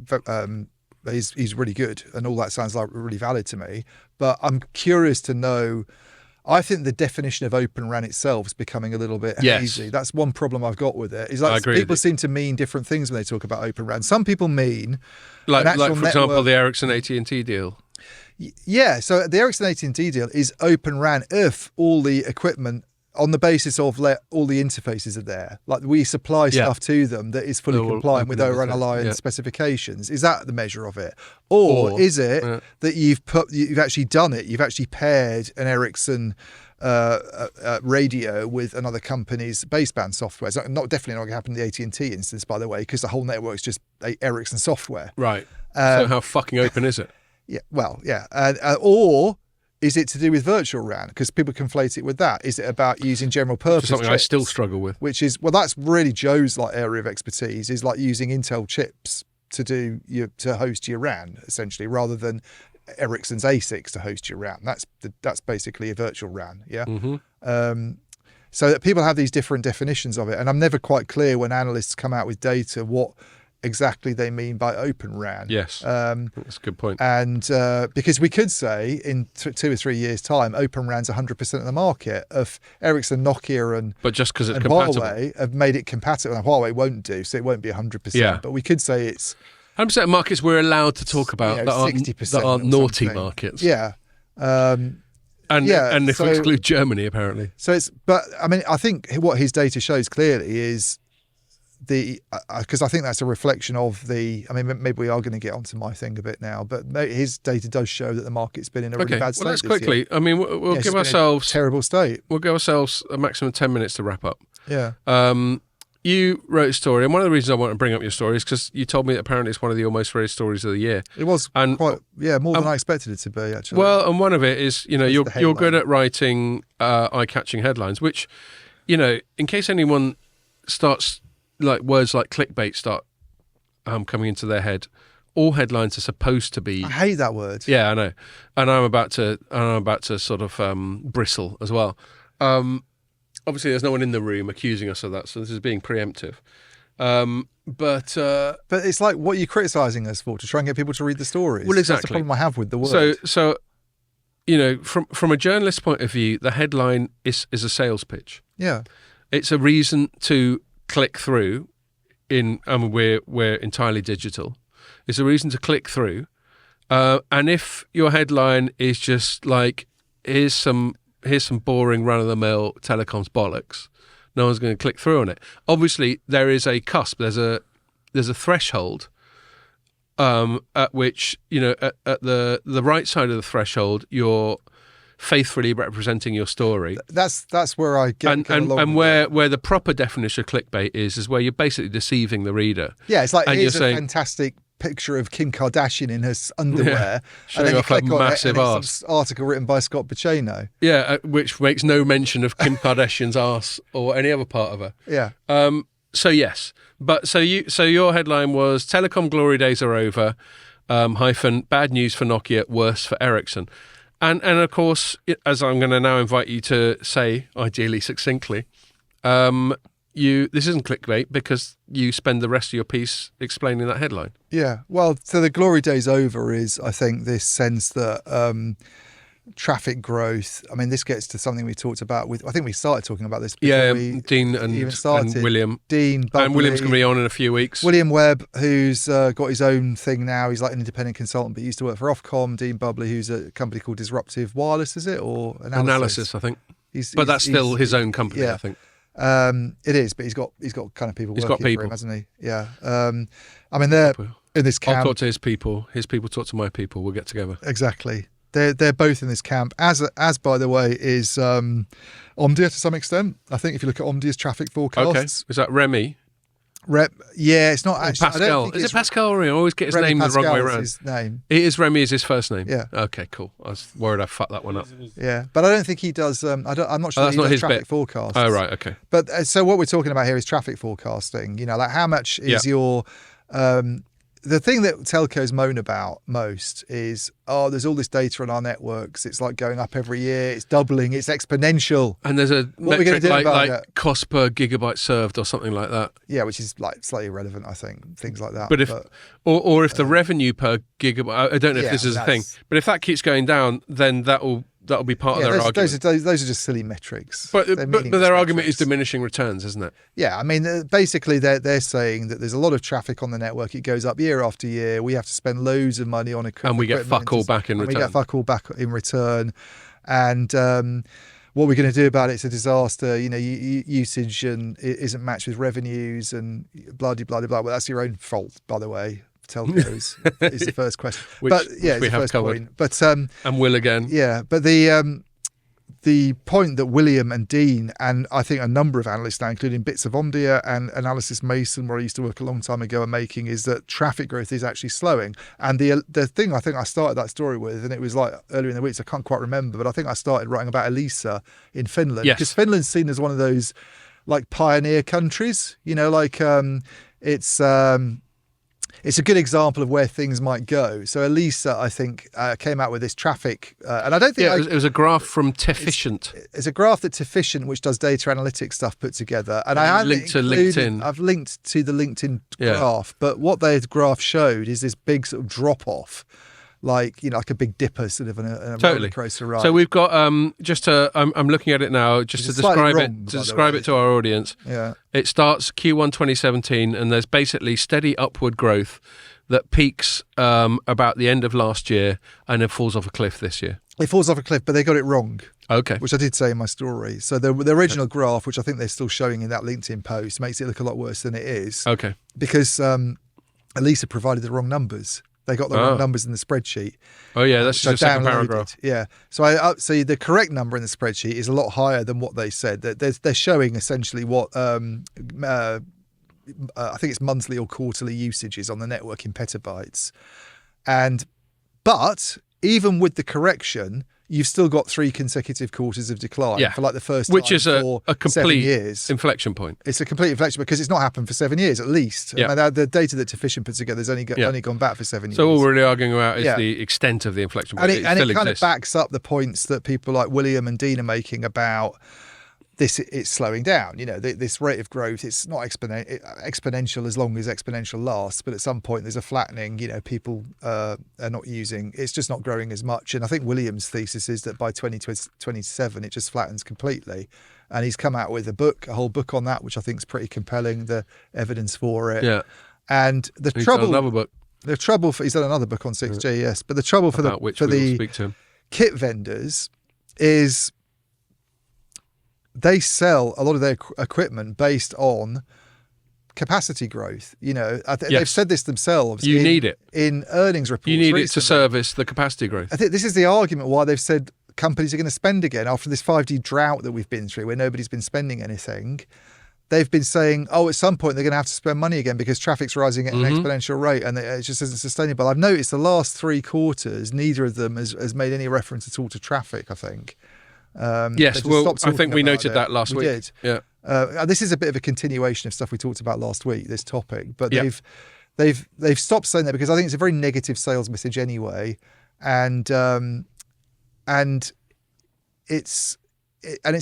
he's really good, and all that sounds like really valid to me. But I'm curious to know. I think the definition of Open RAN itself is becoming a little bit hazy. That's one problem I've got with it. Is like people seem to mean different things when they talk about Open RAN. Some people mean like for example, the Ericsson AT&T deal. Yeah, so the Ericsson AT&T deal is Open RAN if all the equipment on the basis of all the interfaces are there. Like we supply stuff to them that is fully compliant with O-RAN Alliance specifications. Is that the measure of it? Or is it that you've actually done it? You've actually paired an Ericsson radio with another company's baseband software. So definitely not going to happen in the AT&T instance, by the way, because the whole network's just Ericsson software. Right. So how fucking open is it? Yeah. Well, yeah. Or is it to do with virtual RAN? Because people conflate it with that. Is it about using general purpose something chips, I still struggle with. Which is, well, that's really Joe's area of expertise, is like using Intel chips to host your RAN, essentially, rather than Ericsson's ASICs to host your RAN. That's basically a virtual RAN, yeah? Mm-hmm. So that people have these different definitions of it. And I'm never quite clear when analysts come out with data what exactly they mean by Open RAN. Yes, that's a good point. And because we could say in 2 or 3 years' time, Open RAN's 100% of the market. If Ericsson, Nokia, and but just because it's compatible. Huawei have made it compatible, and Huawei won't do, so it won't be 100%. Yeah. But we could say it's 100% of markets we're allowed to talk about that aren't 60% that aren't or naughty something. markets. Yeah. And if we exclude Germany, apparently. So I think what his data shows clearly is because I think that's a reflection of maybe we are going to get onto my thing a bit now, but his data does show that the market's been in a really bad state. Well, let's this quickly. year. I mean, we'll give ourselves terrible state. We'll give ourselves a maximum 10 minutes to wrap up. Yeah. You wrote a story, and one of the reasons I want to bring up your story is because you told me that apparently it's one of the almost read stories of the year. It was more than I expected it to be, actually. Well, and one of it is, you're good at writing eye-catching headlines, which, in case anyone starts, like words like clickbait start coming into their head, all headlines are supposed to be. I hate that word. Yeah, I know, and I'm about to sort of bristle as well. Obviously, there's no one in the room accusing us of that, so this is being preemptive. But it's like, what are you criticising us for? To try and get people to read the stories? Well, exactly. That's the problem I have with the word. So from a journalist's point of view, the headline is a sales pitch. Yeah, it's a reason to click through. We're entirely digital. It's a reason to click through, and if your headline is just like, here's some boring run-of-the-mill telecoms bollocks, no one's going to click through on it. Obviously, there is a cusp. There's a threshold at which, at the right side of the threshold, you're faithfully representing your story. That's where I get along and with where the proper definition of clickbait is where you're basically deceiving the reader. Yeah, it's like, and here's you're saying, fantastic picture of Kim Kardashian in her underwear, showing and then off you her click on massive it, and arse. it's an article written by Scott Pacino. Yeah, which makes no mention of Kim Kardashian's arse or any other part of her. Yeah. So yes, but so your headline was Telecom glory days are over. Bad news for Nokia, worse for Ericsson. And of course, as I'm going to now invite you to say, ideally succinctly, this isn't clickbait because you spend the rest of your piece explaining that headline. Yeah. Well, so the glory days over is, I think, this sense that traffic growth. I mean, this gets to something we talked about I think we started talking about this before Dean and William. Dean, Bubbly, and William's going to be on in a few weeks. William Webb, who's got his own thing now. He's like an independent consultant, but he used to work for Ofcom. Dean Bubbly, who's a company called Disruptive Wireless, is it? Or Analysis, I think. But that's still his own company, yeah. I think. It is, but he's got kind of people working for him, hasn't he? Yeah. I mean, they're in this camp. I'll talk to his people talk to my people. We'll get together. Exactly. They're both in this camp, as by the way is Omdia to some extent. I think if you look at Omdia's traffic forecasts, okay, is that Remy? It's not actually. Pascal. Is it Pascal or Remy? I always get his name the wrong way around. His name. It is Remy. Is his first name? Yeah. Okay, cool. I was worried I fucked that one up. Yeah, but I don't think he does. I'm not sure that's he not does his traffic bit. forecasts. Oh right, okay. But so what we're talking about here is traffic forecasting. Like how much is your the thing that telcos moan about most is, there's all this data on our networks. It's like going up every year. It's doubling. It's exponential. And there's a what metric like cost per gigabyte served or something like that. Yeah, which is like slightly irrelevant, I think. Things like that. But if the revenue per gigabyte, I don't know if this is a thing, but if that keeps going down, then that'll be part of their argument. Those are just silly metrics. But their argument is diminishing returns, isn't it? Yeah, I mean, basically they're saying that there's a lot of traffic on the network. It goes up year after year. We have to spend loads of money on equipment. And we get fuck all back in return. And what we're going to do about it is a disaster. Usage and it isn't matched with revenues and blah, blah, blah, blah. Well, that's your own fault, by the way. Telcos is the first question, which it's we the have first covered. point. But and Will again. Yeah, but the point that William and Dean and I think a number of analysts now, including bits of Omdia and Analysis Mason, where I used to work a long time ago, are making is that traffic growth is actually slowing. And the thing I think I started that story with, and it was like earlier in the week, so I can't quite remember, but I think I started writing about Elisa in Finland. Yes. Because Finland's seen as one of those like pioneer countries, it's it's a good example of where things might go. So Elisa, I think, came out with this traffic, and I don't think it was a graph from Tefficient. It's a graph that Tefficient, which does data analytics stuff, put together, and I have linked to LinkedIn. I've linked to the LinkedIn graph, but what their graph showed is this big sort of drop off. Like a big dipper sort of in a roller coaster ride. So we've got I'm looking at it now just to describe it to our audience. Yeah. It starts Q1 2017 and there's basically steady upward growth that peaks about the end of last year and then falls off a cliff this year. It falls off a cliff, but they got it wrong. Okay. Which I did say in my story. So the original graph, which I think they're still showing in that LinkedIn post, makes it look a lot worse than it is. Okay. Because Elisa provided the wrong numbers. They got the wrong numbers in the spreadsheet. Oh yeah, that's just a second paragraph. Yeah, so so the correct number in the spreadsheet is a lot higher than what they said. They're showing essentially what I think it's monthly or quarterly usages on the network in petabytes, but even with the correction, you've still got 3 consecutive quarters of decline for like the first time, which is a complete 7 years. Inflection point. It's a complete inflection because it's not happened for 7 years at least. Yeah. I mean, the data that Tefficient put together has only gone back for 7 years. So all we're really arguing about is the extent of the inflection point. And it kind of backs up the points that people like William and Dean are making about this. It's slowing down. This rate of growth, it's not exponential as long as exponential lasts, but at some point there's a flattening. People are not using, it's just not growing as much. And I think William's thesis is that by 2027 it just flattens completely. And he's come out with a whole book on that, which I think is pretty compelling, the evidence for it. Yeah. And he's done another book. The trouble for, he's done another book on 6G, yes. But the trouble for the kit vendors is they sell a lot of their equipment based on capacity growth. They've said this themselves. You need it in earnings reports. You need recently. it to service the capacity growth. I think this is the argument why they've said companies are going to spend again after this 5G drought that we've been through, where nobody's been spending anything. They've been saying, at some point they're going to have to spend money again because traffic's rising at an exponential rate and it just isn't sustainable. I've noticed the last 3 quarters, neither of them has made any reference at all to traffic, I think. Yes, well, I think we noted that last week. Did. Yeah. This is a bit of a continuation of stuff we talked about last week, this topic, but they've stopped saying that because I think it's a very negative sales message anyway, and it's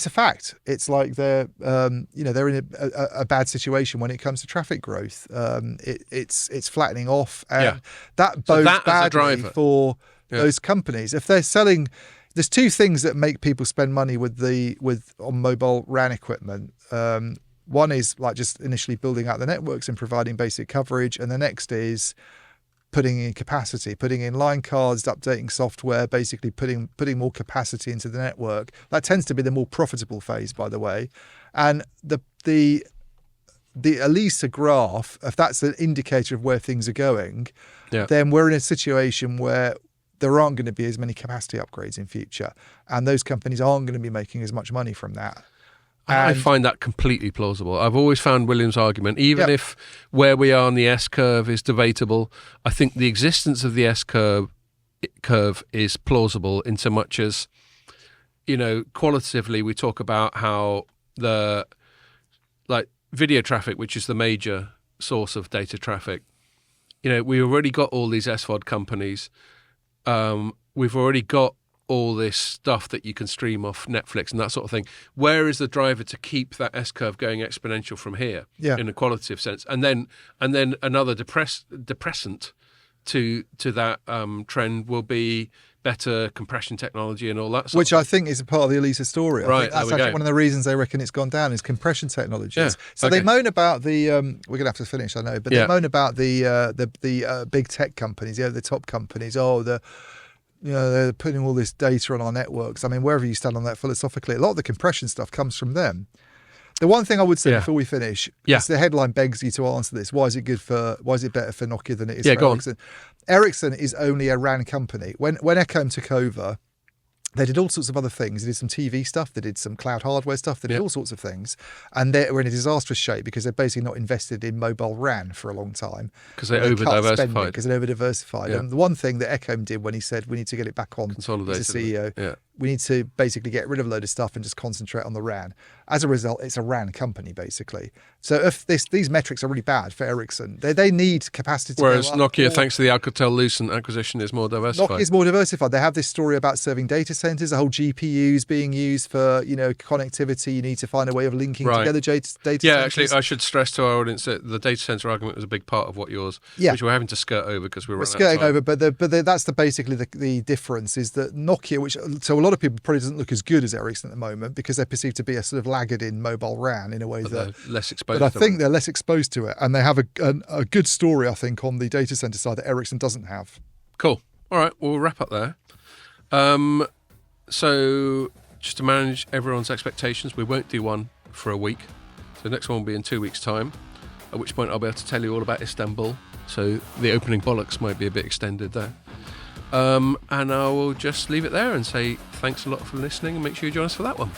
a fact. It's like they're they're in a bad situation when it comes to traffic growth. It's flattening off, and that bodes badly for those companies if they're selling. There's 2 things that make people spend money on mobile RAN equipment. One is like just initially building out the networks and providing basic coverage, and the next is putting in capacity, putting in line cards, updating software, basically putting more capacity into the network. That tends to be the more profitable phase, by the way. And the Elisa graph, if that's an indicator of where things are going, then we're in a situation where there aren't going to be as many capacity upgrades in future, and those companies aren't going to be making as much money from that. I find that completely plausible. I've always found William's argument, even if where we are on the S-curve is debatable, I think the existence of the S-curve is plausible in so much as, qualitatively we talk about how the video traffic, which is the major source of data traffic, we already got all these SVOD companies. We've already got all this stuff that you can stream off Netflix and that sort of thing. Where is the driver to keep that S-curve going exponential from here in a qualitative sense? And then another depressant to that trend will be better compression technology and all that sort Which of I think is a part of the Elisa story. Right, I think that's actually one of the reasons they reckon it's gone down is compression technologies. Yeah, so they moan about the we're going to have to finish, I know, but they moan about the big tech companies, the top companies. They're putting all this data on our networks. I mean, wherever you stand on that philosophically, a lot of the compression stuff comes from them. The one thing I would say before we finish is the headline begs you to answer this. Why is it better for Nokia than it is for Ericsson? Ericsson is only a RAN company. When Ecom took over, they did all sorts of other things. They did some TV stuff. They did some cloud hardware stuff. They did all sorts of things. And they were in a disastrous shape because they're basically not invested in mobile RAN for a long time. Because they over-diversified. Because they over-diversified. Yeah. And the one thing that Ecom did when he said we need to get it back on as a CEO we need to basically get rid of a load of stuff and just concentrate on the RAN. As a result, it's a RAN company basically. So if these metrics are really bad for Ericsson, they need capacity to Whereas go up. Nokia, thanks to the Alcatel-Lucent acquisition, is more diversified. Nokia is more diversified. They have this story about serving data centers, the whole GPUs being used for, connectivity. You need to find a way of linking together data centers. Yeah, actually, I should stress to our audience that the data center argument was a big part of what yours, which we're having to skirt over because we're skirting over. But that's basically the difference is that Nokia, so a lot of people probably doesn't look as good as Ericsson at the moment because they're perceived to be a sort of laggard in mobile RAN in a way they're less exposed. But I think they're less exposed to it, and they have a good story, I think, on the data center side that Ericsson doesn't have. Cool. All right, we'll wrap up there. So just to manage everyone's expectations, we won't do one for a week. So the next one will be in 2 weeks' time, at which point I'll be able to tell you all about Istanbul. So the opening bollocks might be a bit extended there. And I will just leave it there and say thanks a lot for listening and make sure you join us for that one.